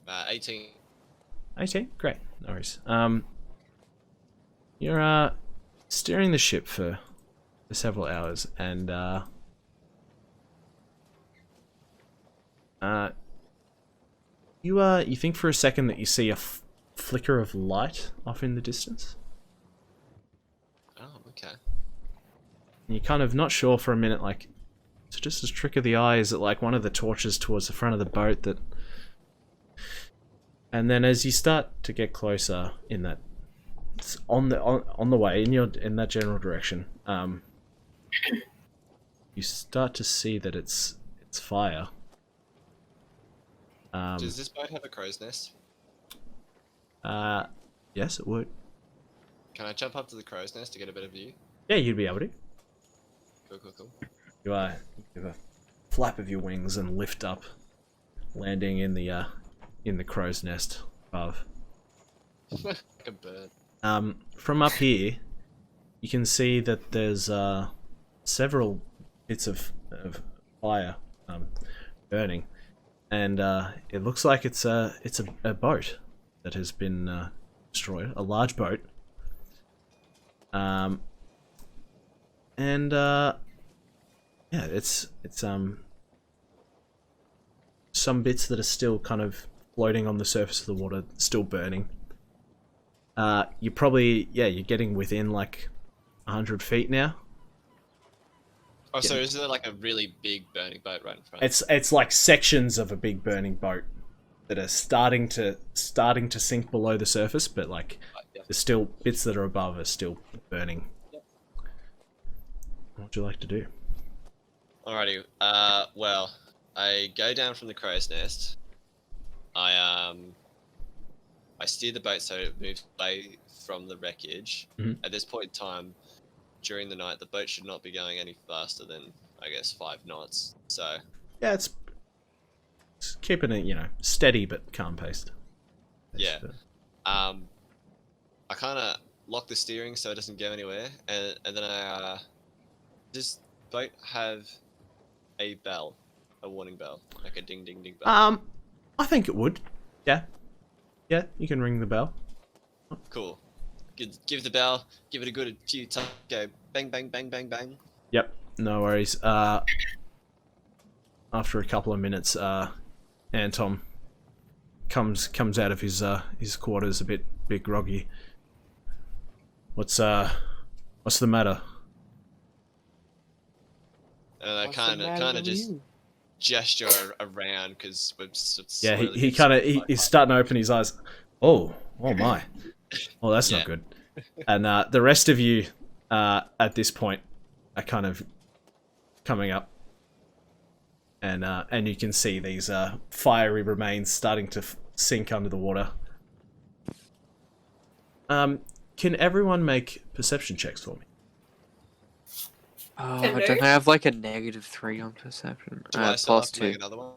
18. 18? Great. No worries. You're steering the ship for several hours, and you think for a second that you see a flicker of light off in the distance. Oh, okay. And you're kind of not sure for a minute, it's just a trick of the eye. Is it one of the torches towards the front of the boat that? And then as you start to get closer in that, it's on the way in that general direction, you start to see that it's fire. Does this boat have a crow's nest? Yes, it would. Can I jump up to the crow's nest to get a better view? Yeah, you'd be able to. Cool. You give a flap of your wings and lift up, landing in the crow's nest above. Like a bird. From up here, you can see that there's several bits of of fire burning, and it looks like it's a boat that has been destroyed, a large boat. And yeah, it's some bits that are still kind of floating on the surface of the water, still burning. You're probably, you're getting within like 100 feet now. Oh, so is there like a really big burning boat right in front? It's like sections of a big burning boat that are starting to sink below the surface, but like there's still bits that are above are still burning. What would you like to do? Alrighty. Well, I go down from the crow's nest. I steer the boat so it moves away from the wreckage. Mhm. At this point in time, during the night, the boat should not be going any faster than, I guess, 5 knots. So Yeah, it's keeping it, steady but calm paced. yeah. I kind of lock the steering so it doesn't go anywhere, and then I does boat have a bell, a warning bell, like a ding ding ding bell? I think it would. Yeah, you can ring the bell. Cool. Give the bell, give it a good few times, go bang bang bang bang bang. Yep, no worries. After a couple of minutes, Anton comes out of his quarters a bit groggy. What's the matter? And I kind of just gesture around because we're he's starting to open his eyes. Oh my. Well, that's not good. And the rest of you at this point are kind of coming up, and you can see these fiery remains starting to sink under the water. Can everyone make perception checks for me? Oh, don't I have like a -3 on perception? Do I still have to +2. make another one?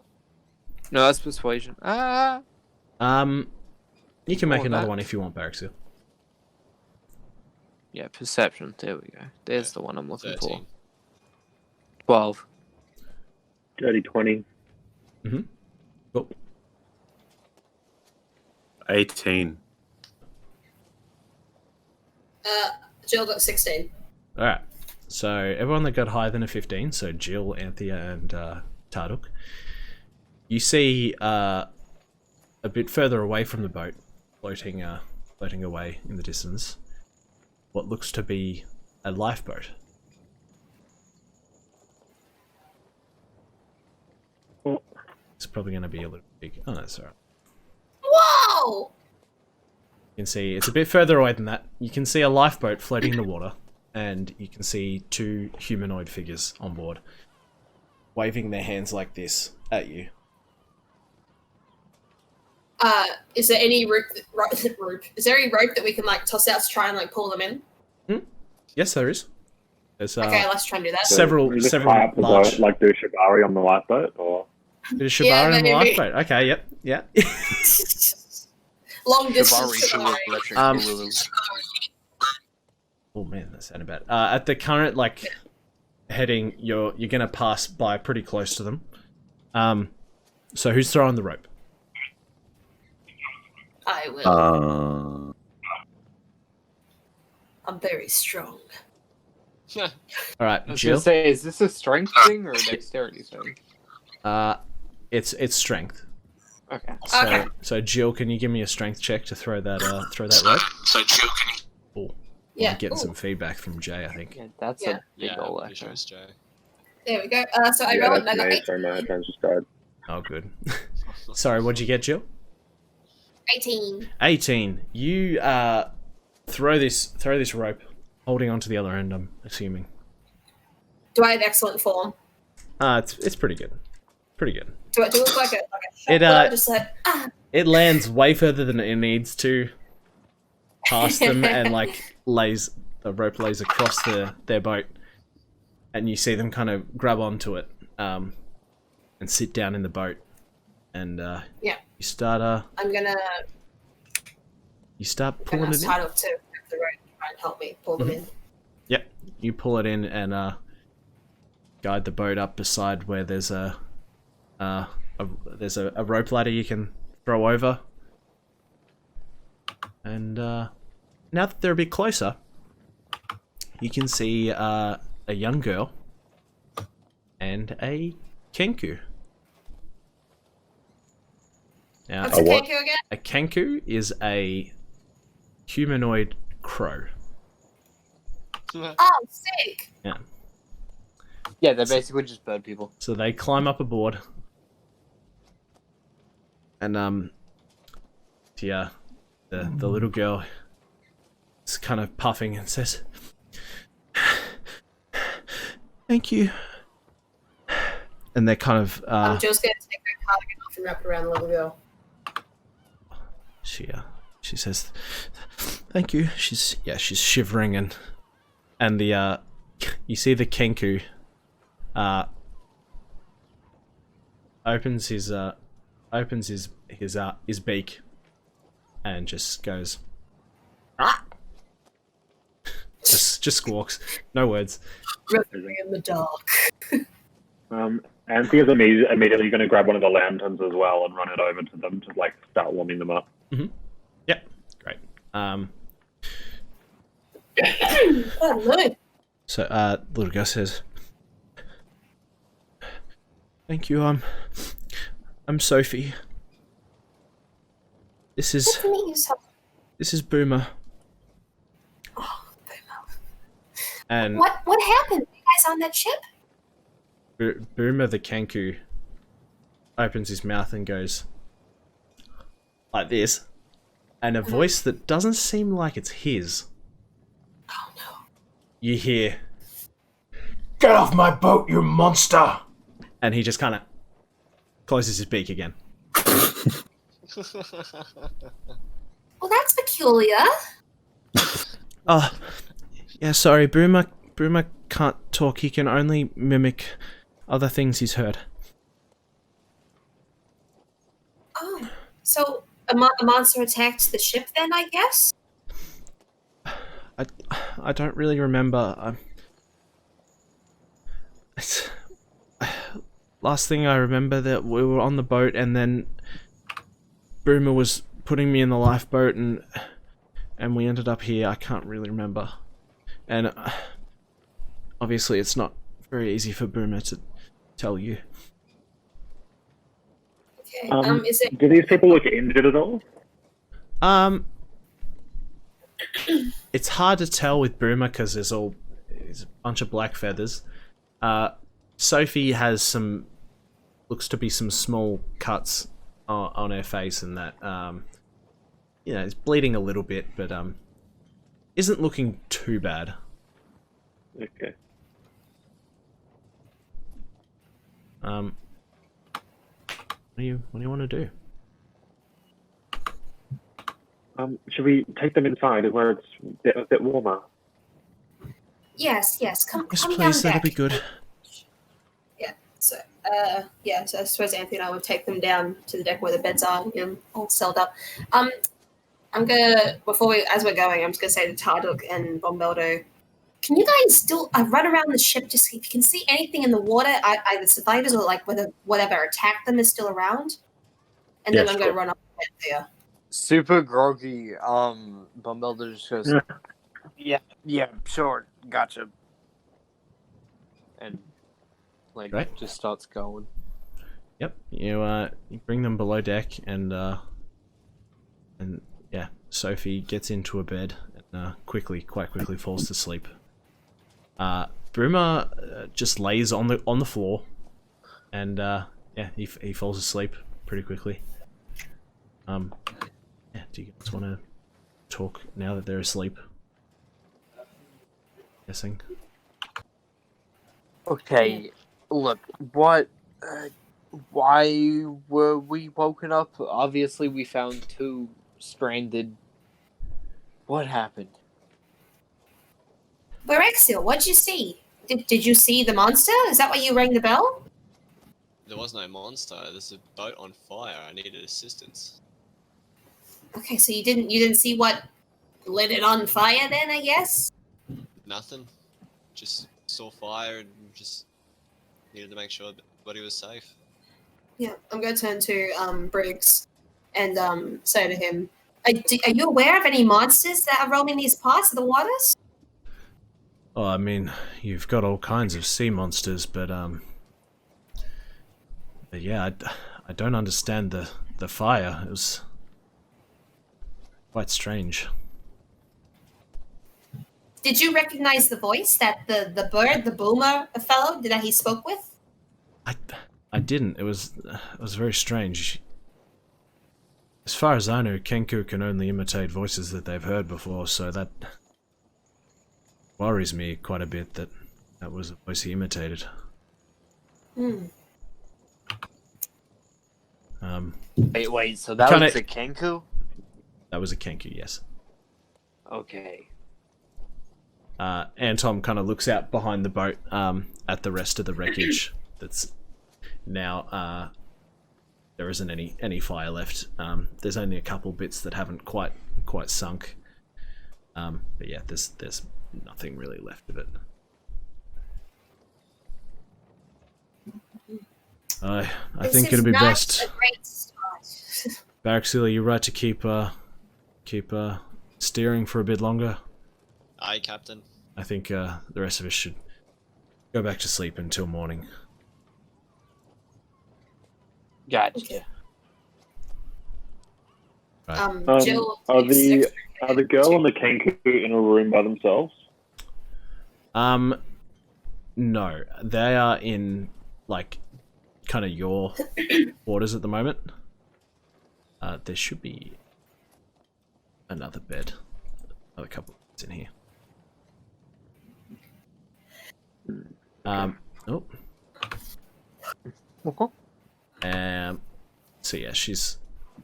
No, that's persuasion. You can make Oh, another that- one if you want, Barraxil. Yeah, perception. There we go. There's the one I'm looking 13. for. 12. Dirty 20. Cool. 18. Jill got 16. Alright. So everyone that got higher than a 15, so Jill, Anthea, and Tarduk, you see a bit further away from the boat, floating away in the distance, what looks to be a lifeboat. It's probably going to be a little big. Oh, that's alright. Whoa! You can see it's a bit further away than that. You can see a lifeboat floating in the water, and you can see 2 humanoid figures on board, waving their hands like this at you. Is there any rope? Is there any rope that we can like toss out to try and like pull them in? Yes, there is. There's Okay, let's try and do that. several You just tie up the large. boat, like do Shibari on the lifeboat, or Bit of Shibari on the maybe. lifeboat. Okay, yeah. Long distance. Shibari, Shibari. electric Um, boogaloo. Oh man, that sounded bad. At the current heading, you're gonna pass by pretty close to them. So who's throwing the rope? I will. I'm very strong. All right, I was Jill. gonna say, is this a strength thing or a dexterity thing? It's strength. Okay. So, Okay. So Jill, can you give me a strength check to throw that rope? So Jill, can you? Oh, Yeah. I'm getting Ooh. some feedback from Jay, I think. Yeah, that's Yeah. a big Yeah, old I'm pretty sure actor. it's Joe. There we go. So I yeah, rolled and I that's got me. Sorry, my headphones just died. Oh, good. Sorry, what'd you get, Jill? 18. 18. You throw this rope, holding onto the other end. I'm assuming. Do I have excellent form? It's pretty good. Pretty good. Do it look like a It, shot just like It lands way further than it needs to past them, and the rope lays across their boat, and you see them kind of grab onto it and sit down in the boat, and Yeah. you start I'm gonna pulling it in. title to the rope try and help me pull them in. Yep, you pull it in, and guide the boat up beside where there's a rope ladder you can throw over. And now that they're a bit closer, you can see a young girl and a kenku. Now, What's a kenku again? a kenku is a humanoid crow. Oh, sick. Yeah. Yeah, they're basically just bird people. So they climb up aboard, and the little girl is kind of puffing and says, "Thank you." And they're kind of I'm just gonna take her cardigan off and wrap it around the little girl. she says, "Thank you." She's shivering, and the you see the kenku opens his beak and just goes just squawks, no words. Reveling in the dark. Anthea's immediately going to grab one of the lanterns as well and run it over to them to like start warming them up. Mm-hmm. Yep, great. Oh no. So little girl says, "Thank you, I'm Sophie. This Good to meet you, is Boomer." Oh, Boomer. And What happened? You guys on that ship? Boomer the kenku opens his mouth and goes like this, and a voice that doesn't seem like it's his. Oh no. You hear, "Get off my boat, you monster!" And he just kind of closes his beak again. Well, that's peculiar. Oh, yeah, sorry, Boomer can't talk. He can only mimic other things he's heard. Oh, so a monster attacked the ship then, I guess? I don't really remember. Last thing I remember that we were on the boat and then Boomer was putting me in the lifeboat and we ended up here. I can't really remember. And obviously it's not very easy for Boomer to tell you. Okay. Is it? Do these people look injured at all? It's hard to tell with Boomer because there's a bunch of black feathers. Sophie has looks to be some small cuts on her face, and that it's bleeding a little bit, but isn't looking too bad. Okay. What do you want to do? Should we take them inside where it's a bit warmer? Yes. Come Yes, down please. That'll deck. be good. So, so I suppose Anthony and I would take them down to the deck where the beds are, all sealed up. I'm gonna, as we're going, I'm just gonna say to Tarduk and Bombeldo, can you guys still run around the ship to see if you can see anything in the water, either survivors or like whether whatever attacked them is still around? And then I'm gonna run up to Anthea. Super groggy. Bombeldo just goes, yeah, sure, gotcha. And Right. just starts going. Yep. You bring them below deck, and Sophie gets into a bed and quite quickly falls to sleep. Boomer just lays on the floor, and he falls asleep pretty quickly. Do you guys want to talk now that they're asleep? Guessing. Okay, look, what? Why were we woken up? Obviously, we found two stranded. What happened? Berexil, what'd you see? Did you see the monster? Is that why you rang the bell? There was no monster. There's a boat on fire. I needed assistance. Okay, so you didn't see what lit it on fire then, I guess? Nothing. Just saw fire and just needed to make sure that everybody was safe. Yeah, I'm going to turn to Briggs and say to him, are you aware of any monsters that are roaming these parts of the waters? Oh, I mean, you've got all kinds of sea monsters, but yeah, I don't understand the fire. It was quite strange. Did you recognize the voice that the bird, the boomer fellow that he spoke with? I didn't. It was very strange. As far as I know, Kenku can only imitate voices that they've heard before, so that worries me quite a bit that was a voice he imitated. Wait, so that was a Kenku? That was a Kenku, yes. Okay. Anton kind of looks out behind the boat at the rest of the wreckage that's now there isn't any fire left. There's only a couple bits that haven't quite sunk. But yeah, there's nothing really left of it. I think it'd be best. A great start. Baraxila, you're right to keep steering for a bit longer. Aye, Captain. I think the rest of us should go back to sleep until morning. Gotcha. Okay. Right. Jill Are takes the extra are the girl and the Kenku in a room by themselves? No, they are in like kind of your quarters at the moment. There should be another bed, another couple of beds in here. Oh. So yeah, she's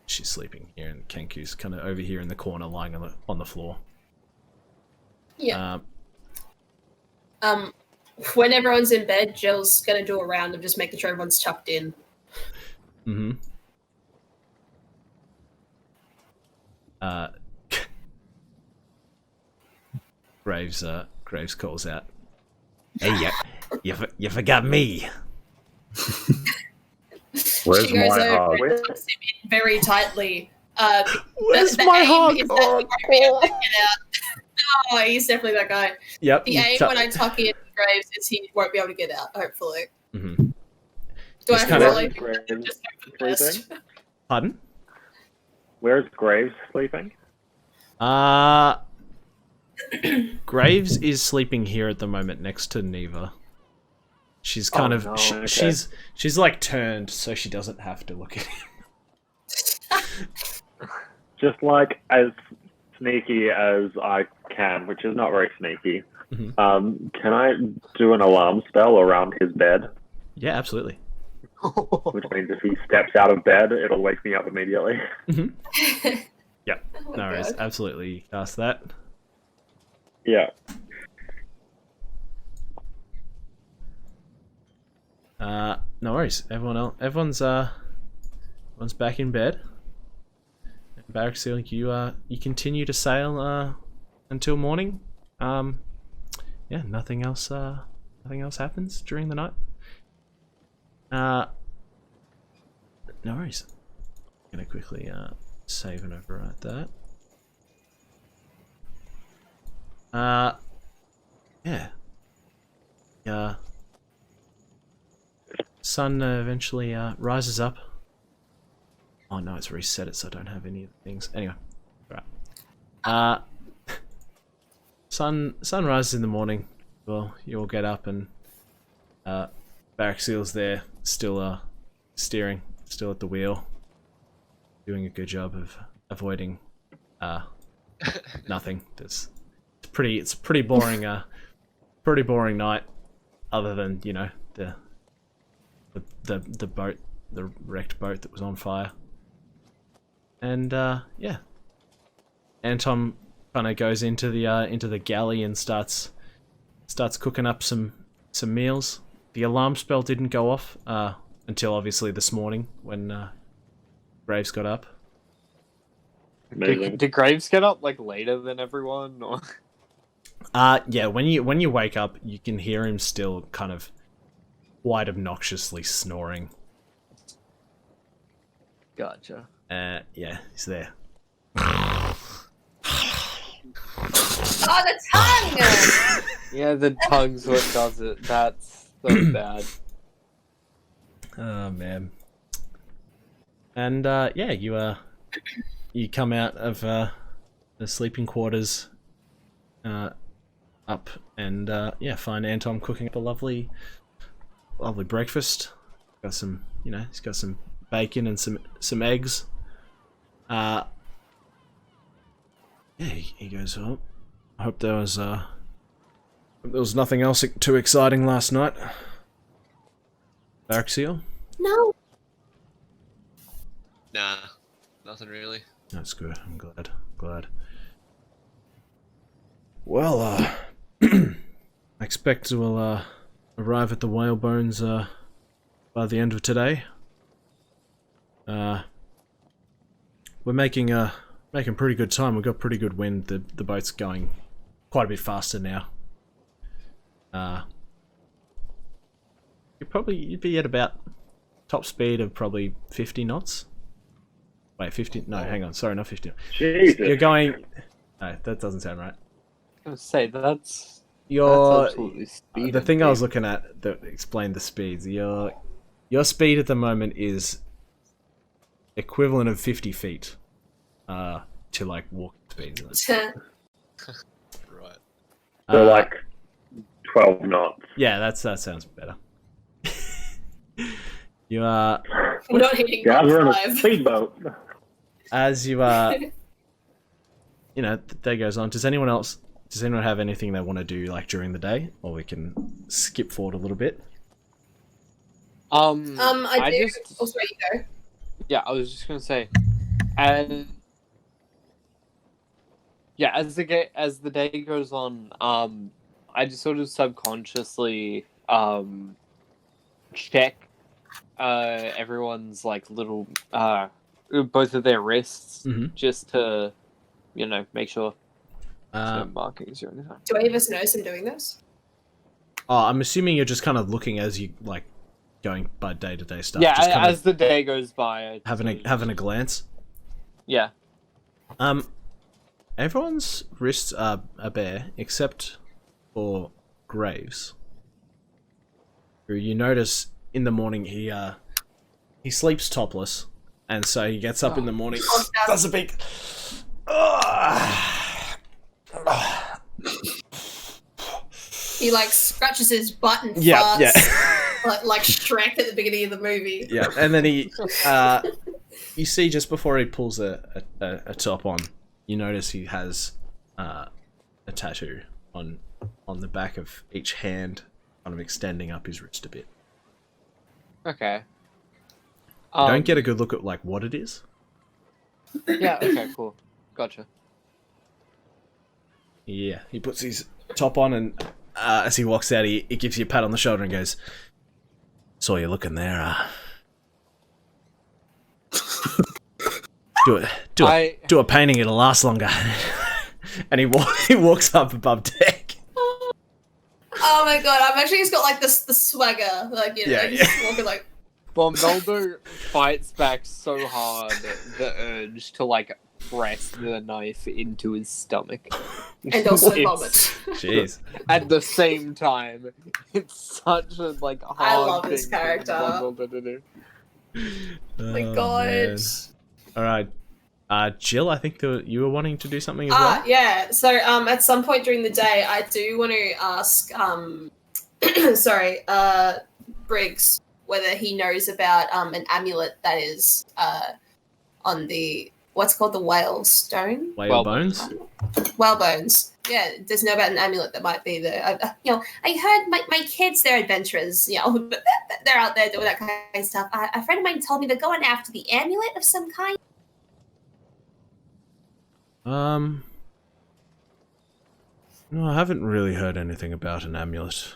sleeping here, and Kenku's kind of over here in the corner, lying on the floor. Yeah. When everyone's in bed, Jill's gonna do a round of just making sure everyone's tucked in. Mm-hmm. Graves calls out, "Hey, you forgot me." Where's She goes my over heart? and tucks him in very tightly. Where's the my aim heart? is that you won't be able to get out. Oh, he's definitely that guy. Yep. The aim when I tuck in Graves is he won't be able to get out, hopefully. Mm-hmm. Do I Just have to kinda- roll anything? Graves Just hope for the best. sleeping? Pardon? Where's Graves sleeping? Graves is sleeping here at the moment next to Neva. She's kind of okay. she's like turned so she doesn't have to look at him. Just like as sneaky as I can, which is not very sneaky. Mhm. Can I do an alarm spell around his bed? Yeah, absolutely. Which means if he steps out of bed, it'll wake me up immediately. Mm-hmm. Yep. Oh my No worries. God. Absolutely cast that. Yeah. No worries. Everyone's back in bed. Baraxil, you continue to sail until morning. Yeah, nothing else happens during the night. No worries. I'm gonna quickly save and overwrite that. Yeah. Sun eventually rises up. Oh no, it's reset it so I don't have any of the things. Anyway, right. Sun rises in the morning. Well, you all get up and Baraxil's there, still steering, still at the wheel, doing a good job of avoiding nothing. It's a pretty boring night, other than the boat, the wrecked boat that was on fire. And yeah, Anton kind of goes into the galley and starts cooking up some meals. The alarm spell didn't go off until obviously this morning when Graves got up. Amazing. Did Graves get up like later than everyone? Or? Yeah, when you wake up, you can hear him still kind of quite obnoxiously snoring. Gotcha. Yeah, he's there. Oh, the tongue! Yeah, the tongue's what does it. That's so bad. Oh man. And yeah, you come out of the sleeping quarters up and yeah, find Anton cooking up a lovely breakfast. Got some, he's got some bacon and some eggs. Yeah, he goes, "Oh, I hope there was nothing else too exciting last night." Baraxiel? No. Nah, nothing really. That's good. I'm glad. Well, I expect we'll arrive at the whalebones by the end of today. We're making pretty good time. We've got pretty good wind. The boat's going quite a bit faster now. You'd be at about top speed of probably 50 knots. Wait, 50? No, hang on. Sorry, not 50. Jesus. You're going. No, that doesn't sound right. I was gonna say that's Your absolutely speed. the thing I was looking at that explained the speeds. Your speed at the moment is equivalent of 50 feet to like walking speed. Right. So like 12 knots. Yeah, that sounds better. You are We're not hitting Yeah, we're on a 5. speedboat. as you are. The day goes on. Does anyone have anything they want to do like during the day, or we can skip forward a little bit? I do. Just, Oh, sorry, you go. yeah, I was just gonna say, and yeah, as the day goes on, I just sort of subconsciously check everyone's like little both of their wrists just to make sure no markings or anything. Do any of us notice him doing this? Oh, I'm assuming you're just kind of looking as you like going by day-to-day stuff. Yeah, just kind as the day goes by, having a glance. yeah. Everyone's wrists are bare except for Graves, who you notice in the morning he sleeps topless, and so he gets up in the morning, does a big. He like scratches his butt and farts. Yeah. like Shrek at the beginning of the movie. Yeah, and then he, you see just before he pulls a top on, you notice he has a tattoo on the back of each hand, kind of extending up his wrist a bit. Okay. Don't get a good look at like what it is. Yeah. Okay. Cool. Gotcha. Yeah, he puts his top on, and as he walks out, he gives you a pat on the shoulder and goes, "Saw you looking there. Do a painting, it'll last longer." And he walks up above deck. Oh my god! I'm actually just got like the swagger, like just walking like. Bombeldo fights back so hard the urge to like press the knife into his stomach. And also vomit. Jeez. At the same time. It's such a like hard I love thing this character. for Bombeldo to do. Oh my god. Man. Alright. Jill, I think you were wanting to do something as well? Yeah. So at some point during the day I do want to ask Briggs whether he knows about an amulet that is on the what's called the whale stone? Whale bones? Whale bones. Yeah, does know about an amulet that might be there. I heard my kids, they're adventurers. They're out there doing that kind of stuff. A friend of mine told me they're going after the amulet of some kind. No, I haven't really heard anything about an amulet.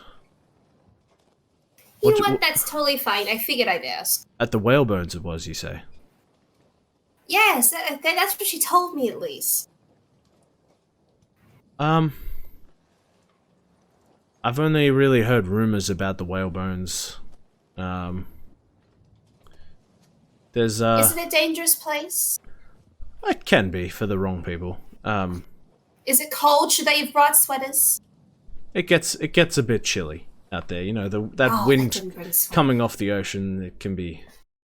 You know what? That's totally fine. I figured I'd ask. At the whale bones it was, you say? Yes, that's what she told me at least. I've only really heard rumors about the whale bones There's Is it a dangerous place? it can be for the wrong people. Is it cold? Should they have brought sweaters? It gets a bit chilly out there. You know, that wind coming off the ocean, it can be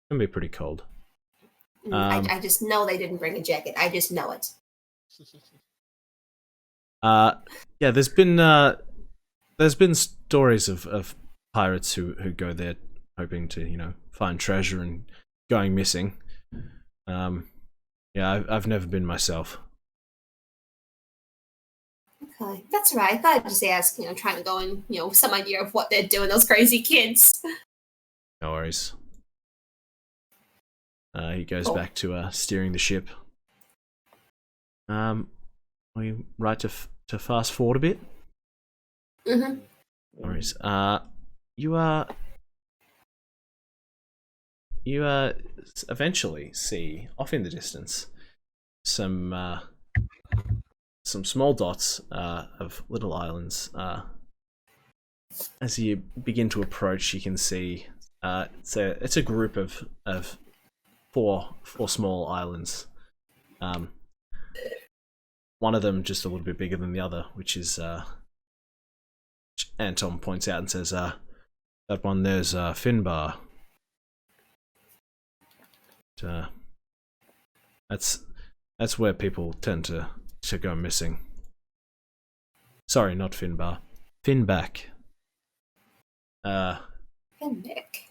pretty cold. I just know they didn't bring a jacket. I just know it. Yeah, there's been stories of pirates who go there hoping to, you know, find treasure and going missing. Yeah, I've never been myself. Okay, that's right. I thought I'd just ask, you know, trying to go and, you know, some idea of what they're doing, those crazy kids. No worries. He goes back to steering the ship. We right to fast forward a bit. Mm-hmm. No worries. You eventually see off in the distance some small dots of little islands. As you begin to approach, you can see it's a group of four small islands. One of them just a little bit bigger than the other, which is Anton points out and says, "That one there's Finbar." That's where people tend to go missing. Sorry, not Finbar. Finback. Nick.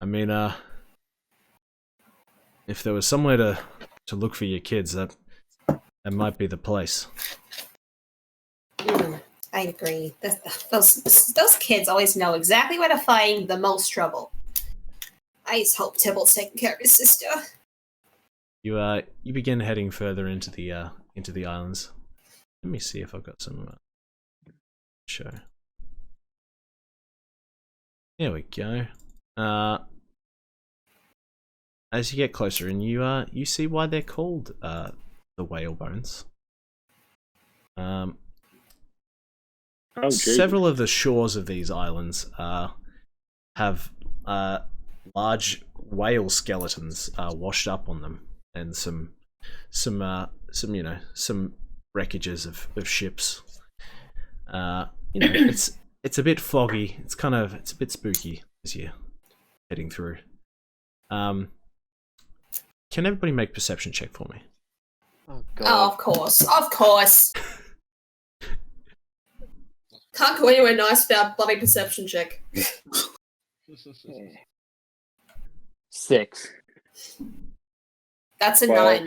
I mean, if there was somewhere to look for your kids, that might be the place. I agree. Those kids always know exactly where to find the most trouble. I just hope Tybalt's taking care of his sister. You begin heading further into the islands. Let me see if I've got some show. There we go. As you get closer, and you see why they're called the whale bones. Several of the shores of these islands have large whale skeletons washed up on them, and some you know, some wreckages of ships. You know, it's a bit foggy. It's a bit spooky as you're heading through. Can everybody make perception check for me? Oh, God. Oh, of course. Can't go anywhere nice without bloody perception check. 6. That's a Well-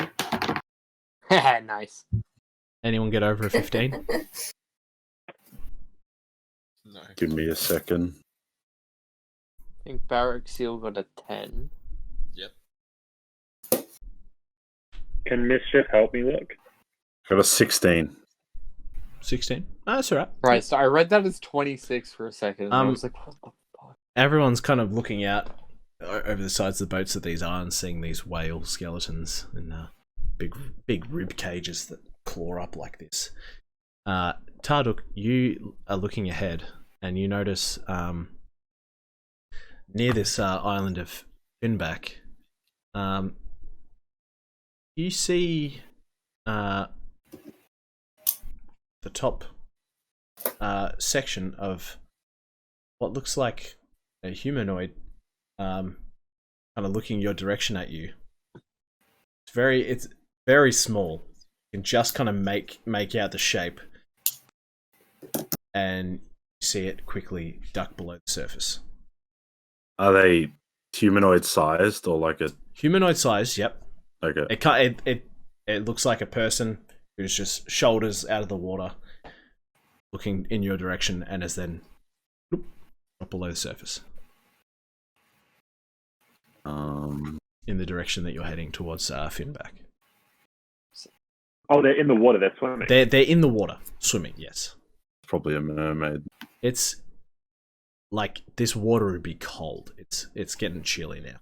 9. Nice. Anyone get over a 15? No. Give me a second. I think Barrack Seal got a 10. Yep. Can Mischief help me look? Got a 16. 16? Oh, that's alright. Right, so I read that as 26 for a second, and I was like, what the fuck? Everyone's kind of looking out over the sides of the boats of these islands, seeing these whale skeletons and big rib cages that claw up like this. Tarduk, you are looking ahead, and you notice near this island of Finback, you see the top section of what looks like a humanoid kind of looking your direction at you. It's very small. You can just kind of make out the shape, and you see it quickly duck below the surface. Are they humanoid sized or like a Humanoid size, yep. okay? It looks like a person who's just shoulders out of the water, looking in your direction, and is then drop below the surface in the direction that you're heading towards Finback. Oh, they're in the water. They're swimming. They're in the water, swimming. Yes, Probably a mermaid. it's like this water would be cold. It's getting chilly now.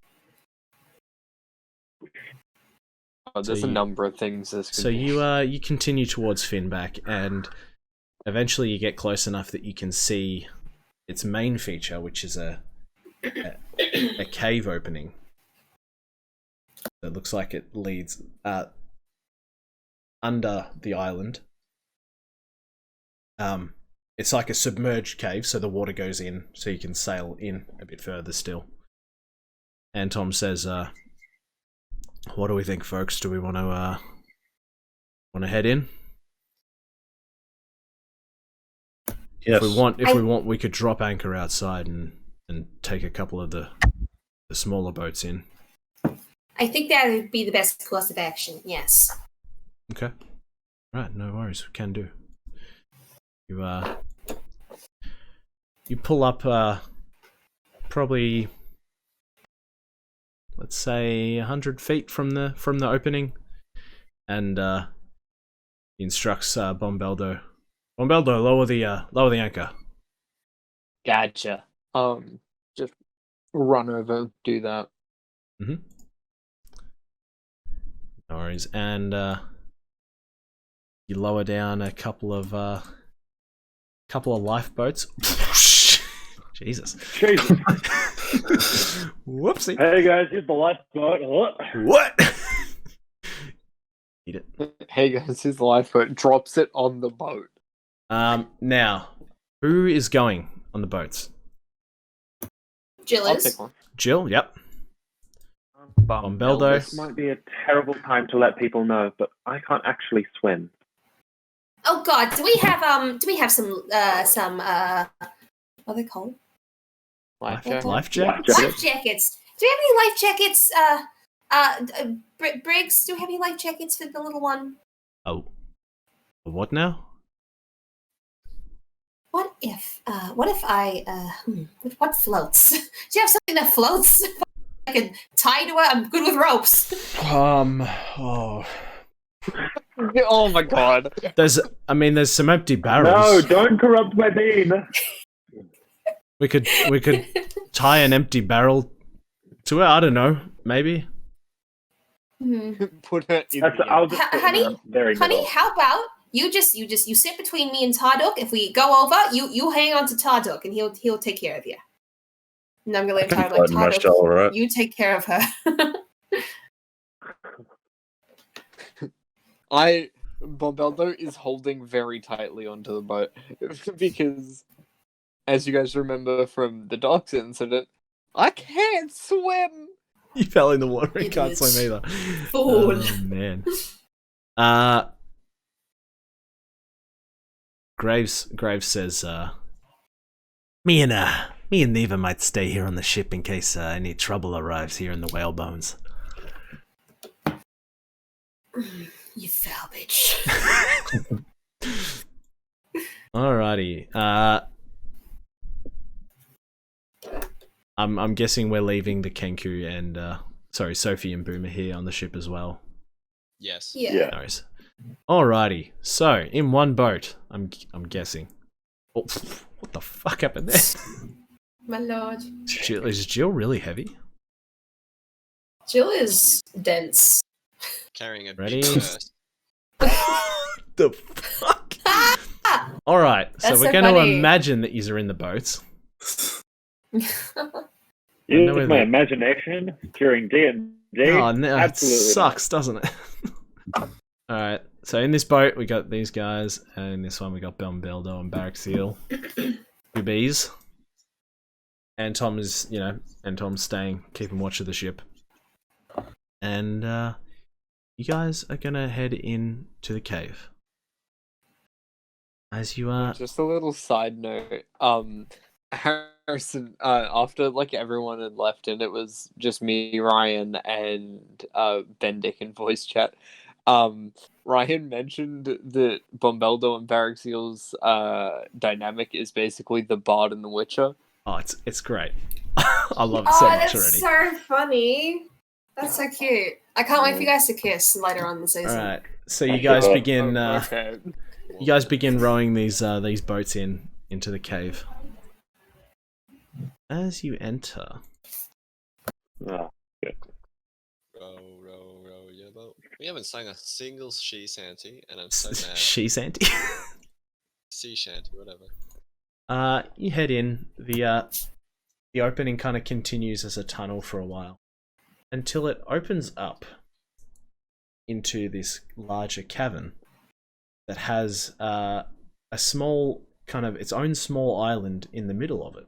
Oh, there's So a you- number of things this could So be. you continue towards Finback, and eventually you get close enough that you can see its main feature, which is a cave opening. It looks like it leads under the island. It's like a submerged cave, so the water goes in, so you can sail in a bit further still. And Tom says, "What do we think, folks? Do we want to head in? Yes. If we want, we could drop anchor outside and take a couple of the smaller boats in." I think that would be the best course of action, yes. Okay. Right, no worries, we can do. You pull up probably, let's say 100 feet from the opening, and he instructs Bombeldo. Bombeldo, lower the anchor. Gotcha. Just run over, do that. Mm-hmm. No worries, and you lower down a couple of lifeboats. Jesus. Whoopsie. Hey guys, here's the lifeboat. What? Eat it. Hey guys, here's the lifeboat. Drops it on the boat. Now, who is going on the boats? Jill I'll is. take one. Jill, yep. Bombeldo. This might be a terrible time to let people know, but I can't actually swim. Oh God, do we have some what are they called? Life jacket. Life jacket? Life jackets. Do we have any life jackets? Briggs, do we have any life jackets for the little one? Oh. What now? What if what floats? Do you have something that floats? I can tie to it. I'm good with ropes. Oh. Oh my god. There's some empty barrels. No, don't corrupt my bean. We could tie an empty barrel to it. I don't know. Maybe. Put it in I'll just Honey, middle. how about you sit between me and Tarduk? If we go over, you hang on to Tarduk and he'll take care of you. And I'm gonna leave Tarduk. My shell, right? You take care of her. Bombeldo is holding very tightly onto the boat because, as you guys remember from the docks incident, I can't swim. You fell in the water and It can't is. swim either. Fool. Oh man. Graves says, me and Neva might stay here on the ship in case any trouble arrives here in the whale bones. You foul bitch. Alrighty. I'm guessing we're leaving the Kenku and Sophie and Boomer here on the ship as well. Yes. Yeah. Nice. Alrighty. So in one boat, I'm guessing. Oh, what the fuck happened there? My lord. Is Jill really heavy? Jill is dense. Carrying a Ready? big purse. The fuck? Alright, so That's we're so going to funny. imagine that you're in the boats. Use my imagination during D&D. Oh no, it Absolutely sucks, doesn't it? Alright, so in this boat we got these guys, and in this one we got Bombeldo and Barrack Seal. Two bees. And Tom is, and Tom's staying, keeping watch of the ship. And you guys are gonna head in to the cave. As you are... Just a little side note. Harrison, after everyone had left and it was just me, Ryan, and Ben Dick in voice chat. Ryan mentioned that Bombeldo and Barrack Seal's dynamic is basically the Bard and the Witcher. Oh, it's great. I love it so much that's already. so funny. That's so cute. I can't wait for you guys to kiss later on in the season. Alright, so you guys begin... Okay. You guys begin rowing these boats into the cave. As you enter, Oh, good. Row, your boat. We haven't sung a single she shanty, and I'm so mad. she Santy. Sea shanty, whatever. You head in. The opening kind of continues as a tunnel for a while until it opens up into this larger cavern that has a small kind of its own small island in the middle of it.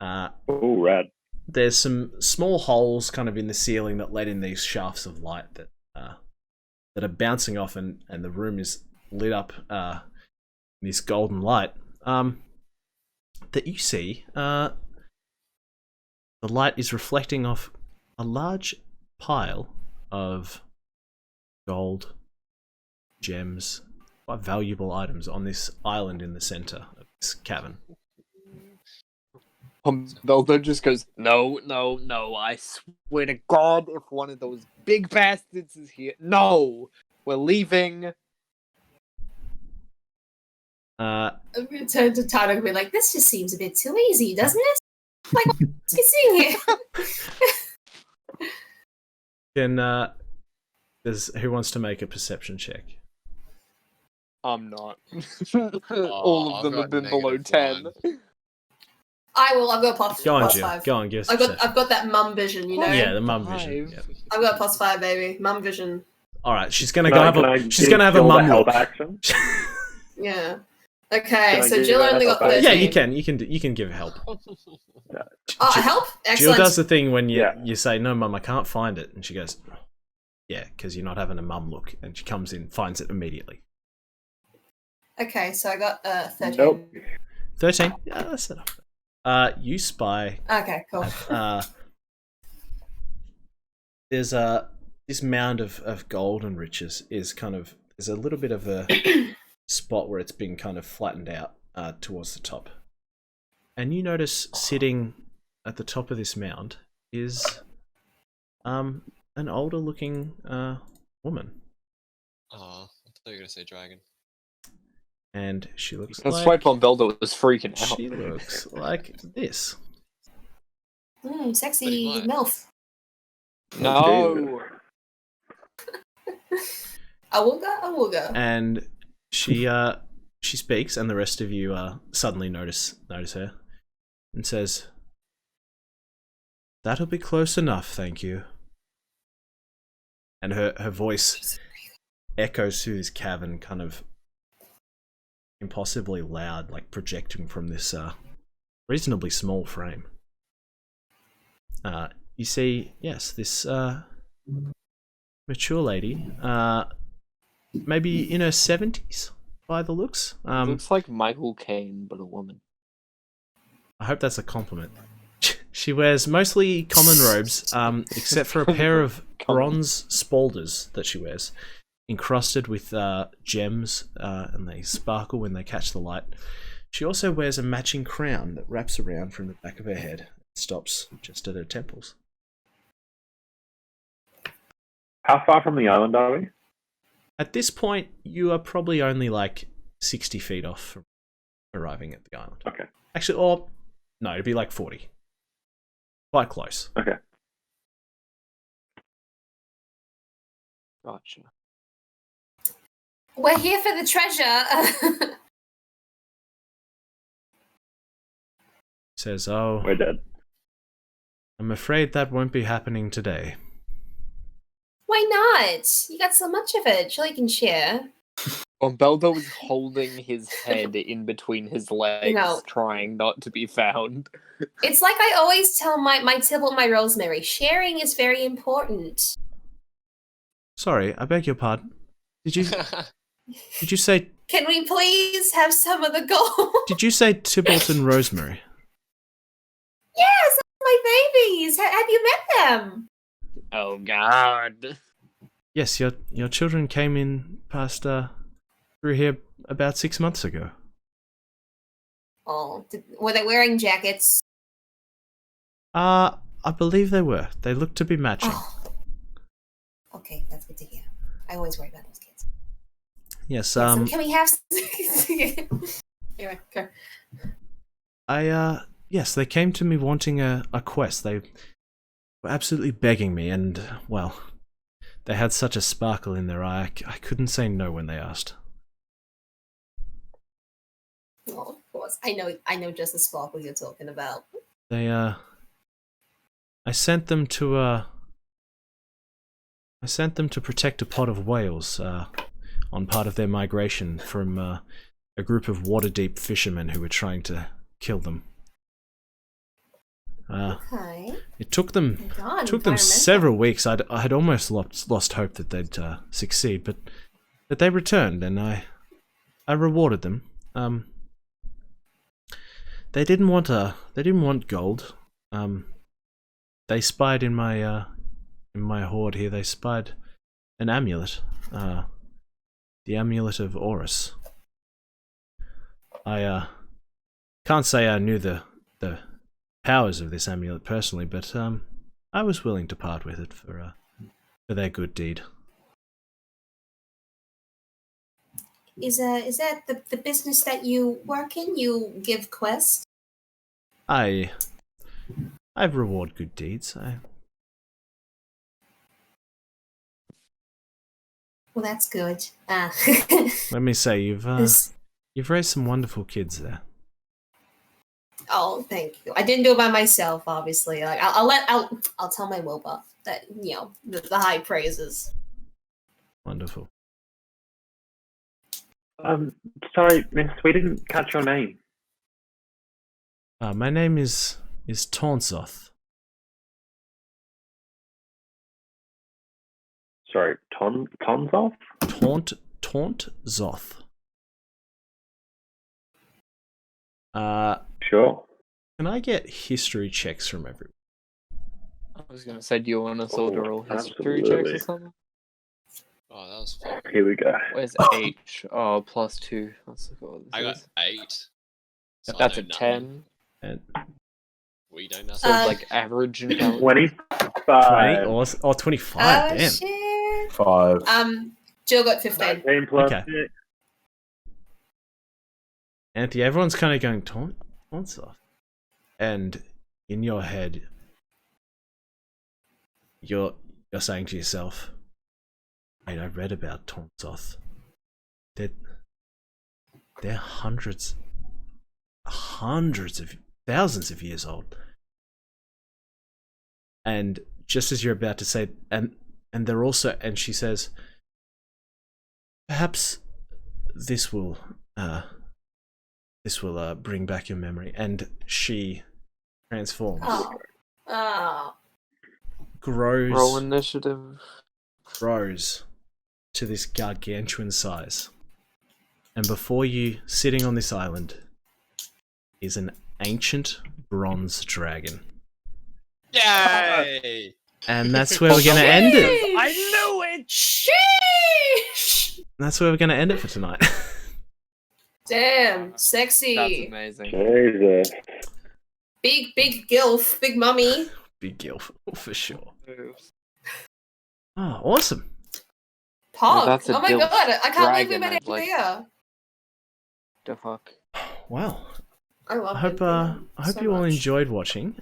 Oh, rad. There's some small holes kind of in the ceiling that let in these shafts of light that are bouncing off, and the room is lit up in this golden light that you see. The light is reflecting off a large pile of gold, gems, quite valuable items on this island in the center of this cavern. Beldo just goes, no, I swear to God, if one of those big bastards is here, no, we're leaving. I'm going to turn to Tana and be like, this just seems a bit too easy, doesn't it? Like, what's he seeing here? Who wants to make a perception check? I'm not. All of them have been below 10. I will. I've got plus Go on, plus Jim. 5. Go on, give us I've got that mum vision, you know. Yeah, the mum vision. Yeah. I've got plus 5, baby. Mum vision. All right, she's gonna have a mum help look. action. Yeah. Okay, Can I so give Jill you a only got help 13. Yeah, you can give help. Oh, help! Excellent. Jill does the thing when you Yeah. say, "No, mum, I can't find it," and she goes, "Yeah, because you're not having a mum look," and she comes in, finds it immediately. Okay, so I got 13. Nope. 13. Yeah, that's enough. You spy. Okay, cool. There's this mound of gold and riches there's a little bit of a spot where it's been kind of flattened out towards the top, and you notice sitting at the top of this mound is an older looking woman. Oh, I thought you were gonna say dragon. And she looks The like... swipe on Beldo was freaking out. She looks like this. Sexy Pretty much. MILF. No. Awooga. And she speaks, and the rest of you suddenly notice her, and says, "That'll be close enough, thank you." And her voice echoes through this cavern, kind of impossibly loud, like projecting from this reasonably small frame. You see, yes, this mature lady, maybe in her 70s by the looks. Looks like Michael Caine, but a woman. I hope that's a compliment. She wears mostly common robes, except for a pair of bronze spaulders that she wears, encrusted with gems, and they sparkle when they catch the light. She also wears a matching crown that wraps around from the back of her head and stops just at her temples. How far from the island are we? At this point, you are probably only like 60 feet off from arriving at the island. Okay. Actually, no, it'd be like 40. Quite close. Okay. Gotcha. We're here for the treasure. Says, "Oh, We're dead. I'm afraid that won't be happening today." Why not? You got so much of it. Surely you can share. Beldo was holding his head in between his legs, No. trying not to be found. It's like I always tell my Tibble, my Rosemary, sharing is very important. Sorry, I beg your pardon. Did you say Can we please have some of the gold? Did you say Tybalt and Rosemary? Yes, my babies. Have you met them? Oh God. Yes, your children came in past through here about 6 months ago. Oh, were they wearing jackets? I believe they were. They looked to be matching. Oh. Okay, that's good to hear. I always worry about those kids. Yes, So can we have? Anyway, go. Yes, they came to me wanting a quest. They were absolutely begging me, and, well, they had such a sparkle in their eye, I couldn't say no when they asked. Oh, of course. I know just the sparkle you're talking about. They I sent them to protect a pod of whales on part of their migration from a group of water-deep fishermen who were trying to kill them. Okay. It took them several weeks. I had almost lost hope that they'd succeed, but they returned, and I rewarded them. They didn't want gold. They spied in my hoard here. They spied an amulet, the amulet of Horus. I can't say I knew the powers of this amulet personally, but I was willing to part with it for their good deed. Is that the business that you work in? You give quests? I reward good deeds. Well, that's good. Let me say, you've raised some wonderful kids there. Oh, thank you. I didn't do it by myself, obviously. Like I'll tell my Wilbur that the high praises. Wonderful. Sorry, miss, we didn't catch your name. My name is Tonsoth. Sorry, Tonsoff? Zoth. Sure. Can I get history checks from everyone? I was gonna say, do you want us all to roll history absolutely. checks or something? Oh, that was fun. Here we go. Where's H? Oh, +2. Let's look at what this I got is. 8. So I That's know a nothing. 10. And We know So nothing. it's like average intelligence. 25. 20 or 25. Oh Damn. shit! 5. Jill got 15. 19 plus Okay. 6. Anthony, everyone's kind of going Tonsoth, and in your head, you're saying to yourself, "Mate, I read about Tonsoth. They're hundreds of thousands of years old." And just as you're about to say, and they're also, and she says, "Perhaps this will bring back your memory," and she transforms, Oh. Roll initiative. grows to this gargantuan size, and before you, sitting on this island, is an ancient bronze dragon. Yay! And that's where we're gonna end it. I knew it! Sheesh! That's where we're gonna end it for tonight. Damn, sexy. That's amazing. Jesus. Big gilf, big mummy. Big deal for sure. Oh, awesome. Pog. that's a Oh my gilf god, I can't believe we dragon, made it I'd like- here. The fuck? Well, I love I hope it. I hope so you all much. enjoyed watching.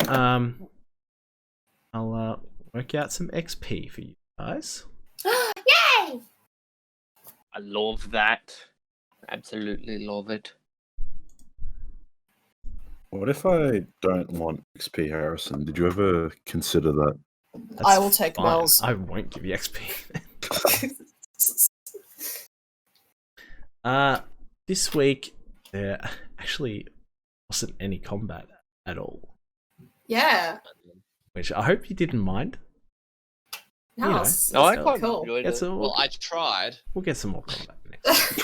I'll work out some XP for you guys. Yay! I love that. Absolutely love it. What if I don't want XP, Harrison? Did you ever consider that? That's I will take fine. Wells. I won't give you XP. This week there actually wasn't any combat at all, Yeah. which I hope you didn't mind. No, You know. it's No, I so quite cool. enjoyed It's it. a- Well, I tried. We'll get some more combat next.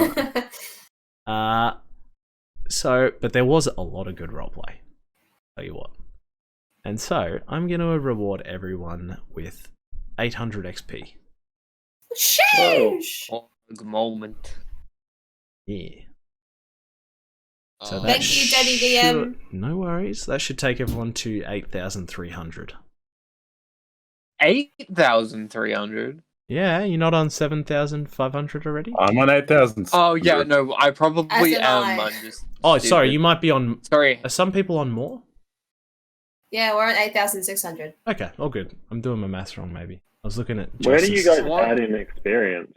But there was a lot of good roleplay. Tell you what. And so I'm going to reward everyone with 800 XP. Sheesh! Oh, the moment. Yeah. So Oh, that Thank you, Daddy DM. No worries. That should take everyone to 8,300. 8,300. Yeah, you're not on 7,500 already? I'm on 8,000. Oh yeah, no, I probably As am. am I. I'm just Oh, sorry, stupid. you might be on... Sorry. Are some people on more? Yeah, we're at 8,600. Okay, all good. I'm doing my maths wrong, maybe. I was looking at Where do you Justis. guys What? add in experience?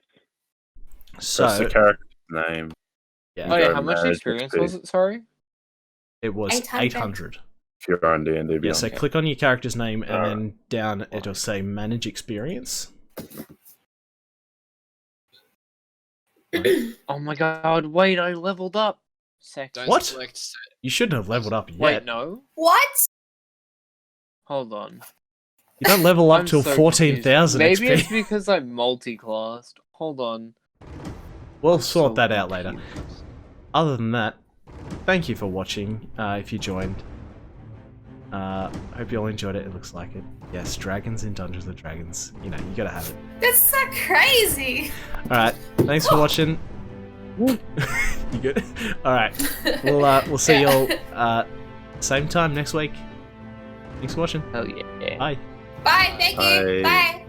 That's the So, character's name. yeah. Oh yeah, Go how much marriage experience XP. was it? Sorry. It was 800. 800. If you're on D&D Yeah, Beyond. so click on your character's name and then down it'll say Manage Experience. Oh my god, wait, I leveled up. Don't What? select set. You shouldn't have leveled up yet. Wait, no. What? Hold on. You don't level up I'm till so 14,000 confused. Maybe XP. it's because I'm multi-classed. Hold on. We'll I'm sort so that out later. confused. Other than that, thank you for watching, if you joined. Hope you all enjoyed it. It looks like it. Yes, dragons in Dungeons and Dragons. You know, you gotta have it. That's so crazy. Alright, thanks for watching. You good? Alright, we'll see you all same time next week. Thanks for watching. Oh yeah. Bye. Bye. Thank you. Bye. Bye.